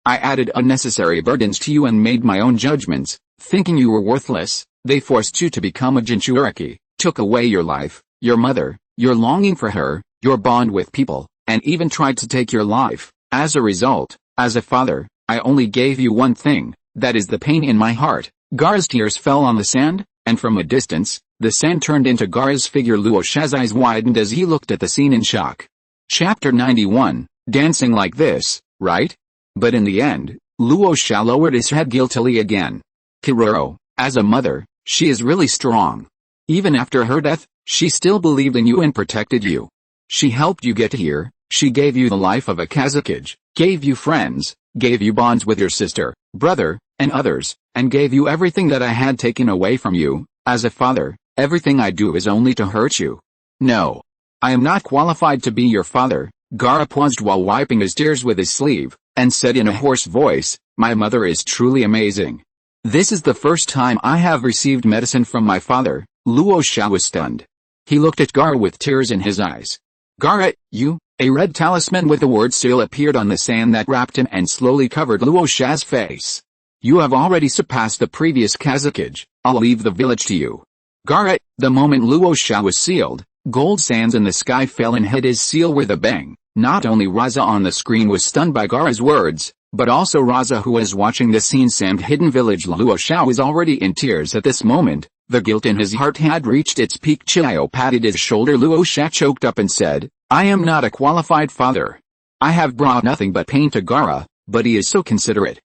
I added unnecessary burdens to you and made my own judgments, thinking you were worthless. They forced you to become a Jinchuriki, took away your life, your mother, your longing for her, your bond with people, and even tried to take your life. As a result, as a father, I only gave you one thing, that is the pain in my heart. Gaara's tears fell on the sand, and from a distance, the sand turned into Gaara's figure. Luosha's eyes widened as he looked at the scene in shock. Chapter 91, Dancing like this, right? But in the end, Luosha lowered his head guiltily again. Kiroro, as a mother, she is really strong. Even after her death, she still believed in you and protected you. She helped you get here, she gave you the life of a Kazekage, gave you friends, gave you bonds with your sister, brother, and others, and gave you everything that I had taken away from you. As a father, everything I do is only to hurt you. No. I am not qualified to be your father. Gaara paused while wiping his tears with his sleeve, and said in a hoarse voice, my mother is truly amazing. This is the first time I have received medicine from my father. Luosha was stunned. He looked at Gaara with tears in his eyes. Gaara, you, a red talisman with the word seal appeared on the sand that wrapped him and slowly covered Luosha's face. You have already surpassed the previous Kazekage. I'll leave the village to you. Gaara, the moment Luosha was sealed, gold sands in the sky fell and hit his seal with a bang. Not only Raza on the screen was stunned by Gaara's words, but also Raza who was watching the scene. Sand hidden village. Luosha was already in tears at this moment. The guilt in his heart had reached its peak. Chiao patted his shoulder. Luosha choked up and said, I am not a qualified father. I have brought nothing but pain to Gaara, but he is so considerate.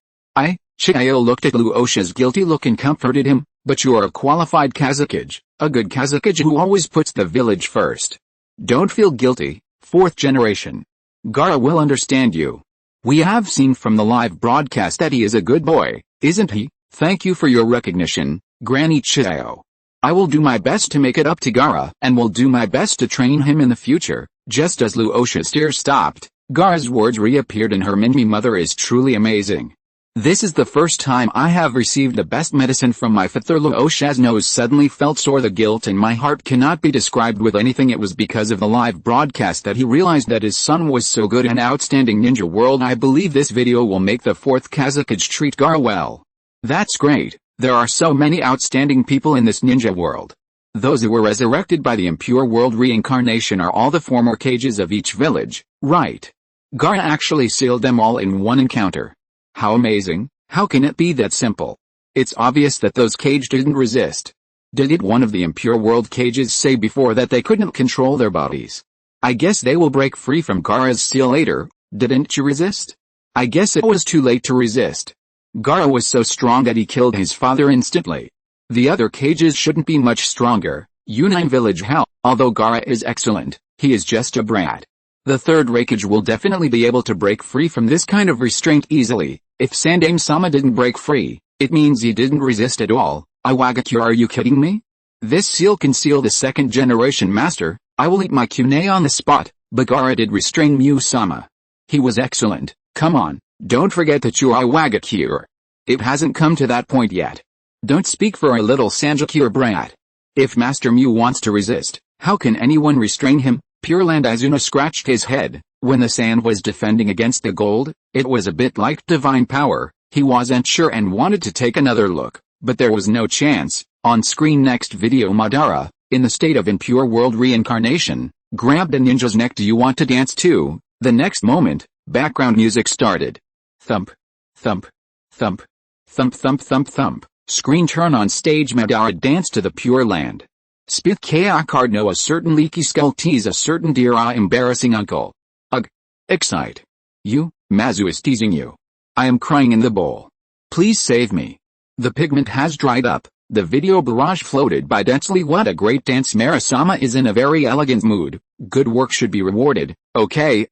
Chiao looked at Luosha's guilty look and comforted him, but you are a qualified Kazekage, a good Kazekage who always puts the village first. Don't feel guilty, 4th generation. Gaara will understand you. We have seen from the live broadcast that he is a good boy, isn't he? Thank you for your recognition, Granny Chiao. I will do my best to make it up to Gaara and will do my best to train him in the future. Just as Luosha's tears stopped, Gaara's words reappeared in her mind. My mother is truly amazing. This is the first time I have received the best medicine from my father. Luosha's nose suddenly felt sore. The guilt in my heart cannot be described with anything. It was because of the live broadcast that he realized that his son was so good and outstanding. Ninja World, I believe this video will make the 4th Kazekage treat Gaara well. That's great. There are so many outstanding people in this ninja world. Those who were resurrected by the impure world reincarnation are all the former cages of each village, right? Gaara actually sealed them all in one encounter. How amazing, how can it be that simple? It's obvious that those cages didn't resist. Did one of the impure world cages say before that they couldn't control their bodies? I guess they will break free from Gaara's seal later. Didn't you resist? I guess it was too late to resist. Gaara was so strong that he killed his father instantly. The other cages shouldn't be much stronger. Unine village hell. Although Gaara is excellent, he is just a brat. The 3rd Raikage will definitely be able to break free from this kind of restraint easily. If Sandaime-sama didn't break free, it means he didn't resist at all. Iwagakure, are you kidding me? This seal can seal the 2nd generation master. I will eat my Kune on the spot. But Gaara did restrain Miu-sama. He was excellent. Come on, don't forget that you are Iwagakure. It hasn't come to that point yet. Don't speak for a little Sanjakure brat. If Master Miu wants to resist, how can anyone restrain him? Pure Land Azuna scratched his head. When the sand was defending against the gold, it was a bit like divine power. He wasn't sure and wanted to take another look, but there was no chance. On screen next video, Madara, in the state of impure world reincarnation, grabbed a ninja's neck. Do you want to dance too? The next moment, background music started. Thump. Thump. Thump. Thump thump thump thump. Screen turn on stage. Madara danced to the Pure Land. Spith ka card no a certain leaky skull tease a certain dear embarrassing uncle. Ugh. Excite. You, Mazu is teasing you. I am crying in the bowl. Please save me. The pigment has dried up. The video barrage floated by densely. What a great dance. Marasama is in a very elegant mood. Good work should be rewarded. Okay,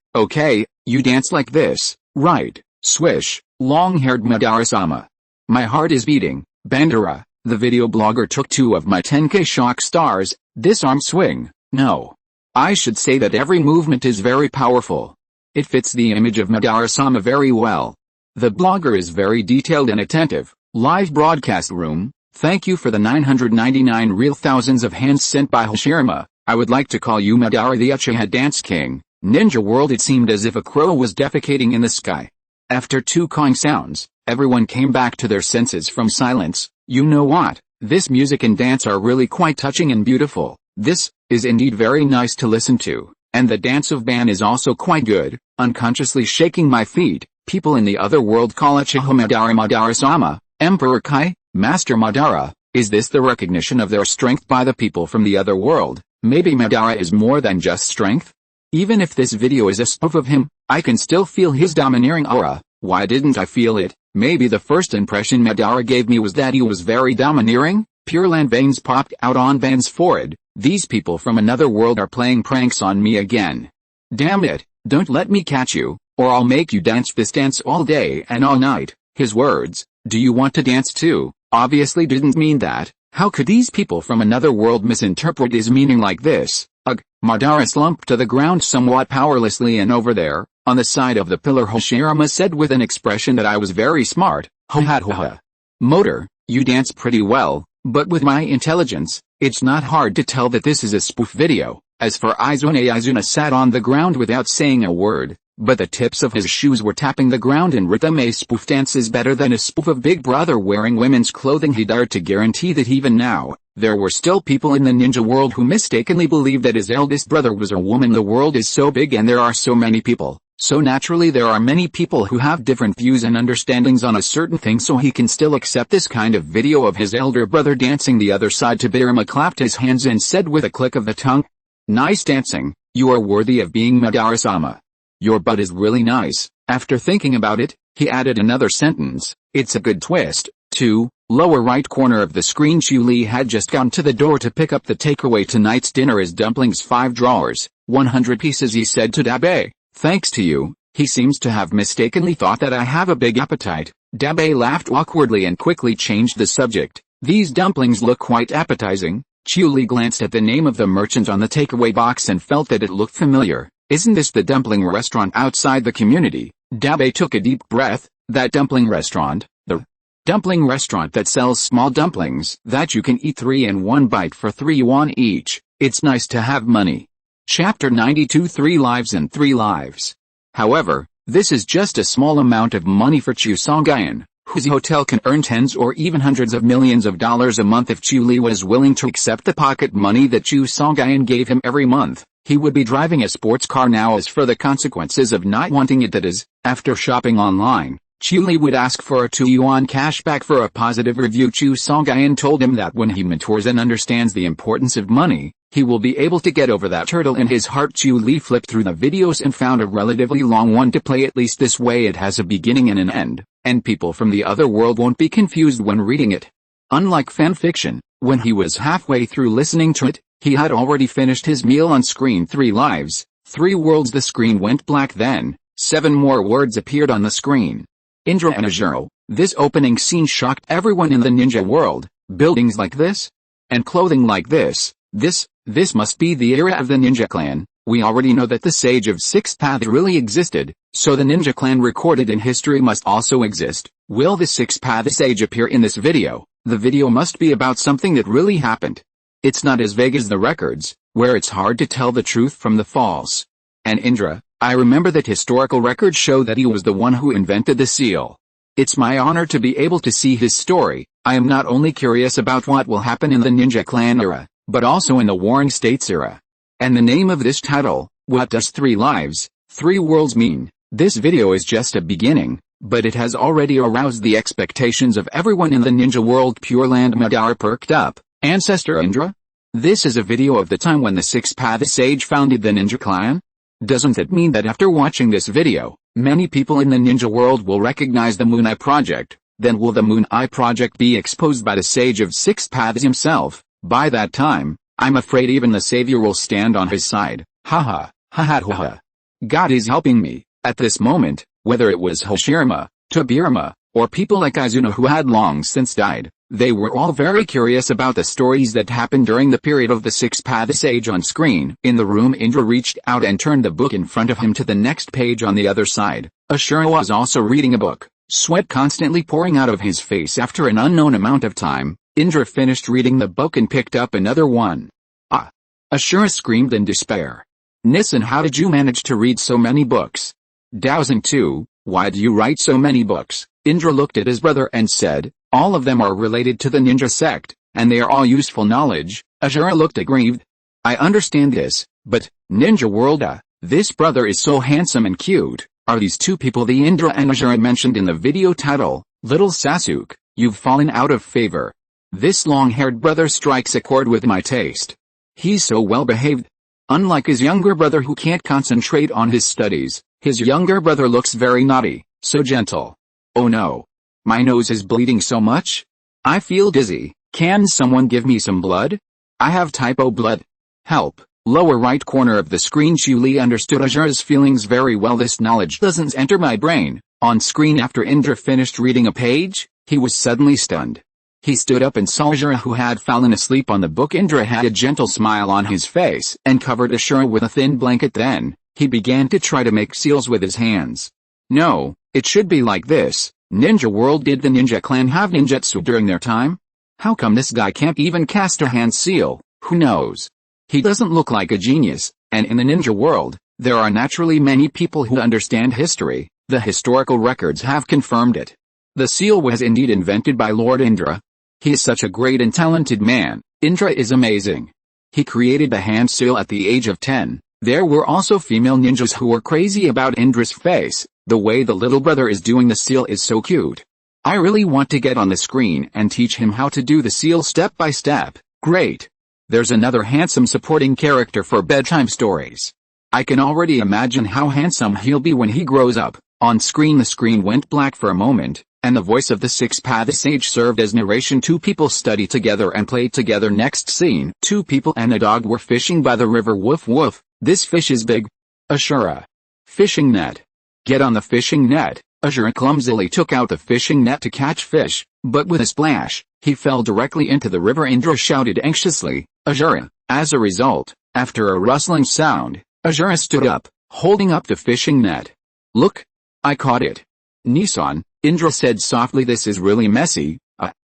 you dance like this, right? Swish, long-haired Madara-sama. My heart is beating. Bandara, the video blogger took 2 of my 10k shock stars. This arm swing, no. I should say that every movement is very powerful. It fits the image of Madara-sama very well. The blogger is very detailed and attentive. Live broadcast room, Thank you for the 999 real thousands of hands sent by Hoshirama. I would like to call you Madara the Uchiha Dance King. Ninja World. It seemed as if a crow was defecating in the sky. After 2 cawing sounds, everyone came back to their senses from silence. You know what? This music and dance are really quite touching and beautiful. This is indeed very nice to listen to. And the dance of Ban is also quite good. Unconsciously shaking my feet, people in the other world call Uchiha Madara Madara-sama, Emperor Kai, Master Madara. Is this the recognition of their strength by the people from the other world? Maybe Madara is more than just strength? Even if this video is a spoof of him, I can still feel his domineering aura. Why didn't I feel it? Maybe the first impression Madara gave me was that he was very domineering? Pure Land veins popped out on Ban's forehead. These people from another world are playing pranks on me again. Damn it, don't let me catch you, or I'll make you dance this dance all day and all night. His words, do you want to dance too, obviously didn't mean that. How could these people from another world misinterpret his meaning like this? Ugh, Madara slumped to the ground somewhat powerlessly, and over there, on the side of the pillar, Hoshirama said with an expression that I was very smart, ho ha ho ha. Motor, you dance pretty well, but with my intelligence, it's not hard to tell that this is a spoof video. As for Izuna sat on the ground without saying a word, but the tips of his shoes were tapping the ground in rhythm. A spoof dance is better than a spoof of Big Brother wearing women's clothing. He dared to guarantee that even now, there were still people in the ninja world who mistakenly believed that his eldest brother was a woman. The world is so big and there are so many people, so naturally there are many people who have different views and understandings on a certain thing, so he can still accept this kind of video of his elder brother dancing. The other side, Tobirama clapped his hands and said with a click of the tongue, nice dancing, you are worthy of being Madara-sama. Your butt is really nice. After thinking about it, he added another sentence, it's a good twist, too. Lower right corner of the screen, Qiu Li had just gone to the door to pick up the takeaway. Tonight's dinner is dumplings, 5 drawers, 100 pieces, he said to Dabe. Thanks to you, he seems to have mistakenly thought that I have a big appetite. Dabe laughed awkwardly and quickly changed the subject. These dumplings look quite appetizing. Qiu Li glanced at the name of the merchant on the takeaway box and felt that it looked familiar. Isn't this the dumpling restaurant outside the community? Dabe took a deep breath. That dumpling restaurant? The dumpling restaurant that sells small dumplings that you can eat 3 in 1 bite for 3 yuan each. It's nice to have money. Chapter 92, 3 lives and 3 lives. However, this is just a small amount of money for Qiu Songayan, whose hotel can earn tens or even hundreds of millions of dollars a month. If Qiu Li was willing to accept the pocket money that Qiu Songayan gave him every month, he would be driving a sports car now. As for the consequences of not wanting it, that is, after shopping online, Qiu Li would ask for a 2 yuan cashback for a positive review. Qiu Songayan told him that when he matures and understands the importance of money, he will be able to get over that hurdle in his heart. Qiu Li flipped through the videos and found a relatively long one to play. At least this way it has a beginning and an end, and people from the other world won't be confused when reading it. Unlike fanfiction, when he was halfway through listening to it, he had already finished his meal on screen. 3 lives, 3 worlds. The screen went black, then 7 more words appeared on the screen. Indra and Ajuro. This opening scene shocked everyone in the ninja world. Buildings like this? And clothing like this? This must be the era of the ninja clan. We already know that the Sage of Sixth Path really existed, so the ninja clan recorded in history must also exist. Will the Sixth Path Sage appear in this video? The video must be about something that really happened. It's not as vague as the records, where it's hard to tell the truth from the false. And Indra, I remember that historical records show that he was the one who invented the seal. It's my honor to be able to see his story. I am not only curious about what will happen in the ninja clan era, but also in the Warring States era. And the name of this title, what does 3 lives, 3 worlds mean? This video is just a beginning, but it has already aroused the expectations of everyone in the ninja world. Pure Land. Madara perked up. Ancestor Indra? This is a video of the time when the Sixth Path Sage founded the ninja clan? Doesn't it mean that after watching this video, many people in the ninja world will recognize the Moon Eye Project? Then will the Moon Eye Project be exposed by the Sage of Sixth Paths himself? By that time, I'm afraid even the Savior will stand on his side. Haha, ha. God is helping me. At this moment, whether it was Hoshirama, Tobirama, or people like Izuna who had long since died, they were all very curious about the stories that happened during the period of the Sixth Path Sage on screen. In the room, Indra reached out and turned the book in front of him to the next page on the other side. Ashura was also reading a book, sweat constantly pouring out of his face. After an unknown amount of time, Indra finished reading the book and picked up another one. Ah! Ashura screamed in despair. Nissan, how did you manage to read so many books? Dowsing too, why do you write so many books? Indra looked at his brother and said, all of them are related to the ninja sect, and they are all useful knowledge. Ashura looked aggrieved. I understand this, but, Ninja World, this brother is so handsome and cute. Are these two people the Indra and Ashura mentioned in the video title? Little Sasuke, you've fallen out of favor. This long-haired brother strikes a chord with my taste. He's so well-behaved. Unlike his younger brother who can't concentrate on his studies, his younger brother looks very naughty, so gentle. Oh no. My nose is bleeding so much. I feel dizzy. Can someone give me some blood? I have type O blood. Help. Lower right corner of the screen. Qiu Li understood Ashura's feelings very well. This knowledge doesn't enter my brain. On screen after Indra finished reading a page, he was suddenly stunned. He stood up and saw Ashura, who had fallen asleep on the book. Indra had a gentle smile on his face and covered Ashura with a thin blanket. Then, he began to try to make seals with his hands. No, it should be like this. Ninja World, did the Ninja Clan have ninjutsu during their time? How come this guy can't even cast a hand seal? Who knows? He doesn't look like a genius, and in the Ninja World, there are naturally many people who understand history. The historical records have confirmed it. The seal was indeed invented by Lord Indra. He is such a great and talented man. Indra is amazing. He created the hand seal at the age of 10. There were also female ninjas who were crazy about Indra's face. The way the little brother is doing the seal is so cute. I really want to get on the screen and teach him how to do the seal step by step. Great. There's another handsome supporting character for bedtime stories. I can already imagine how handsome he'll be when he grows up. On screen the screen went black for a moment, and the voice of the six-path sage served as narration. Two people study together and play together. Next scene. Two people and a dog were fishing by the river. Woof woof, this fish is big. Ashura. Fishing net. Get on the fishing net. Ashura clumsily took out the fishing net to catch fish, but with a splash, he fell directly into the river. Indra shouted anxiously, Ashura. As a result, after a rustling sound, Ashura stood up, holding up the fishing net. Look. I caught it. Nissan, Indra said softly, this is really messy.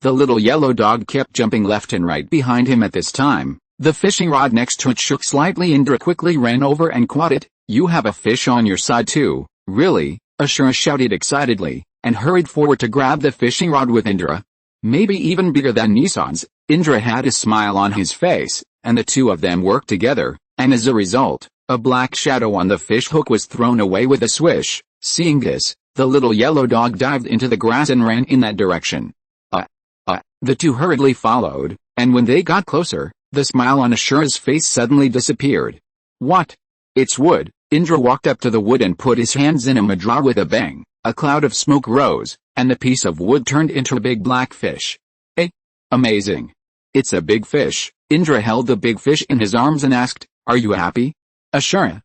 The little yellow dog kept jumping left and right behind him. At this time, the fishing rod next to it shook slightly. Indra quickly ran over and caught it. You have a fish on your side too. Really? Ashura shouted excitedly, and hurried forward to grab the fishing rod with Indra. Maybe even bigger than Nissan's. Indra had a smile on his face, and the two of them worked together, and as a result, a black shadow on the fish hook was thrown away with a swish. Seeing this, the little yellow dog dived into the grass and ran in that direction. The two hurriedly followed, and when they got closer, the smile on Ashura's face suddenly disappeared. What? It's wood. Indra walked up to the wood and put his hands in a mudra. With a bang, a cloud of smoke rose, and the piece of wood turned into a big black fish. Amazing. It's a big fish. Indra held the big fish in his arms and asked, are you happy? Ashura,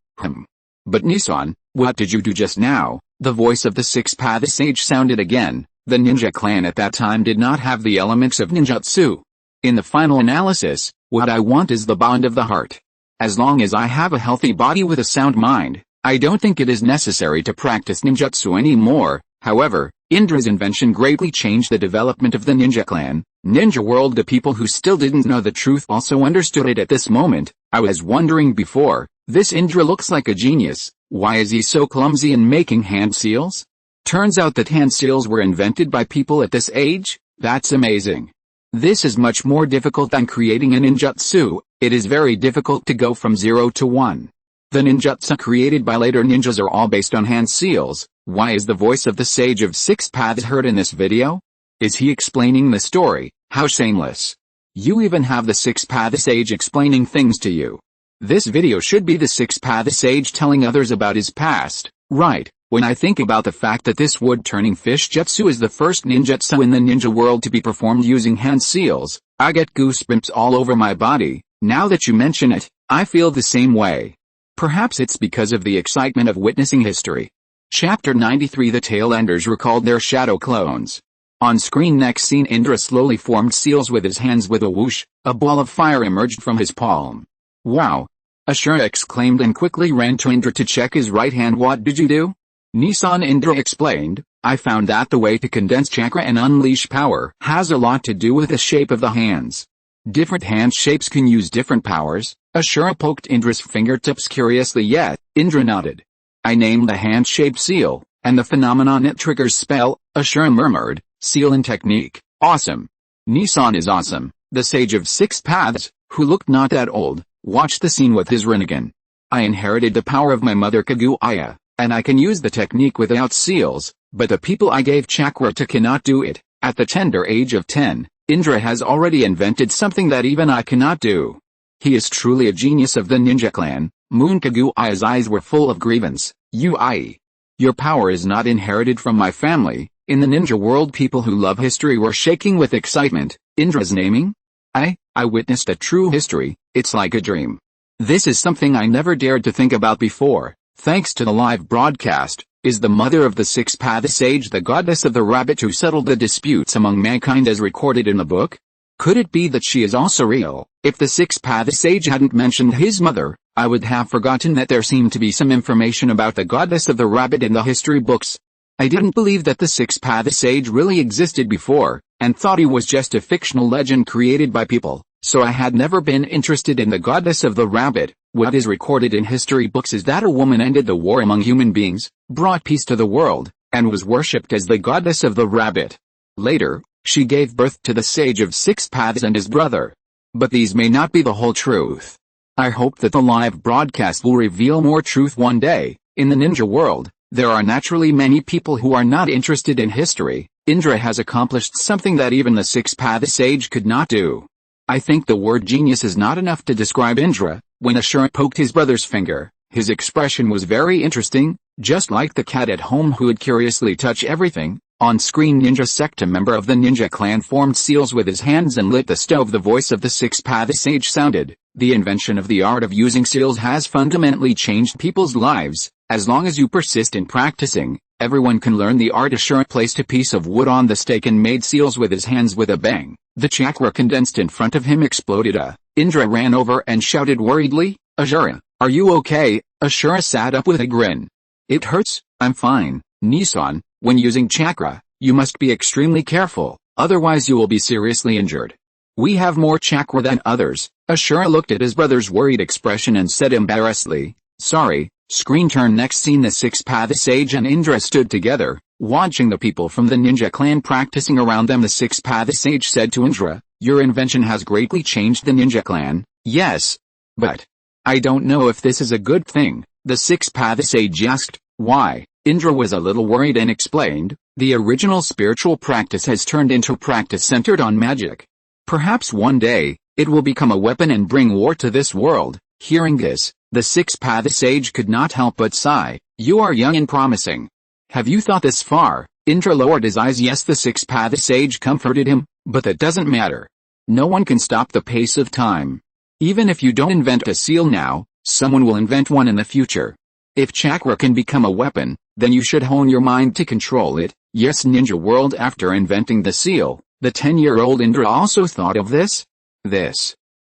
But Nissan, what did you do just now? The voice of the six-path sage sounded again. The ninja clan at that time did not have the elements of ninjutsu. In the final analysis, what I want is the bond of the heart. As long as I have a healthy body with a sound mind, I don't think it is necessary to practice ninjutsu anymore. However, Indra's invention greatly changed the development of the ninja clan. Ninja World. The people who still didn't know the truth also understood it at this moment. I was wondering before, this Indra looks like a genius. Why is he so clumsy in making hand seals? Turns out that hand seals were invented by people at this age? That's amazing. This is much more difficult than creating a ninjutsu. It is very difficult to go from 0 to 1. The ninjutsu created by later ninjas are all based on hand seals. Why is the voice of the Sage of Six Paths heard in this video? Is he explaining the story? How shameless. You even have the Six Path Sage explaining things to you. This video should be the Six Path Sage telling others about his past, right? When I think about the fact that this wood-turning fish jutsu is the first ninjutsu in the ninja world to be performed using hand seals, I get goosebumps all over my body. Now that you mention it, I feel the same way. Perhaps it's because of the excitement of witnessing history. Chapter 93. The Tailenders recalled their shadow clones. On screen. Next scene. Indra slowly formed seals with his hands. With a whoosh, a ball of fire emerged from his palm. Wow! Ashura exclaimed and quickly ran to Indra to check his right hand. What did you do? Nissan. Indra explained, I found that the way to condense chakra and unleash power has a lot to do with the shape of the hands. Different hand shapes can use different powers. Ashura poked Indra's fingertips curiously, yet Indra nodded. I named the hand shape seal, and the phenomenon it triggers spell, Ashura murmured, seal and technique, awesome. Nissan is awesome. The sage of 6 paths, who looked not that old, watched the scene with his Rinnegan. I inherited the power of my mother Kaguya, and I can use the technique without seals, but the people I gave chakra to cannot do it. At the tender age of 10, Indra has already invented something that even I cannot do. He is truly a genius of the ninja clan. Moon Kaguya's eyes were full of grievance. Your power is not inherited from my family. In the ninja world, people who love history were shaking with excitement. Indra's naming? I witnessed a true history. It's like a dream. This is something I never dared to think about before. Thanks to the live broadcast, is the mother of the 6-path sage the goddess of the rabbit who settled the disputes among mankind as recorded in the book? Could it be that she is also real? If the 6-path sage hadn't mentioned his mother, I would have forgotten that there seemed to be some information about the goddess of the rabbit in the history books. I didn't believe that the 6-path sage really existed before, and thought he was just a fictional legend created by people, so I had never been interested in the goddess of the rabbit. What is recorded in history books is that a woman ended the war among human beings, brought peace to the world, and was worshipped as the goddess of the rabbit. Later, she gave birth to the sage of 6 paths and his brother. But these may not be the whole truth. I hope that the live broadcast will reveal more truth one day. In the ninja world, there are naturally many people who are not interested in history. Indra has accomplished something that even the 6-path sage could not do. I think the word genius is not enough to describe Indra. When Ashura poked his brother's finger, his expression was very interesting, just like the cat at home who would curiously touch everything. On screen, Ninja Sect, a member of the ninja clan, formed seals with his hands and lit the stove. The voice of the 6-path sage sounded. The invention of the art of using seals has fundamentally changed people's lives. As long as you persist in practicing, everyone can learn the art. Ashura placed a piece of wood on the stake and made seals with his hands. With a bang, the chakra condensed in front of him exploded. Indra ran over and shouted worriedly, Ashura, are you okay? Ashura sat up with a grin. It hurts, I'm fine. Nissan, when using chakra, you must be extremely careful, otherwise you will be seriously injured. We have more chakra than others. Ashura looked at his brother's worried expression and said embarrassedly, sorry. Screen turn. Next scene, the 6-path sage and Indra stood together, watching the people from the ninja clan practicing around them. The 6-path sage said to Indra, your invention has greatly changed the ninja clan. Yes. But I don't know if this is a good thing. The 6-path sage asked, why? Indra was a little worried and explained, the original spiritual practice has turned into practice centered on magic. Perhaps one day, it will become a weapon and bring war to this world. Hearing this, the 6-path sage could not help but sigh. You are young and promising. Have you thought this far? Indra lowered his eyes. Yes, the 6-path sage comforted him, but that doesn't matter. No one can stop the pace of time. Even if you don't invent a seal now, someone will invent one in the future. If chakra can become a weapon, then you should hone your mind to control it. Yes, ninja world. After inventing the seal, the 10-year-old Indra also thought of this.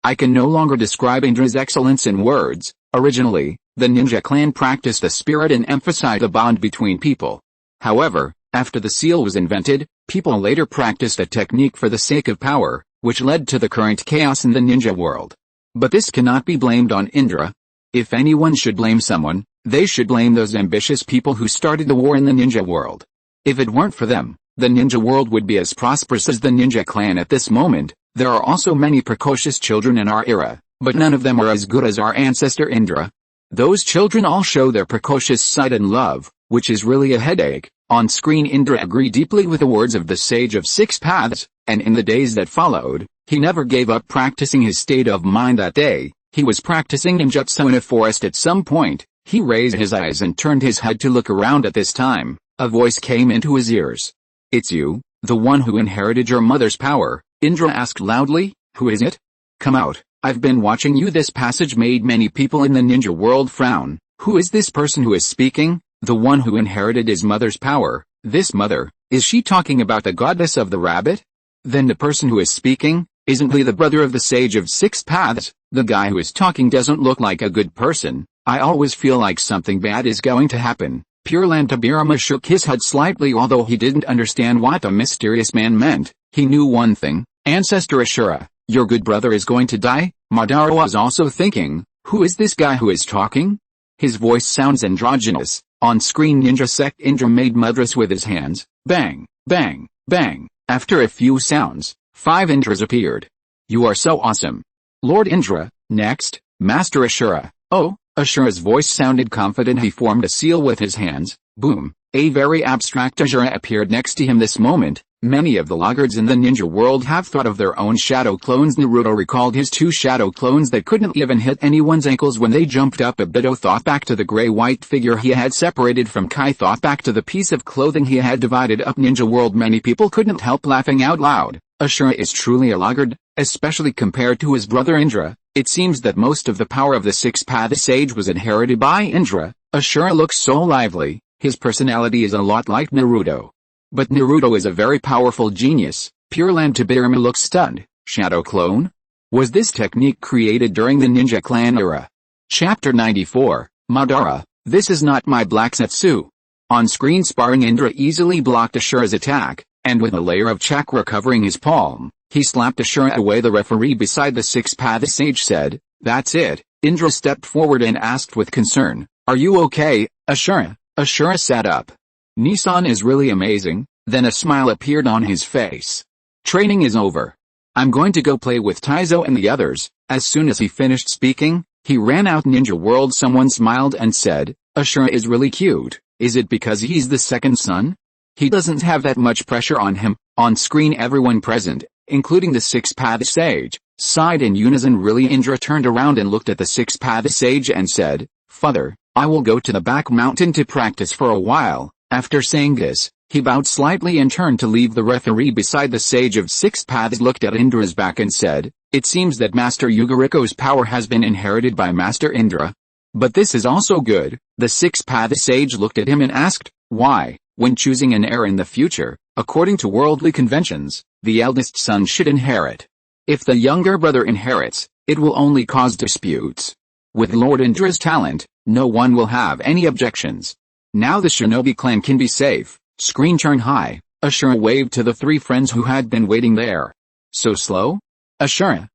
I can no longer describe Indra's excellence in words. Originally, the ninja clan practiced the spirit and emphasized the bond between people. However, after the seal was invented, people later practiced a technique for the sake of power, which led to the current chaos in the ninja world. But this cannot be blamed on Indra. If anyone should blame someone, they should blame those ambitious people who started the war in the ninja world. If it weren't for them, the ninja world would be as prosperous as the ninja clan at this moment. There are also many precocious children in our era, but none of them are as good as our ancestor Indra. Those children all show their precocious side and love, which is really a headache. On screen, Indra agreed deeply with the words of the sage of 6 paths, and in the days that followed, he never gave up practicing his state of mind. That day, he was practicing ninjutsu in a forest. At some point, he raised his eyes and turned his head to look around. At this time, a voice came into his ears. It's you, the one who inherited your mother's power. Indra asked loudly, who is it? Come out, I've been watching you. This passage made many people in the ninja world frown. Who is this person who is speaking? The one who inherited his mother's power. This mother, is she talking about the goddess of the rabbit? Then the person who is speaking, isn't he the brother of the sage of 6 paths? The guy who is talking doesn't look like a good person. I always feel like something bad is going to happen. Pure Land Tobirama shook his head slightly. Although he didn't understand what the mysterious man meant, he knew one thing: Ancestor Ashura, your good brother is going to die. Madara was also thinking, who is this guy who is talking? His voice sounds androgynous. On screen, Ninja Sect Indra made mudras with his hands. Bang, bang, bang. After a few sounds, 5 Indras appeared. You are so awesome, Lord Indra. Next, Master Ashura. Oh, Ashura's voice sounded confident. He formed a seal with his hands. Boom. A very abstract Ashura appeared next to him. This moment, many of the laggards in the ninja world have thought of their own shadow clones. Naruto recalled his 2 shadow clones that couldn't even hit anyone's ankles when they jumped up. Obito thought back to the gray-white figure he had separated from Kai. Thought back to the piece of clothing he had divided up. Ninja world, many people couldn't help laughing out loud. Ashura is truly a laggard, especially compared to his brother Indra. It seems that most of the power of the Six-Path Sage was inherited by Indra. Ashura looks so lively. His personality is a lot like Naruto. But Naruto is a very powerful genius. Pure Land Tobirama looks stunned. Shadow clone? Was this technique created during the Ninja Clan era? Chapter 94, Madara, this is not my black Setsu. On screen sparring, Indra easily blocked Ashura's attack, and with a layer of chakra covering his palm, he slapped Ashura away. The referee beside the Six-Path Sage said, that's it. Indra stepped forward and asked with concern, are you okay, Ashura? Ashura sat up. Nissan is really amazing. Then a smile appeared on his face. Training is over. I'm going to go play with Taizo and the others. As soon as he finished speaking, he ran out. Ninja world, someone smiled and said, Ashura is really cute. Is it because he's the second son? He doesn't have that much pressure on him. On screen, everyone present, including the Six-Path Sage, sighed in unison. Really? Indra turned around and looked at the Six-Path Sage and said, Father, I will go to the back mountain to practice for a while. After saying this, he bowed slightly and turned to leave. The referee beside the Sage of Six Paths looked at Indra's back and said, it seems that Master Yuguriko's power has been inherited by Master Indra. But this is also good. The Six-Path Sage looked at him and asked, why? When choosing an heir in the future, according to worldly conventions, the eldest son should inherit. If the younger brother inherits, it will only cause disputes. With Lord Indra's talent, no one will have any objections. Now the shinobi clan can be safe. Screen turn high. Ashura waved to the 3 friends who had been waiting there. So slow? Ashura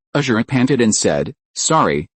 panted and said, sorry,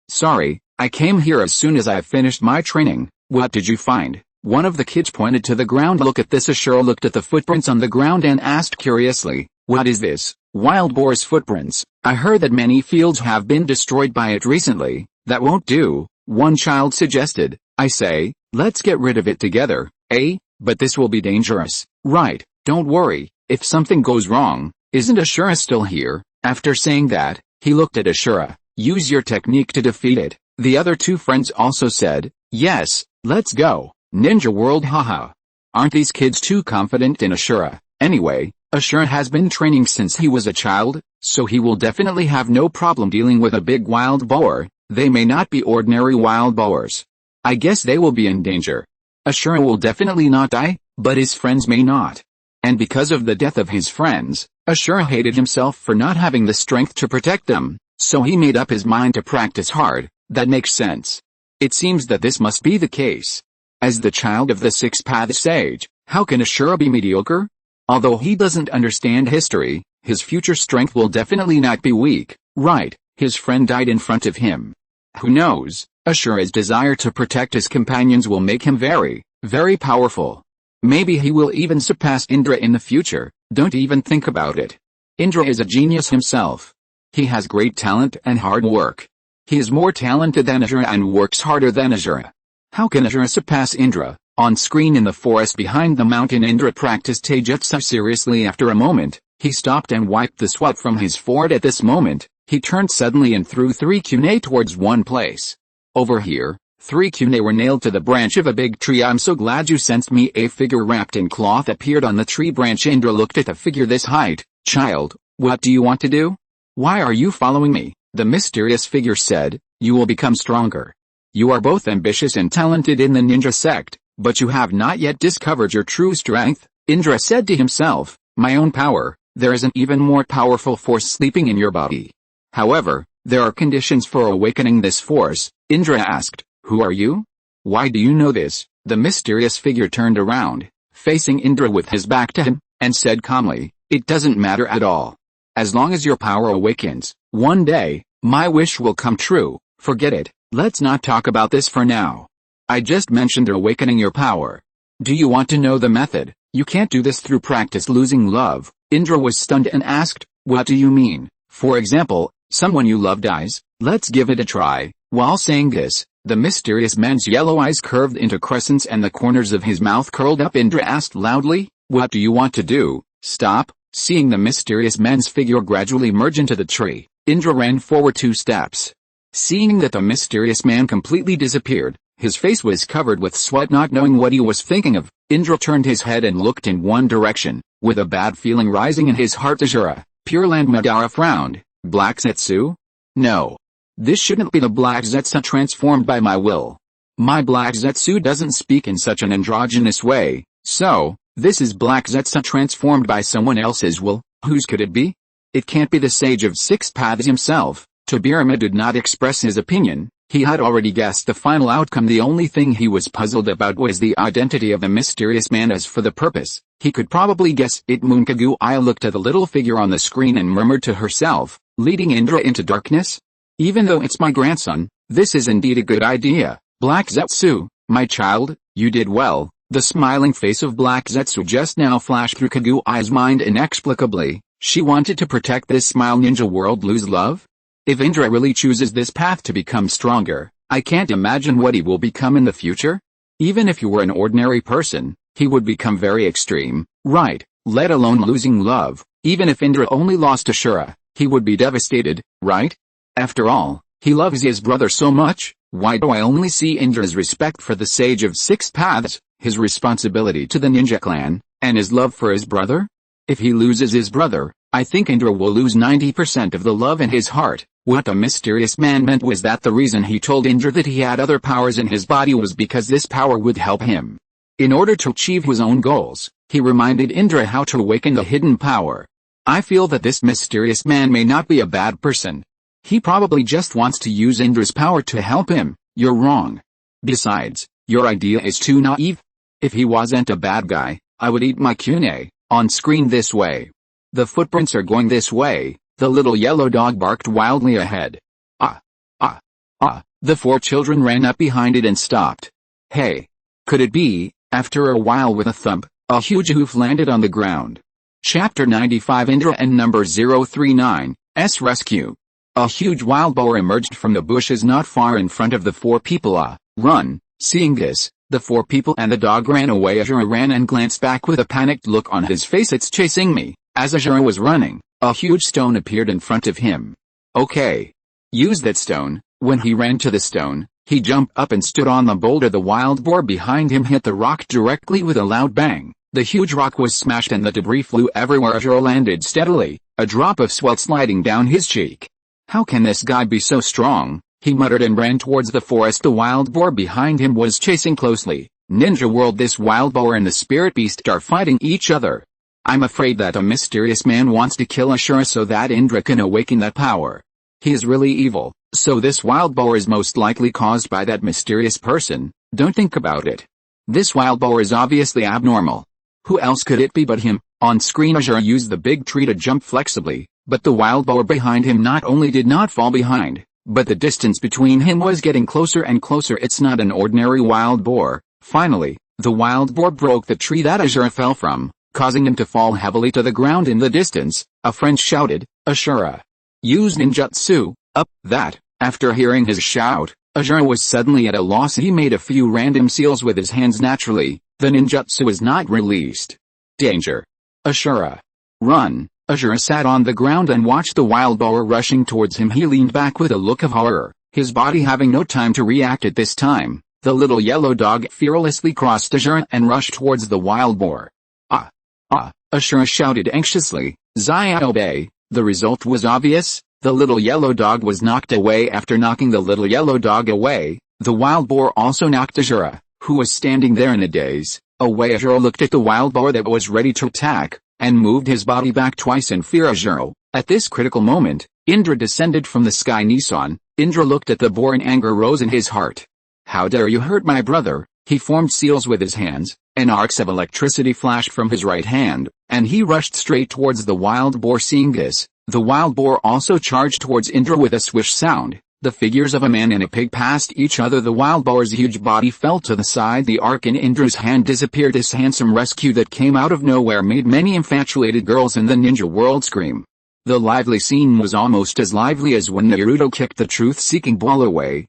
I came here as soon as I finished my training. What did you find? One of the kids pointed to the ground. Look at this. Ashura looked at the footprints on the ground and asked curiously, what is this? Wild boar's footprints. I heard that many fields have been destroyed by it recently. That won't do, one child suggested. I say, let's get rid of it together, eh? But this will be dangerous. Right, don't worry, if something goes wrong, isn't Ashura still here? After saying that, he looked at Ashura. Use your technique to defeat it. The other 2 friends also said, yes, let's go. Ninja world, haha. Aren't these kids too confident in Ashura? Anyway, Ashura has been training since he was a child, so he will definitely have no problem dealing with a big wild boar. They may not be ordinary wild boars. I guess they will be in danger. Ashura will definitely not die, but his friends may not. And because of the death of his friends, Ashura hated himself for not having the strength to protect them, so he made up his mind to practice hard. That makes sense. It seems that this must be the case. As the child of the Six-Path Sage, how can Ashura be mediocre? Although he doesn't understand history, his future strength will definitely not be weak. Right, his friend died in front of him. Who knows? Ashura's desire to protect his companions will make him very, very powerful. Maybe he will even surpass Indra in the future. Don't even think about it. Indra is a genius himself. He has great talent and hard work. He is more talented than Ashura and works harder than Ashura. How can Ashura surpass Indra? On screen in the forest behind the mountain, Indra practiced taijutsu seriously. After a moment, he stopped and wiped the sweat from his forehead. At this moment, he turned suddenly and threw 3 kunai towards one place. Over here, 3 kunai were nailed to the branch of a big tree. I'm so glad you sensed me. A figure wrapped in cloth appeared on the tree branch. Indra looked at the figure this height. Child, what do you want to do? Why are you following me? The mysterious figure said, you will become stronger. You are both ambitious and talented in the ninja sect, but you have not yet discovered your true strength. Indra said to himself, my own power, there is an even more powerful force sleeping in your body. However, there are conditions for awakening this force. Indra asked, who are you? Why do you know this? The mysterious figure turned around, facing Indra with his back to him, and said calmly, "It doesn't matter at all. As long as your power awakens, one day, my wish will come true. Forget it, let's not talk about this for now. I just mentioned awakening your power. Do you want to know the method? You can't do this through practice losing love." Indra was stunned and asked, "What do you mean? For example, someone you love dies? Let's give it a try." While saying this, the mysterious man's yellow eyes curved into crescents and the corners of his mouth curled up. Indra asked loudly, "What do you want to do?" "Stop." Seeing the mysterious man's figure gradually merge into the tree, Indra ran forward 2 steps. Seeing that the mysterious man completely disappeared, his face was covered with sweat. Not knowing what he was thinking of, Indra turned his head and looked in one direction, with a bad feeling rising in his heart. Ajura, Pure Land. Madara frowned. "Black Zetsu? No. This shouldn't be the Black Zetsu transformed by my will. My Black Zetsu doesn't speak in such an androgynous way, so, this is Black Zetsu transformed by someone else's will. Whose could it be? It can't be the Sage of Six Paths himself." Tobirama did not express his opinion. He had already guessed the final outcome. The only thing he was puzzled about was the identity of the mysterious man. As for the purpose, he could probably guess it. Kaguya looked at the little figure on the screen and murmured to herself, leading Indra into darkness? "Even though it's my grandson, this is indeed a good idea. Black Zetsu, my child, you did well." The smiling face of Black Zetsu just now flashed through Kaguya's mind inexplicably. She wanted to protect this smile ninja world. Lose love? If Indra really chooses this path to become stronger, I can't imagine what he will become in the future. Even if he were an ordinary person, he would become very extreme, right? Let alone losing love. Even if Indra only lost Ashura, he would be devastated, right? After all, he loves his brother so much. Why do I only see Indra's respect for the Sage of Six Paths, his responsibility to the ninja clan, and his love for his brother? If he loses his brother, I think Indra will lose 90% of the love in his heart. What the mysterious man meant was that the reason he told Indra that he had other powers in his body was because this power would help him. In order to achieve his own goals, he reminded Indra how to awaken the hidden power. I feel that this mysterious man may not be a bad person. He probably just wants to use Indra's power to help him. You're wrong. Besides, your idea is too naive. If he wasn't a bad guy, I would eat my Kune. On screen this way. The footprints are going this way. The little yellow dog barked wildly ahead. Ah! Ah! Ah! The 4 children ran up behind it and stopped. Hey! Could it be? After a while, with a thump, a huge hoof landed on the ground. Chapter 95. Indra and number 039's rescue. A huge wild boar emerged from the bushes not far in front of the 4 people. Run! Seeing this, the 4 people and the dog ran away. Ajura ran and glanced back with a panicked look on his face. "It's chasing me." As Ajura was running, a huge stone appeared in front of him. "Okay. Use that stone." When he ran to the stone, he jumped up and stood on the boulder. The wild boar behind him hit the rock directly with a loud bang. The huge rock was smashed and the debris flew everywhere. Ajura landed steadily, a drop of sweat sliding down his cheek. "How can this guy be so strong?" he muttered and ran towards the forest. The wild boar behind him was chasing closely. Ninja world, this wild boar and the spirit beast are fighting each other. I'm afraid that a mysterious man wants to kill Ashura so that Indra can awaken that power. He is really evil, so this wild boar is most likely caused by that mysterious person. Don't think about it. This wild boar is obviously abnormal. Who else could it be but him? On screen, Ashura used the big tree to jump flexibly, but the wild boar behind him not only did not fall behind, but the distance between him was getting closer and closer. It's not an ordinary wild boar. Finally, the wild boar broke the tree that Ashura fell from, causing him to fall heavily to the ground. In the distance, a friend shouted, "Ashura! Use ninjutsu!" Up, that. After hearing his shout, Ashura was suddenly at a loss. He made a few random seals with his hands naturally. The ninjutsu was not released. Danger! Ashura! Run! Ashura sat on the ground and watched the wild boar rushing towards him. He leaned back with a look of horror, his body having no time to react at this time. The little yellow dog fearlessly crossed Ashura and rushed towards the wild boar. Ah! Ah! Ashura shouted anxiously. "Zai obey." The result was obvious. The little yellow dog was knocked away. After knocking the little yellow dog away, the wild boar also knocked Ashura, who was standing there in a daze. Away. Ashura looked at the wild boar that was ready to attack, and moved his body back twice in fear. Ashura. At this critical moment, Indra descended from the sky. Nissan. Indra looked at the boar and anger rose in his heart. "How dare you hurt my brother?" He formed seals with his hands, and arcs of electricity flashed from his right hand, and he rushed straight towards the wild boar. Seeing this, the wild boar also charged towards Indra with a swish sound. The figures of a man and a pig passed each other. The wild boar's huge body fell to the side. The arc in Indra's hand disappeared. This handsome rescue that came out of nowhere made many infatuated girls in the ninja world scream. The lively scene was almost as lively as when Naruto kicked the truth-seeking ball away.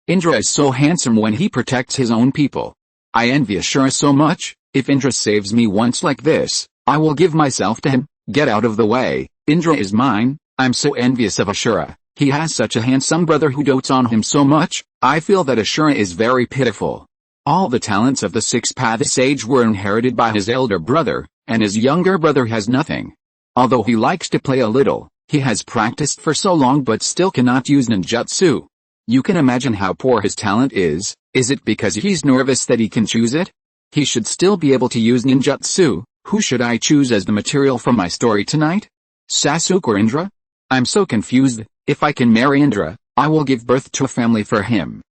Indra is so handsome when he protects his own people. I envy Ashura so much. If Indra saves me once like this, I will give myself to him. Get out of the way. Indra is mine. I'm so envious of Ashura. He has such a handsome brother who dotes on him so much. I feel that Ashura is very pitiful. All the talents of the six-path sage were inherited by his elder brother, and his younger brother has nothing. Although he likes to play a little, he has practiced for so long but still cannot use ninjutsu. You can imagine how poor his talent is. Is it because he's nervous that he can choose it? He should still be able to use ninjutsu. Who should I choose as the material for my story tonight? Sasuke or Indra? I'm so confused. If I can marry Indra, I will give birth to a family for him.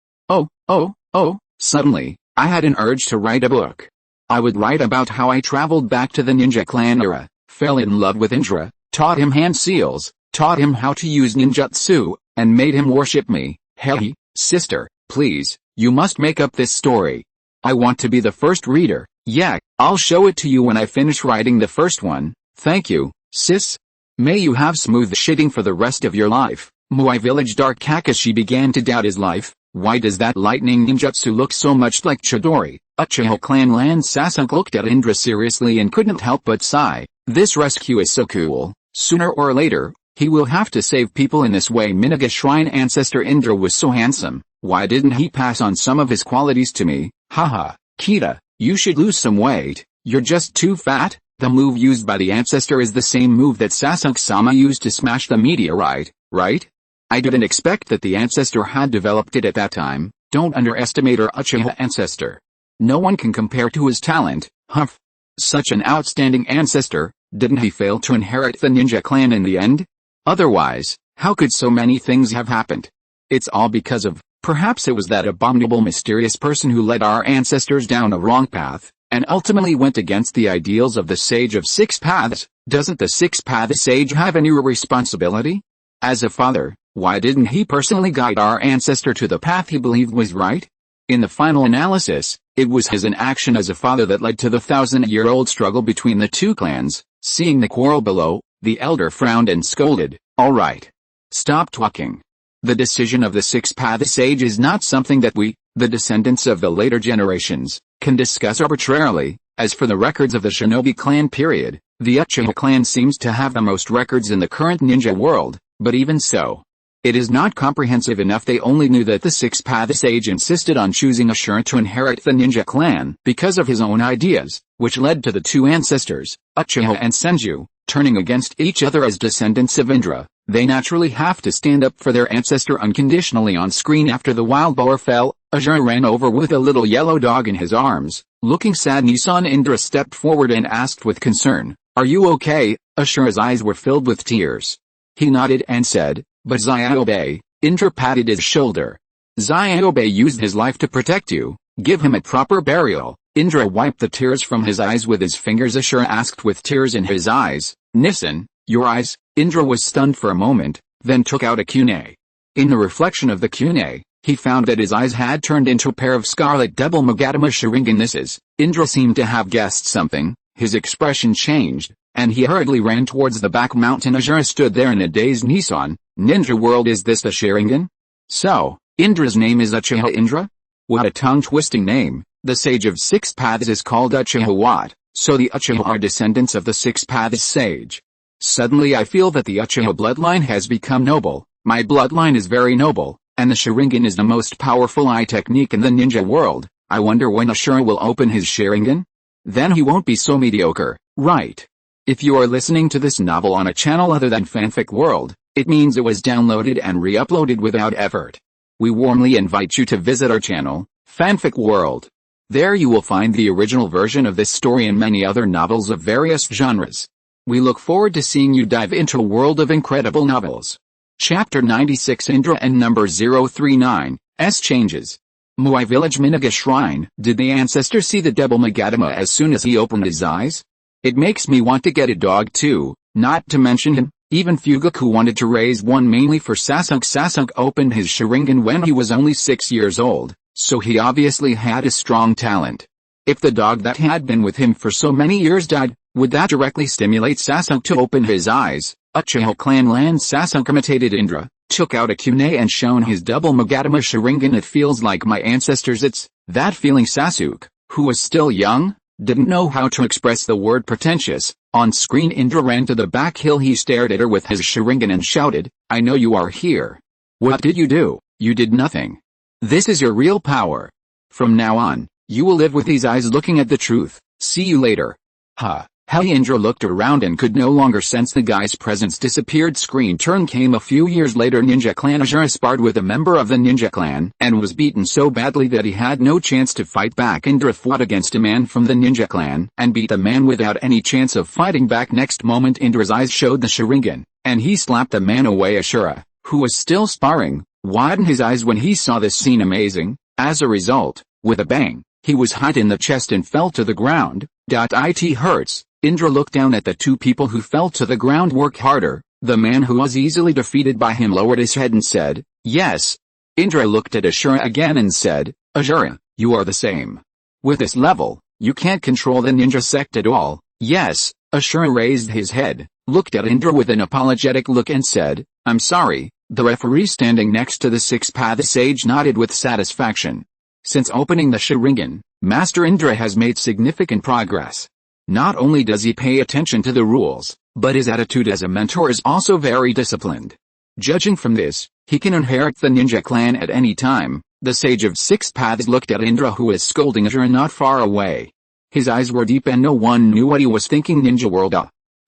Suddenly, I had an urge to write a book. I would write about how I traveled back to the ninja clan era, fell in love with Indra, taught him hand seals, taught him how to use ninjutsu, and made him worship me. Hey, sister, please, you must make up this story. I want to be the first reader. Yeah, I'll show it to you when I finish writing the first one. Thank you, sis. May you have smooth shitting for the rest of your life. Muai village. Dark Kakashi began to doubt his life. Why does that lightning ninjutsu look so much like Chidori? Uchiha clan land. Sasuke looked at Indra seriously and couldn't help but sigh. This rescue is so cool. Sooner or later, he will have to save people in this way. Minaga Shrine. Ancestor Indra was so handsome. Why didn't he pass on some of his qualities to me? Haha, Kita, you should lose some weight. You're just too fat. The move used by the ancestor is the same move that Sasuke-sama used to smash the meteorite, right? I didn't expect that the ancestor had developed it at that time. Don't underestimate our Uchiha ancestor. No one can compare to his talent. Humph. Such an outstanding ancestor. Didn't he fail to inherit the ninja clan in the end? Otherwise, how could so many things have happened? It's all because of, perhaps it was that abominable mysterious person who led our ancestors down a wrong path, and ultimately went against the ideals of the Sage of Six Paths. Doesn't the Six Path Sage have any responsibility? As a father, why didn't he personally guide our ancestor to the path he believed was right? In the final analysis, it was his inaction as a father that led to the 1,000-year-old struggle between the two clans. Seeing the quarrel below, the elder frowned and scolded. All right. Stop talking. The decision of the Six Path Sage is not something that we, the descendants of the later generations, can discuss arbitrarily. As for the records of the shinobi clan period, the Uchiha clan seems to have the most records in the current ninja world, but even so, it is not comprehensive enough. They only knew that the Six Path Sage insisted on choosing Ashura to inherit the ninja clan because of his own ideas, which led to the two ancestors, Uchiha and Senju, turning against each other as descendants of Indra. They naturally have to stand up for their ancestor unconditionally. On screen after the wild boar fell, Ashura ran over with a little yellow dog in his arms. Looking sad, Nisan Indra stepped forward and asked with concern, "Are you okay?" Ashura's eyes were filled with tears. He nodded and said, "But Xiaobe." Indra patted his shoulder. "Xiaobe used his life to protect you. Give him a proper burial." Indra wiped the tears from his eyes with his fingers. Ashura asked with tears in his eyes, "Nisan, your eyes?" Indra was stunned for a moment, then took out a kunai. In the reflection of the kunai, he found that his eyes had turned into a pair of scarlet double Magatama Sharingan. Indra seemed to have guessed something. His expression changed, and he hurriedly ran towards the back mountain. Ashura stood there in a dazed Nisan. Ninja world, is this the Sharingan? So, Indra's name is Uchiha Indra? What a tongue-twisting name. The Sage of Six Paths is called Uchiha Wat, so the Uchiha are descendants of the Six Paths Sage. Suddenly I feel that the Uchiha bloodline has become noble. My bloodline is very noble, and the Sharingan is the most powerful eye technique in the ninja world. I wonder when Ashura will open his Sharingan? Then he won't be so mediocre, right? If you are listening to this novel on a channel other than Fanfic World, it means it was downloaded and re-uploaded without effort. We warmly invite you to visit our channel, Fanfic World. There you will find the original version of this story and many other novels of various genres. We look forward to seeing you dive into a world of incredible novels. Chapter 96, Indra and number 039, S changes. Muay Village Minaga Shrine. Did the ancestor see the double Magatama as soon as he opened his eyes? It makes me want to get a dog too, not to mention him. Even Fugaku wanted to raise one mainly for Sasuke. Sasuke opened his Sharingan when he was only 6 years old, so he obviously had a strong talent. If the dog that had been with him for so many years died, would that directly stimulate Sasuke to open his eyes? Uchiha clan land. Sasuke imitated Indra, took out a kunai and shown his double Magatama Sharingan. It feels like my ancestors. It's that feeling. Sasuke, who was still young, didn't know how to express the word pretentious. On screen Indra ran to the back hill. He stared at her with his Sharingan and shouted, "I know you are here." "What did you do?" "You did nothing. This is your real power. From now on, you will live with these eyes looking at the truth. See you later." Huh. How Indra looked around and could no longer sense the guy's presence. Disappeared. Screen turn came a few years later. Ninja clan Ajira sparred with a member of the ninja clan and was beaten so badly that he had no chance to fight back. Indra fought against a man from the ninja clan and beat the man without any chance of fighting back. Next moment Indra's eyes showed the Sharingan, and he slapped the man away. Ashura, who was still sparring, widened his eyes when he saw this scene. Amazing. As a result, with a bang, he was hit in the chest and fell to the ground. It hurts. Indra looked down at the two people who fell to the ground. Work harder. The man who was easily defeated by him lowered his head and said, "Yes." Indra looked at Ashura again and said, "Ashura, you are the same. With this level, you can't control the ninja sect at all." "Yes." Ashura raised his head, looked at Indra with an apologetic look and said, "I'm sorry." The referee standing next to the six-path sage nodded with satisfaction. Since opening the Sharingan, Master Indra has made significant progress. Not only does he pay attention to the rules, but his attitude as a mentor is also very disciplined. Judging from this, he can inherit the ninja clan at any time. The Sage of Six Paths looked at Indra, who was scolding Ashura not far away. His eyes were deep and no one knew what he was thinking. Ninja world.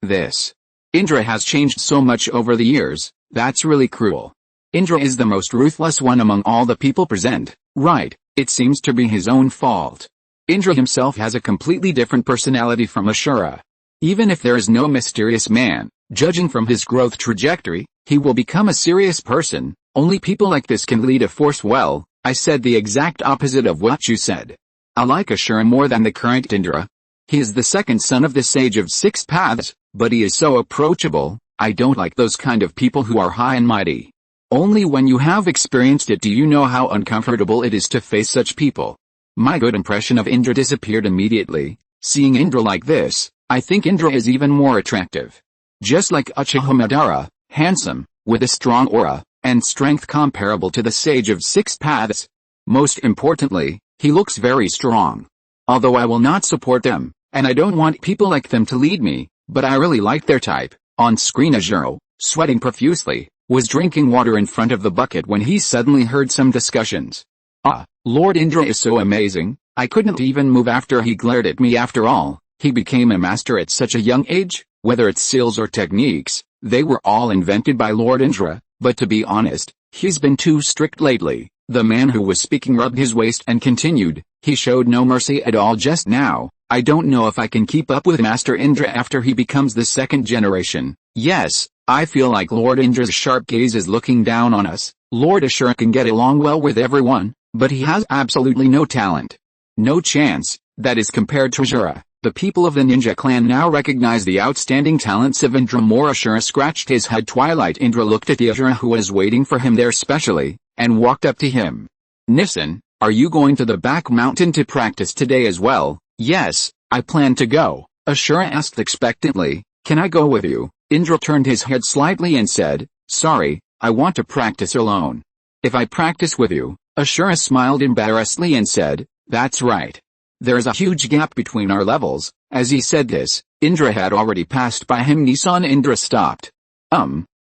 This. Indra has changed so much over the years, that's really cruel. Indra is the most ruthless one among all the people present, right? It seems to be his own fault. Indra himself has a completely different personality from Ashura. Even if there is no mysterious man, judging from his growth trajectory, he will become a serious person. Only people like this can lead a force well. I said the exact opposite of what you said. I like Ashura more than the current Indra. He is the second son of the Sage of Six Paths, but he is so approachable. I don't like those kind of people who are high and mighty. Only when you have experienced it do you know how uncomfortable it is to face such people. My good impression of Indra disappeared immediately. Seeing Indra like this, I think Indra is even more attractive. Just like Uchiha Madara, handsome, with a strong aura, and strength comparable to the Sage of Six Paths. Most importantly, he looks very strong. Although I will not support them, and I don't want people like them to lead me, but I really like their type. On screen Ajiro, sweating profusely, was drinking water in front of the bucket when he suddenly heard some discussions. "Ah, Lord Indra is so amazing, I couldn't even move after he glared at me. After all, he became a master at such a young age. Whether it's skills or techniques, they were all invented by Lord Indra, but to be honest, he's been too strict lately." The man who was speaking rubbed his waist and continued, "He showed no mercy at all just now. I don't know if I can keep up with Master Indra after he becomes the second generation. Yes, I feel like Lord Indra's sharp gaze is looking down on us. Lord Ashura can get along well with everyone, but he has absolutely no talent. No chance, that is compared to Ashura." The people of the ninja clan now recognize the outstanding talents of Indra more. Ashura scratched his head. Twilight Indra looked at the Ashura who was waiting for him there specially, and walked up to him. "Nissan, are you going to the back mountain to practice today as well?" "Yes, I plan to go," Ashura asked expectantly. "Can I go with you?" Indra turned his head slightly and said, "Sorry, I want to practice alone." "If I practice with you," Ashura smiled embarrassedly and said, "That's right. There is a huge gap between our levels." As he said this, Indra had already passed by him. Nissan. Indra stopped.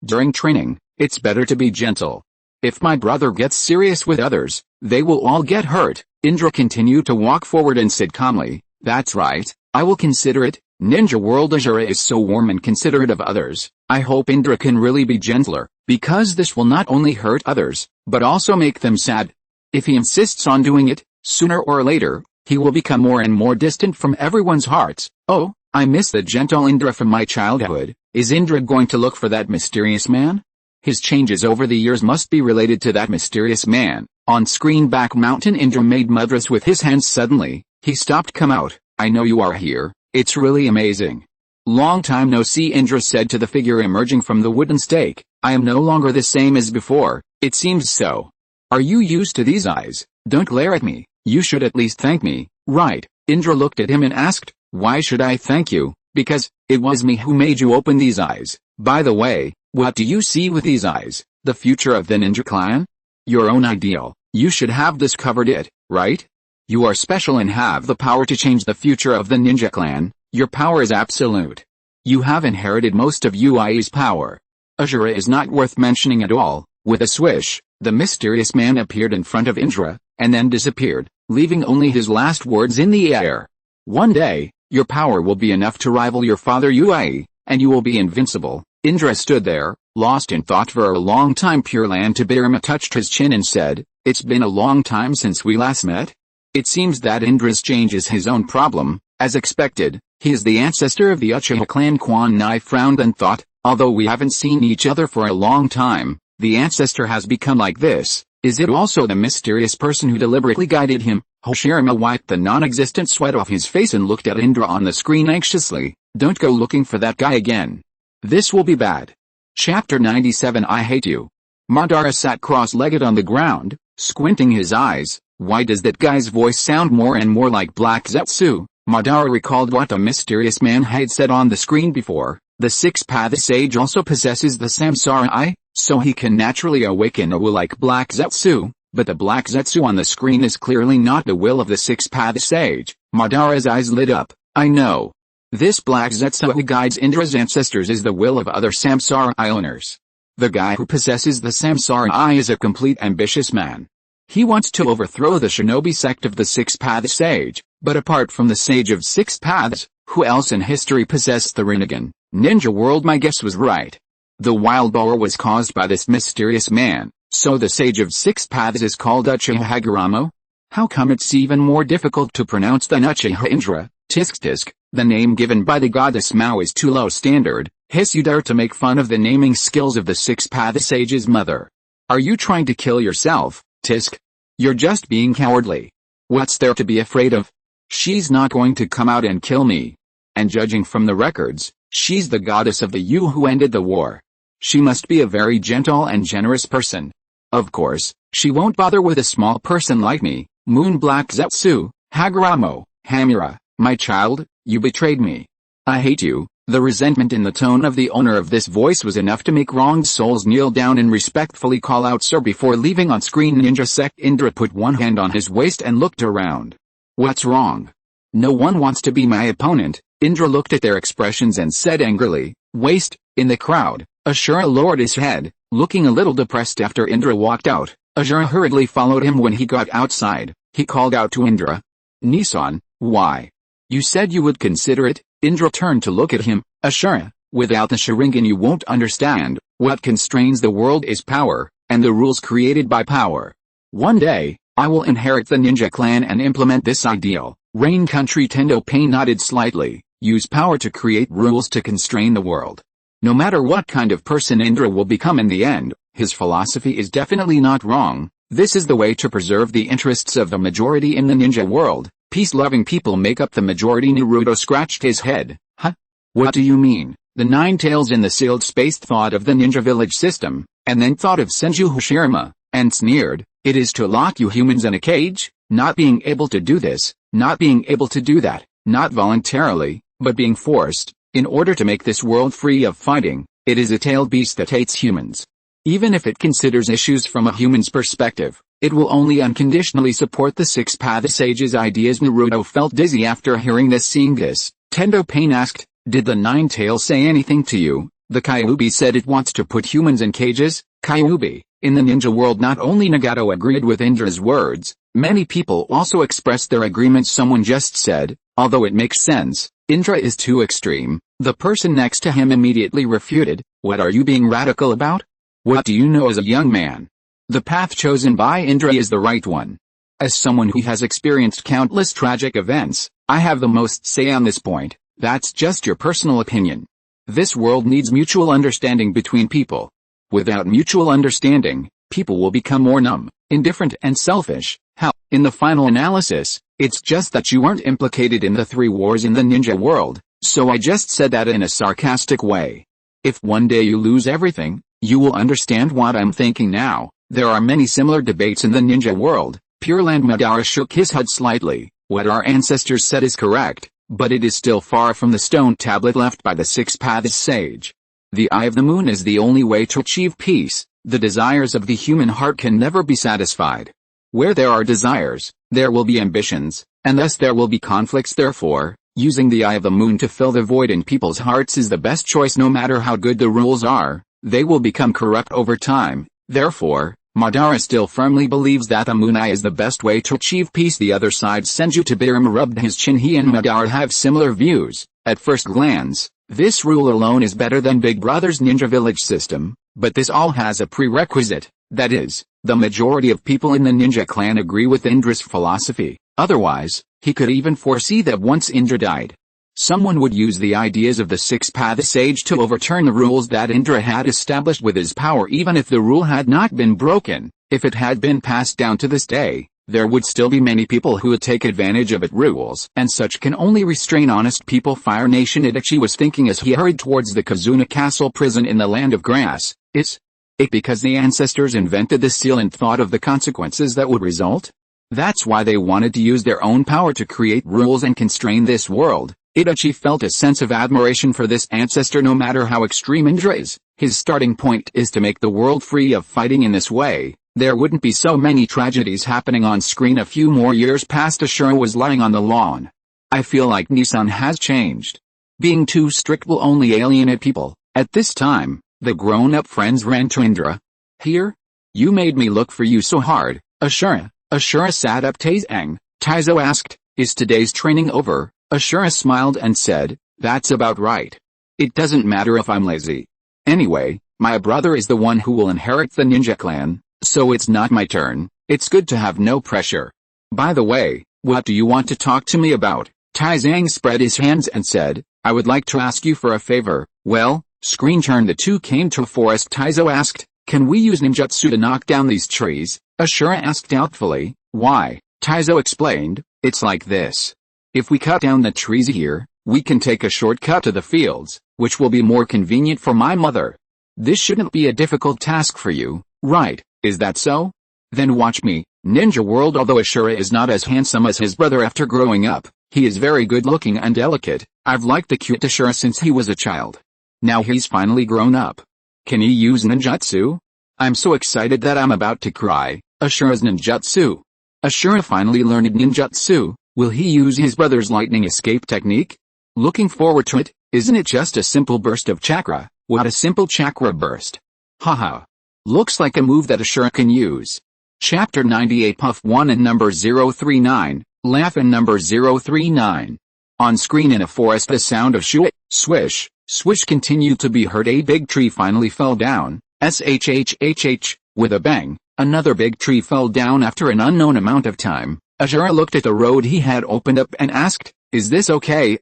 During training, it's better to be gentle. If my brother gets serious with others, they will all get hurt." Indra continued to walk forward and said calmly, "That's right, I will consider it." Ninja world. Ashura is so warm and considerate of others. I hope Indra can really be gentler, because this will not only hurt others, but also make them sad. If he insists on doing it, sooner or later, he will become more and more distant from everyone's hearts. Oh, I miss the gentle Indra from my childhood. Is Indra going to look for that mysterious man? His changes over the years must be related to that mysterious man. On screen back mountain Indra made mudras with his hands suddenly. He stopped. Come out, I know you are here, it's really amazing. Long time no see, Indra said to the figure emerging from the wooden stake. I am no longer the same as before, it seems so. Are you used to these eyes? Don't glare at me, you should at least thank me, right? Indra looked at him and asked, why should I thank you? Because, it was me who made you open these eyes. By the way, what do you see with these eyes? The future of the ninja clan? Your own ideal. You should have discovered it, right? You are special and have the power to change the future of the ninja clan. Your power is absolute. You have inherited most of UI's power. Ashura is not worth mentioning at all. With a swish, the mysterious man appeared in front of Indra, and then disappeared, leaving only his last words in the air. One day, your power will be enough to rival your father UI, and you will be invincible. Indra stood there, lost in thought for a long time. Pure Land Tabirama touched his chin and said, it's been a long time since we last met. It seems that Indra's change is his own problem. As expected, he is the ancestor of the Uchiha clan. Quan Nai frowned and thought, although we haven't seen each other for a long time, the ancestor has become like this. Is it also the mysterious person who deliberately guided him? Hoshirama wiped the non-existent sweat off his face and looked at Indra on the screen anxiously. Don't go looking for that guy again. This will be bad. Chapter 97 I Hate You. Madara sat cross-legged on the ground, squinting his eyes. Why does that guy's voice sound more and more like Black Zetsu? Madara recalled what the mysterious man had said on the screen before. The six-path sage also possesses the Samsara Eye, so he can naturally awaken a will like Black Zetsu, but the Black Zetsu on the screen is clearly not the will of the six-path sage. Madara's eyes lit up. I know. This Black Zetsu who guides Indra's ancestors is the will of other Samsara Eye owners. The guy who possesses the Samsara Eye is a complete ambitious man. He wants to overthrow the shinobi sect of the six-path sage, but apart from the sage of six paths, who else in history possessed the Rinnegan? Ninja world. My guess was right. The wild boar was caused by this mysterious man, so the sage of six paths is called Uchiha Haguramo? How come it's even more difficult to pronounce than Uchiha Indra? Tisk, the name given by the goddess Mao is too low standard. Hiss, you dare to make fun of the naming skills of the six-path sage's mother. Are you trying to kill yourself, Tisk? You're just being cowardly. What's there to be afraid of? She's not going to come out and kill me. And judging from the records, she's the goddess of the Yu who ended the war. She must be a very gentle and generous person. Of course, she won't bother with a small person like me. Moon Black Zetsu, Haguramo, Hamura, my child, you betrayed me. I hate you. The resentment in the tone of the owner of this voice was enough to make wronged souls kneel down and respectfully call out sir before leaving on screen. Ninja sect. Indra put one hand on his waist and looked around. What's wrong? No one wants to be my opponent. Indra looked at their expressions and said angrily, waste. In the crowd, Ashura lowered his head, looking a little depressed after Indra walked out. Ashura hurriedly followed him when he got outside. He called out to Indra. Nissan, why? You said you would consider it? Indra turned to look at him. Ashura, without the Sharingan you won't understand. What constrains the world is power, and the rules created by power. One day, I will inherit the ninja clan and implement this ideal. Rain Country Tendo Pain nodded slightly. Use power to create rules to constrain the world. No matter what kind of person Indra will become in the end, his philosophy is definitely not wrong. This is the way to preserve the interests of the majority in the ninja world. Peace-loving people make up the majority. Naruto scratched his head. Huh? What do you mean? The Nine Tails in the sealed space thought of the ninja village system, and then thought of Senju Hoshirama, and sneered, it is to lock you humans in a cage, not being able to do this, not being able to do that, not voluntarily, but being forced, in order to make this world free of fighting. It is a tailed beast that hates humans. Even if it considers issues from a human's perspective, it will only unconditionally support the six-path sage's ideas. Naruto felt dizzy after hearing this. Seeing this, Tendo Pain asked, did the Nine Tails say anything to you? The Kyuubi said it wants to put humans in cages. Kyuubi, in the ninja world. Not only Nagato agreed with Indra's words, many people also expressed their agreement. Someone just said, although it makes sense, Indra is too extreme. The person next to him immediately refuted, what are you being radical about? What do you know as a young man? The path chosen by Indra is the right one. As someone who has experienced countless tragic events, I have the most say on this point. That's just your personal opinion. This world needs mutual understanding between people. Without mutual understanding, people will become more numb, indifferent and selfish. How? In the final analysis, it's just that you weren't implicated in the 3 wars in the ninja world, so I just said that in a sarcastic way. If one day you lose everything, you will understand what I'm thinking now. There are many similar debates in the ninja world. Pure Land Madara shook his head slightly. What our ancestors said is correct, but it is still far from the stone tablet left by the 6 Paths sage. The eye of the moon is the only way to achieve peace. The desires of the human heart can never be satisfied. Where there are desires, there will be ambitions, and thus there will be conflicts. Therefore, using the eye of the moon to fill the void in people's hearts is the best choice. No matter how good the rules are, they will become corrupt over time. Therefore, Madara still firmly believes that the moon eye is the best way to achieve peace. The other side, Senju Tabirum rubbed his chin. He and Madara have similar views. At first glance, this rule alone is better than Big Brother's ninja village system, but this all has a prerequisite. That is, the majority of people in the ninja clan agree with Indra's philosophy. Otherwise, he could even foresee that once Indra died, someone would use the ideas of the 6 Paths sage to overturn the rules that Indra had established with his power. Even if the rule had not been broken, if it had been passed down to this day, there would still be many people who would take advantage of it. Rules and such can only restrain honest people. Fire Nation, Itachi was thinking as he hurried towards the Kazuna Castle prison in the Land of Grass. Is it because the ancestors invented this seal and thought of the consequences that would result? That's why they wanted to use their own power to create rules and constrain this world. Itachi felt a sense of admiration for this ancestor. No matter how extreme Indra is, his starting point is to make the world free of fighting. In this way, there wouldn't be so many tragedies happening on screen. A few more years passed. Ashura was lying on the lawn. I feel like Nissan has changed. Being too strict will only alienate people. At this time, the grown-up friends ran to Indra. Here? You made me look for you so hard, Ashura. Ashura sat up. Taizang, Taizo asked, is today's training over? Ashura smiled and said, that's about right. It doesn't matter if I'm lazy. Anyway, my brother is the one who will inherit the ninja clan, so it's not my turn. It's good to have no pressure. By the way, what do you want to talk to me about? Taizang spread his hands and said, I would like to ask you for a favor. Well, screen turn. The two came to a forest. Taizo asked, can we use ninjutsu to knock down these trees? Ashura asked doubtfully. Why? Taizo explained, it's like this. If we cut down the trees here, we can take a shortcut to the fields, which will be more convenient for my mother. This shouldn't be a difficult task for you, right? Is that so? Then watch me. Ninja World. Although Ashura is not as handsome as his brother after growing up, he is very good looking and delicate. I've liked the cute Ashura since he was a child. Now he's finally grown up. Can he use ninjutsu? I'm so excited that I'm about to cry. Ashura's ninjutsu. Ashura finally learned ninjutsu. Will he use his brother's lightning escape technique? Looking forward to it. Isn't it just a simple burst of chakra? What a simple chakra burst. Haha. Looks like a move that Ashura can use. Chapter 98 Puff 1 and number 039, Laugh and number 039. On screen in a forest, the sound of swish, swish continued to be heard. A big tree finally fell down. Shhhh. With a bang, another big tree fell down after an unknown amount of time. Ashura looked at the road he had opened up and asked, is this okay?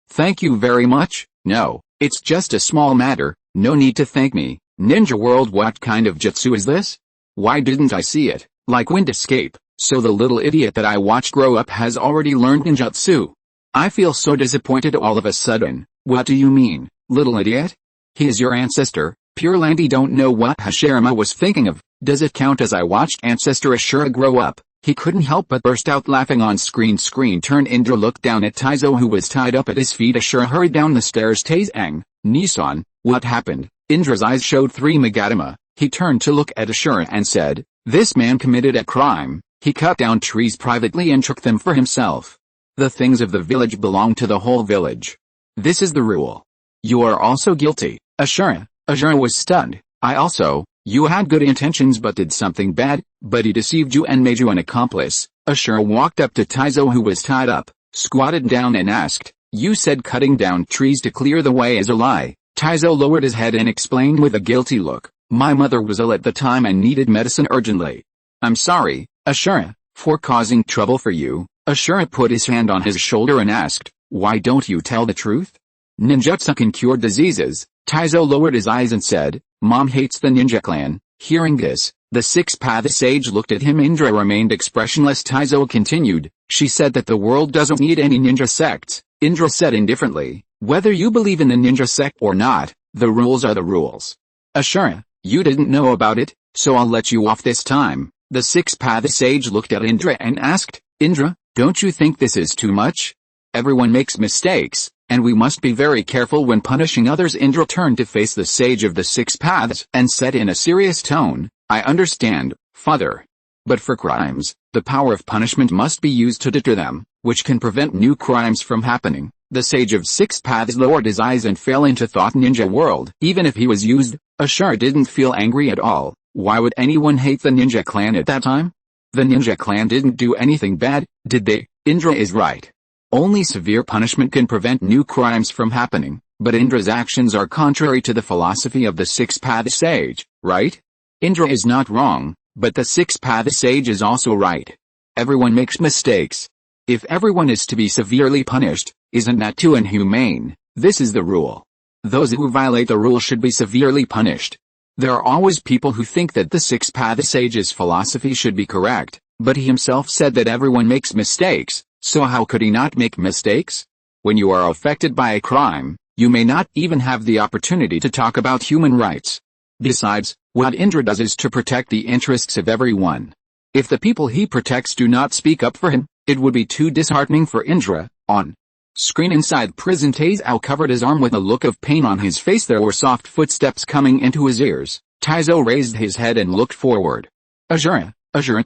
Thank you very much. No, it's just a small matter. No need to thank me. Ninja World, what kind of jutsu is this? Why didn't I see it? Like wind escape. So the little idiot that I watched grow up has already learned ninjutsu. I feel so disappointed all of a sudden. What do you mean, little idiot? He is your ancestor. Pure Landy don't know what Hashirama was thinking of. Does it count as I watched ancestor Ashura grow up? He couldn't help but burst out laughing on screen. Screen turn. Indra looked down at Taizo, who was tied up at his feet. Ashura hurried down the stairs. Taizang, Nissan, what happened? Indra's eyes showed 3 Magatama. He turned to look at Ashura and said, this man committed a crime. He cut down trees privately and took them for himself. The things of the village belong to the whole village. This is the rule. You are also guilty. Ashura was stunned. You had good intentions but did something bad, but he deceived you and made you an accomplice. Ashura walked up to Taizo, who was tied up, squatted down and asked, you said cutting down trees to clear the way is a lie. Taizo lowered his head and explained with a guilty look, my mother was ill at the time and needed medicine urgently. I'm sorry, Ashura, for causing trouble for you. Ashura put his hand on his shoulder and asked, why don't you tell the truth? Ninjutsu can cure diseases. Taizo lowered his eyes and said, Mom hates the ninja clan. Hearing this, the six-path sage looked at him. Indra remained expressionless. Taizo continued, she said that the world doesn't need any ninja sects. Indra said indifferently, whether you believe in the ninja sect or not, the rules are the rules. Ashura, you didn't know about it, so I'll let you off this time. The six-path sage looked at Indra and asked, Indra, don't you think this is too much? Everyone makes mistakes, and we must be very careful when punishing others. Indra turned to face the sage of the six paths and said in a serious tone, I understand, father. But for crimes, the power of punishment must be used to deter them, which can prevent new crimes from happening. The sage of six paths lowered his eyes and fell into thought. Ninja world. Even if he was used, Ashura didn't feel angry at all. Why would anyone hate the ninja clan at that time? The ninja clan didn't do anything bad, did they? Indra is right. Only severe punishment can prevent new crimes from happening, but Indra's actions are contrary to the philosophy of the six-path sage, right? Indra is not wrong, but the six-path sage is also right. Everyone makes mistakes. If everyone is to be severely punished, isn't that too inhumane? This is the rule. Those who violate the rule should be severely punished. There are always people who think that the six-path sage's philosophy should be correct, but he himself said that everyone makes mistakes. So how could he not make mistakes? When you are affected by a crime, you may not even have the opportunity to talk about human rights. Besides, what Indra does is to protect the interests of everyone. If the people he protects do not speak up for him, it would be too disheartening for Indra. On screen inside prison, Taizo covered his arm with a look of pain on his face. There were soft footsteps coming into his ears. Taizo raised his head and looked forward. Ashura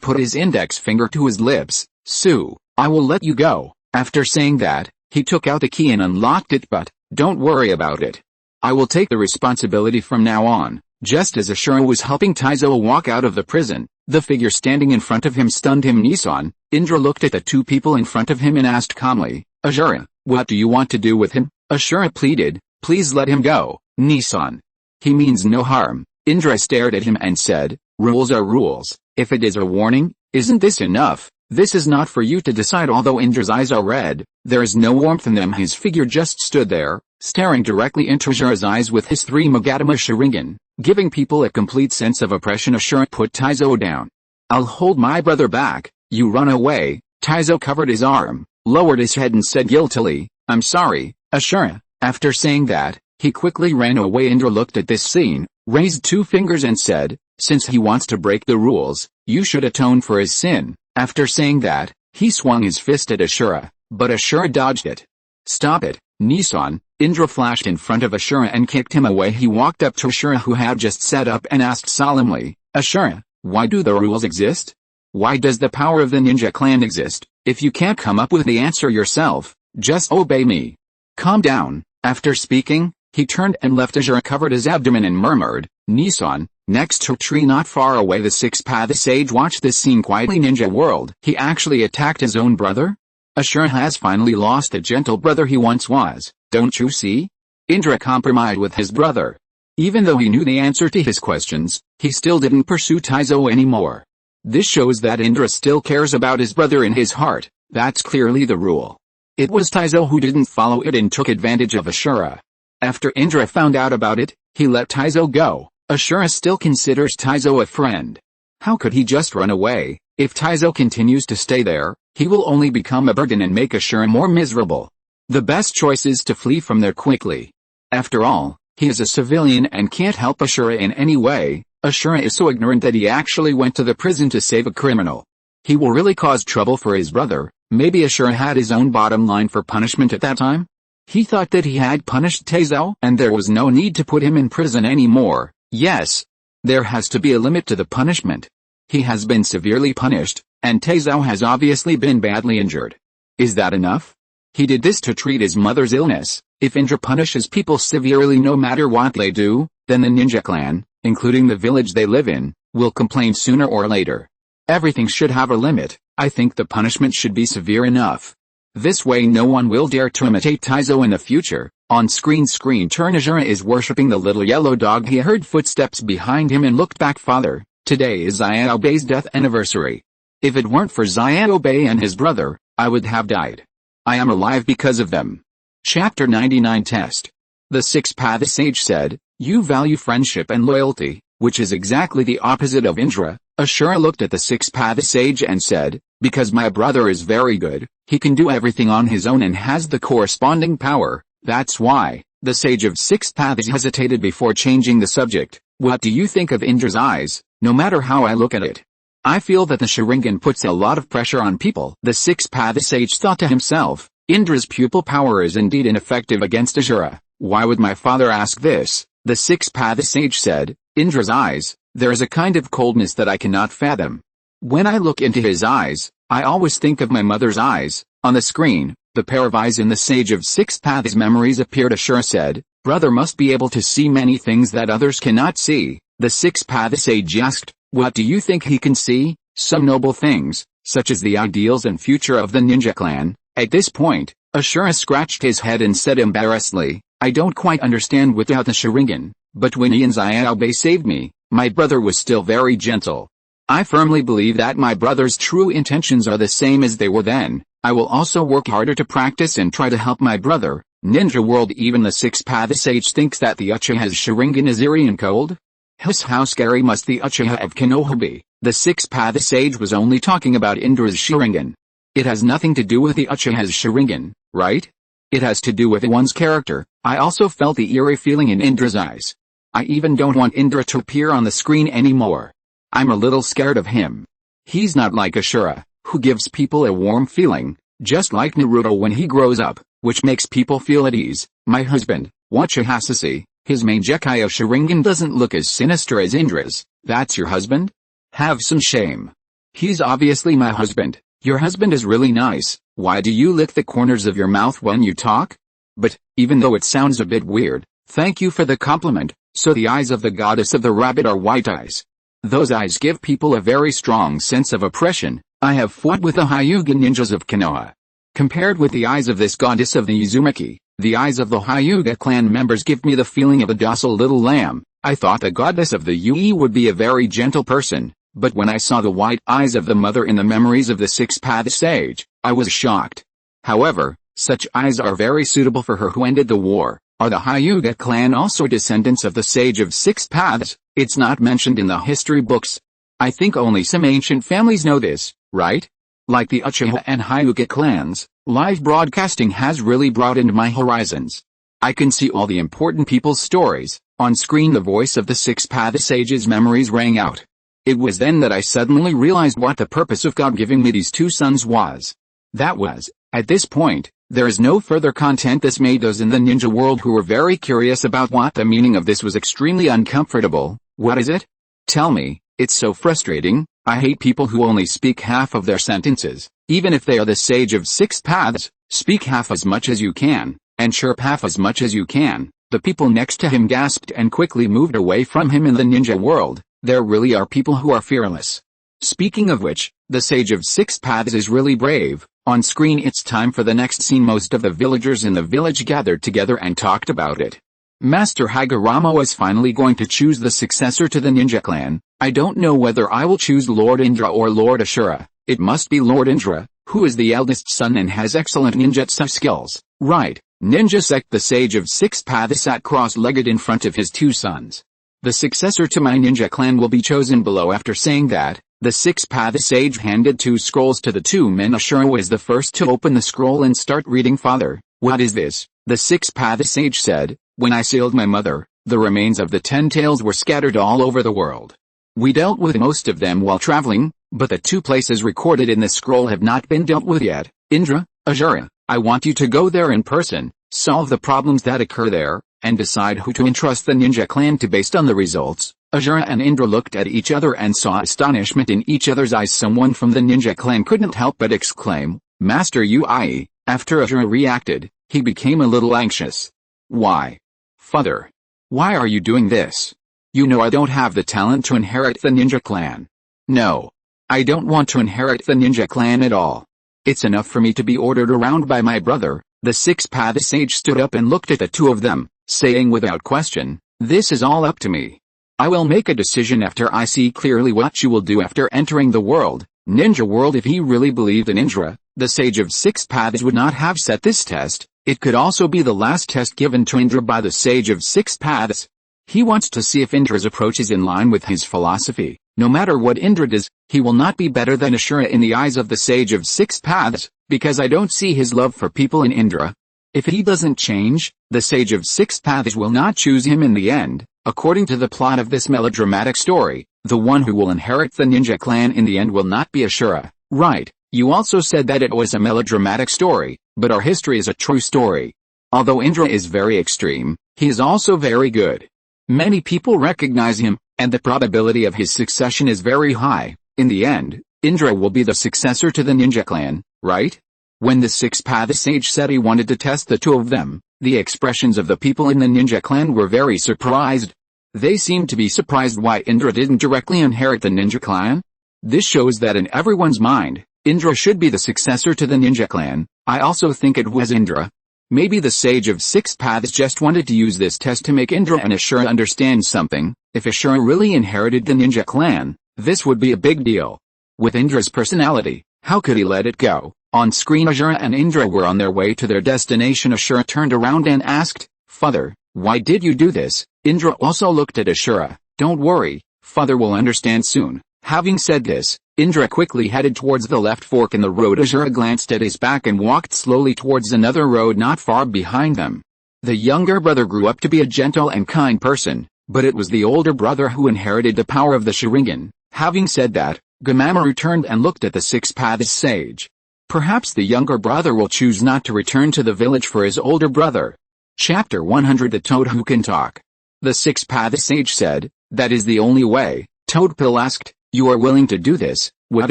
put his index finger to his lips. Sue, I will let you go. After saying that, he took out the key and unlocked it. But don't worry about it. I will take the responsibility from now on. Just as Ashura was helping Taizo walk out of the prison, the figure standing in front of him stunned him. Nissan. Indra looked at the two people in front of him and asked calmly, Ashura, what do you want to do with him? Ashura pleaded, please let him go, Nissan. He means no harm. Indra stared at him and said, rules are rules. If it is a warning, isn't this enough? This is not for you to decide. Although Indra's eyes are red, there is no warmth in them. His figure just stood there, staring directly into Ashura's eyes with his three Magatama Sharingan, giving people a complete sense of oppression. Ashura put Taizo down. I'll hold my brother back, you run away. Taizo covered his arm, lowered his head and said guiltily, I'm sorry, Ashura. After saying that, he quickly ran away. Indra looked at this scene, raised two fingers and said, since he wants to break the rules, you should atone for his sin. After saying that, he swung his fist at Ashura, but Ashura dodged it. Stop it, Nissan. Indra flashed in front of Ashura and kicked him away. He walked up to Ashura, who had just sat up, and asked solemnly, Ashura, why do the rules exist? Why does the power of the ninja clan exist? If you can't come up with the answer yourself, just obey me. Calm down. After speaking, he turned and left. Ashura covered his abdomen and murmured, Nissan. Next to a tree not far away, the six-path sage watched this scene quietly. Ninja world. He actually attacked his own brother? Ashura has finally lost the gentle brother he once was, don't you see? Indra compromised with his brother. Even though he knew the answer to his questions, he still didn't pursue Taizo anymore. This shows that Indra still cares about his brother in his heart. That's clearly the rule. It was Taizo who didn't follow it and took advantage of Ashura. After Indra found out about it, he let Taizo go. Ashura still considers Taizo a friend. How could he just run away? If Taizo continues to stay there, he will only become a burden and make Ashura more miserable. The best choice is to flee from there quickly. After all, he is a civilian and can't help Ashura in any way. Ashura is so ignorant that he actually went to the prison to save a criminal. He will really cause trouble for his brother. Maybe Ashura had his own bottom line for punishment at that time? He thought that he had punished Taizo and there was no need to put him in prison anymore. Yes. There has to be a limit to the punishment. He has been severely punished, and Taizo has obviously been badly injured. Is that enough? He did this to treat his mother's illness. If Indra punishes people severely no matter what they do, then the ninja clan, including the village they live in, will complain sooner or later. Everything should have a limit. I think the punishment should be severe enough. This way no one will dare to imitate Taizo in the future. On screen turn. Ashura is worshipping the little yellow dog. He heard footsteps behind him and looked back. Father, today is Xiaobei's death anniversary. If it weren't for Xiaobei and his brother, I would have died. I am alive because of them. Chapter 99 Test. The six-path sage said, "You value friendship and loyalty, which is exactly the opposite of Indra." Ashura looked at the six-path sage and said, "Because my brother is very good, he can do everything on his own and has the corresponding power, that's why." The sage of six paths hesitated before changing the subject. "What do you think of Indra's eyes? No matter how I look at it, I feel that the Sharingan puts a lot of pressure on people." The six-path sage thought to himself, Indra's pupil power is indeed ineffective against Ashura. Why would my father ask this? The six-path sage said, "Indra's eyes, there is a kind of coldness that I cannot fathom. When I look into his eyes, I always think of my mother's eyes." On the screen, the pair of eyes in the sage of six paths memories appeared. Ashura said, "Brother must be able to see many things that others cannot see." The six-path sage asked, "What do you think he can see?" "Some noble things, such as the ideals and future of the ninja clan." At this point, Ashura scratched his head and said embarrassedly, "I don't quite understand without the Sharingan, but when Ian Xiaobei saved me, my brother was still very gentle. I firmly believe that my brother's true intentions are the same as they were then. I will also work harder to practice and try to help my brother." Ninja world. Even the six-path sage thinks that the Uchiha's Sharingan is eerie and cold. How scary must the Uchiha of Konoha be? The six-path sage was only talking about Indra's Sharingan. It has nothing to do with the Uchiha's Sharingan, right? It has to do with one's character. I also felt the eerie feeling in Indra's eyes. I even don't want Indra to appear on the screen anymore. I'm a little scared of him. He's not like Ashura, who gives people a warm feeling, just like Naruto when he grows up, which makes people feel at ease. My husband, Wachihasase, his main Gekiyo Sharingan doesn't look as sinister as Indra's." "That's your husband? Have some shame. He's obviously my husband." "Your husband is really nice. Why do you lick the corners of your mouth when you talk?" "But, even though it sounds a bit weird, thank you for the compliment." "So the eyes of the goddess of the rabbit are white eyes. Those eyes give people a very strong sense of oppression. I have fought with the Hyuga ninjas of Konoha. Compared with the eyes of this goddess of the Uzumaki, the eyes of the Hyuga clan members give me the feeling of a docile little lamb. I thought the goddess of the Ue would be a very gentle person. But when I saw the white eyes of the mother in the memories of the six-path sage, I was shocked. However, such eyes are very suitable for her who ended the war." "Are the Hyuga clan also descendants of the sage of six paths?" "It's not mentioned in the history books. I think only some ancient families know this, right? Like the Uchiha and Hyuga clans, live broadcasting has really broadened my horizons. I can see all the important people's stories." On screen the voice of the six-path sage's memories rang out. It was then that I suddenly realized what the purpose of God giving me these two sons was. That was, at this point, there is no further content. This made those in the ninja world who were very curious about what the meaning of this was extremely uncomfortable. "What is it? Tell me, it's so frustrating. I hate people who only speak half of their sentences. Even if they are the sage of six paths, speak half as much as you can, and chirp half as much as you can." The people next to him gasped and quickly moved away from him. In the ninja world, there really are people who are fearless. Speaking of which, the sage of six paths is really brave. On screen it's time for the next scene. Most of the villagers in the village gathered together and talked about it. Master Higurama was finally going to choose the successor to the ninja clan. "I don't know whether I will choose Lord Indra or Lord Ashura. It must be Lord Indra, who is the eldest son and has excellent ninjutsu skills." "Right." Ninja Sect. The sage of six paths sat cross-legged in front of his two sons. "The successor to my ninja clan will be chosen below." After saying that, the six-path sage handed two scrolls to the two men. Ashura was the first to open the scroll and start reading. "Father, what is this?" the six-path sage said. "When I sealed my mother, the remains of the 10 tails were scattered all over the world. We dealt with most of them while traveling, but the 2 places recorded in the scroll have not been dealt with yet. Indra, Ashura, I want you to go there in person, solve the problems that occur there, and decide who to entrust the ninja clan to based on the results." Ashura and Indra looked at each other and saw astonishment in each other's eyes. Someone from the ninja clan couldn't help but exclaim, "Master Ui." After Ashura reacted, he became a little anxious. "Why? Father. Why are you doing this? You know I don't have the talent to inherit the ninja clan." "No. I don't want to inherit the ninja clan at all. It's enough for me to be ordered around by my brother." The six-path sage stood up and looked at the two of them, saying without question, "This is all up to me. I will make a decision after I see clearly what you will do after entering the world, ninja world." If he really believed in Indra, the sage of six paths would not have set this test. It could also be the last test given to Indra by the Sage of Six Paths. He wants to see if Indra's approach is in line with his philosophy. No matter what Indra does, he will not be better than Ashura in the eyes of the Sage of Six Paths, because I don't see his love for people in Indra. If he doesn't change, the Sage of Six Paths will not choose him in the end. According to the plot of this melodramatic story, the one who will inherit the ninja clan in the end will not be Ashura. Right, you also said that it was a melodramatic story, but our history is a true story. Although Indra is very extreme, he is also very good. Many people recognize him, and the probability of his succession is very high. In the end, Indra will be the successor to the ninja clan, right? When the Six-Path Sage said he wanted to test the two of them, the expressions of the people in the ninja clan were very surprised. They seemed to be surprised why Indra didn't directly inherit the ninja clan. This shows that in everyone's mind, Indra should be the successor to the ninja clan. I also think it was Indra. Maybe the Sage of Six Paths just wanted to use this test to make Indra and Ashura understand something. If Ashura really inherited the ninja clan, this would be a big deal. With Indra's personality, how could he let it go? On screen Ashura and Indra were on their way to their destination. Ashura turned around and asked, "Father, why did you do this?" Indra also looked at Ashura. "Don't worry, Father will understand soon." Having said this, Indra quickly headed towards the left fork in the road. Ashura glanced at his back and walked slowly towards another road not far behind them. The younger brother grew up to be a gentle and kind person, but it was the older brother who inherited the power of the Sharingan. Having said that, Gamamaru turned and looked at the Six-Paths Sage. Perhaps the younger brother will choose not to return to the village for his older brother. Chapter 100 The Toad Who Can Talk. The Six-Paths Sage said, "That is the only way." Toadpill asked, "You are willing to do this? What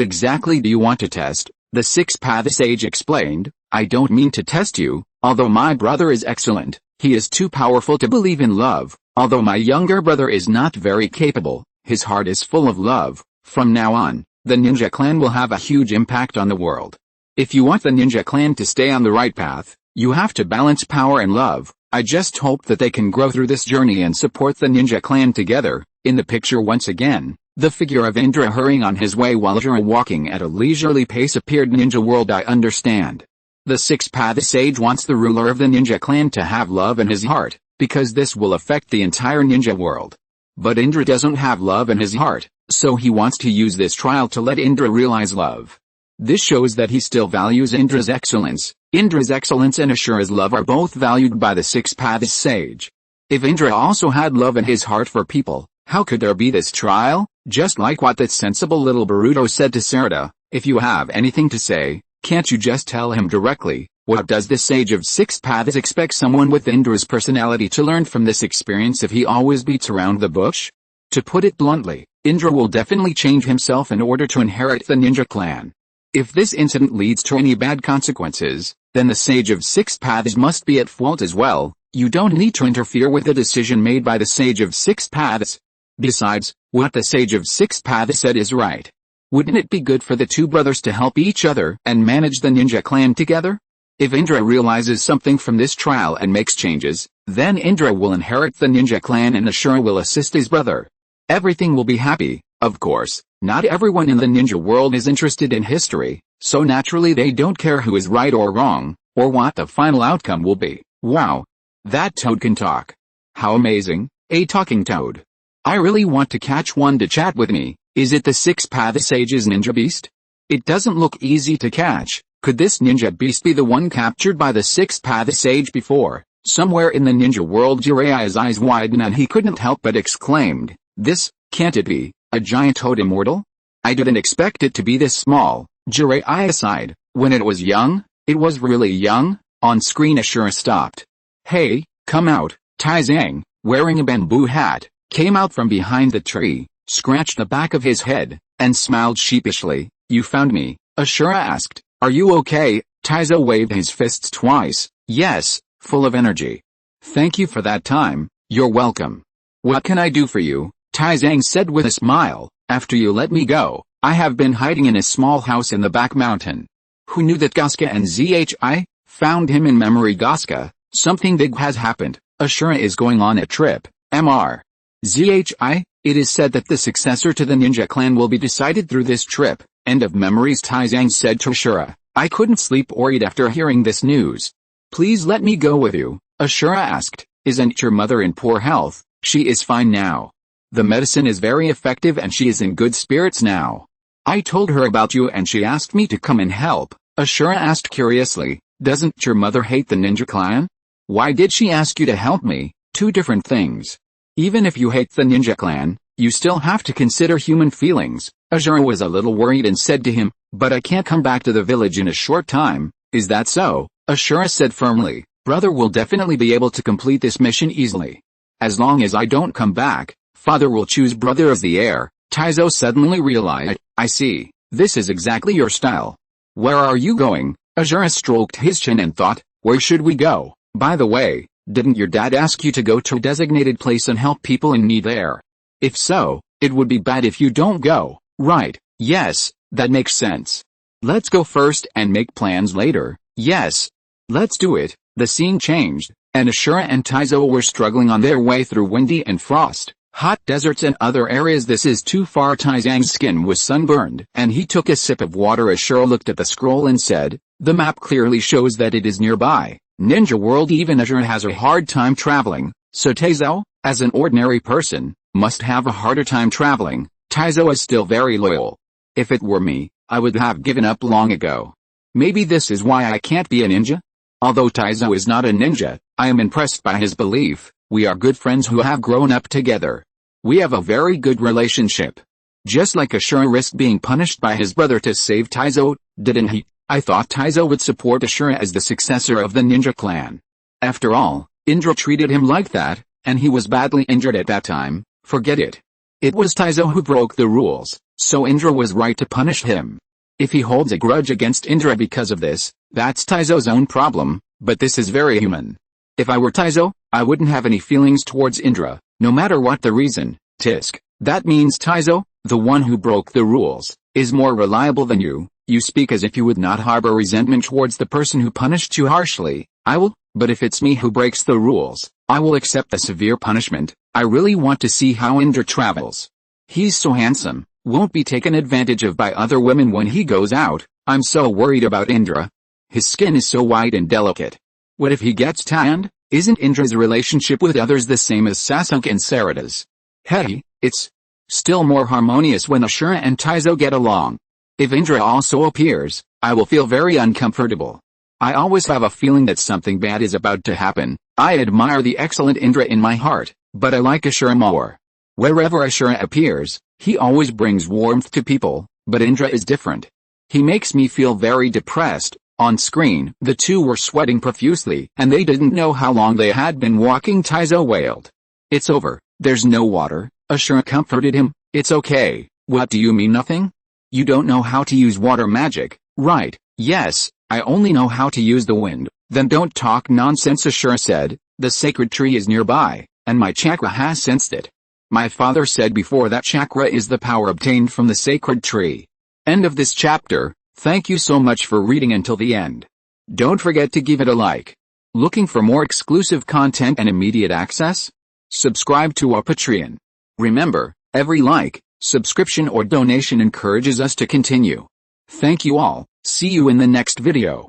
exactly do you want to test?" The Six-Paths Sage explained, "I don't mean to test you. Although my brother is excellent, he is too powerful to believe in love. Although my younger brother is not very capable, his heart is full of love. From now on, the ninja clan will have a huge impact on the world. If you want the ninja clan to stay on the right path, you have to balance power and love. I just hope that they can grow through this journey and support the ninja clan together." In the picture once again, the figure of Indra hurrying on his way while Ashura walking at a leisurely pace appeared. Ninja world, I understand. The Six-Paths Sage wants the ruler of the ninja clan to have love in his heart, because this will affect the entire ninja world. But Indra doesn't have love in his heart, so he wants to use this trial to let Indra realize love. This shows that he still values Indra's excellence. Indra's excellence and Ashura's love are both valued by the Six-Paths Sage. If Indra also had love in his heart for people, how could there be this trial? Just like what that sensible little Boruto said to Sarada, "If you have anything to say, can't you just tell him directly?" What does the Sage of Six Paths expect someone with Indra's personality to learn from this experience if he always beats around the bush? To put it bluntly, Indra will definitely change himself in order to inherit the ninja clan. If this incident leads to any bad consequences, then the Sage of Six Paths must be at fault as well. You don't need to interfere with the decision made by the Sage of Six Paths. Besides, what the Sage of Six Paths said is right. Wouldn't it be good for the two brothers to help each other and manage the ninja clan together? If Indra realizes something from this trial and makes changes, then Indra will inherit the ninja clan and Ashura will assist his brother. Everything will be happy. Of course, not everyone in the ninja world is interested in history, so naturally they don't care who is right or wrong, or what the final outcome will be. Wow! That toad can talk. How amazing, a talking toad. I really want to catch one to chat with me. Is it the Six-Paths Sage's ninja beast? It doesn't look easy to catch. Could this ninja beast be the one captured by the Six-Paths Sage before? Somewhere in the ninja world Jiraiya's eyes widened and he couldn't help but exclaimed, "This, can't it be, a giant toad immortal? I didn't expect it to be this small." Jiraiya sighed. When it was young, it was really young. On screen Ashura stopped. "Hey, come out." Taizang, wearing a bamboo hat, came out from behind the tree, scratched the back of his head, and smiled sheepishly. "You found me?" Ashura asked. "Are you okay?" Taizo waved his fists twice. "Yes, full of energy." "Thank you for that time." "You're welcome." "What can I do for you?" Taizang said with a smile. "After you let me go, I have been hiding in a small house in the back mountain." Who knew that Gaska and Zhi found him in memory? Gaska, something big has happened. Ashura is going on a trip. Mr. Zhi, it is said that the successor to the ninja clan will be decided through this trip. End of memories. Taizang said to Ashura. "I couldn't sleep or eat after hearing this news. Please let me go with you, Ashura asked. Isn't your mother in poor health? She is fine now. The medicine is very effective and she is in good spirits now. I told her about you and she asked me to come and help, Ashura asked curiously. Doesn't your mother hate the ninja clan? Why did she ask you to help me? Two different things. Even if you hate the ninja clan, you still have to consider human feelings. Ashura was a little worried and said to him, but I can't come back to the village in a short time. Is that so? Ashura said firmly. Brother will definitely be able to complete this mission easily. As long as I don't come back, father will choose brother as the heir. Taizo suddenly realized, I see, this is exactly your style. Where are you going? Ashura stroked his chin and thought, where should we go? By the way, didn't your dad ask you to go to a designated place and help people in need there? If so, it would be bad if you don't go. Right, yes, that makes sense. Let's go first and make plans later. Yes. Let's do it. The scene changed, and Ashura and Taizo were struggling on their way through windy and frost, hot deserts and other areas. This is too far. Taizang's skin was sunburned, and he took a sip of water. Ashura looked at the scroll and said, the map clearly shows that it is nearby. Ninja world. Even Ashura has a hard time traveling, so Taizo, as an ordinary person, must have a harder time traveling. Taizo is still very loyal. If it were me, I would have given up long ago. Maybe this is why I can't be a ninja? Although Taizo is not a ninja, I am impressed by his belief. We are good friends who have grown up together. We have a very good relationship. Just like Ashura risked being punished by his brother to save Taizo, didn't he? I thought Taizo would support Ashura as the successor of the ninja clan. After all, Indra treated him like that, and he was badly injured at that time. Forget it. It was Taizo who broke the rules, so Indra was right to punish him. If he holds a grudge against Indra because of this, that's Taizo's own problem, but this is very human. If I were Taizo, I wouldn't have any feelings towards Indra, no matter what the reason. Tisk. That means Taizo, the one who broke the rules, is more reliable than you. You speak as if you would not harbor resentment towards the person who punished you harshly. I will, but if it's me who breaks the rules, I will accept the severe punishment. I really want to see how Indra travels. He's so handsome, won't be taken advantage of by other women when he goes out. I'm so worried about Indra. His skin is so white and delicate. What if he gets tanned? Isn't Indra's relationship with others the same as Sasuke and Sarada's? Hey, it's still more harmonious when Ashura and Taizo get along. If Indra also appears, I will feel very uncomfortable. I always have a feeling that something bad is about to happen. I admire the excellent Indra in my heart, but I like Ashura more. Wherever Ashura appears, he always brings warmth to people, but Indra is different. He makes me feel very depressed. On screen, the two were sweating profusely, and they didn't know how long they had been walking. Taizo wailed. It's over, there's no water. Ashura comforted him. It's okay. What do you mean nothing? You don't know how to use water magic, right? Yes, I only know how to use the wind. Then don't talk nonsense, Ashura said. The sacred tree is nearby, and my chakra has sensed it. My father said before that chakra is the power obtained from the sacred tree. End of this chapter. Thank you so much for reading until the end. Don't forget to give it a like. Looking for more exclusive content and immediate access? Subscribe to our Patreon. Remember, every like, subscription or donation encourages us to continue. Thank you all. See you in the next video.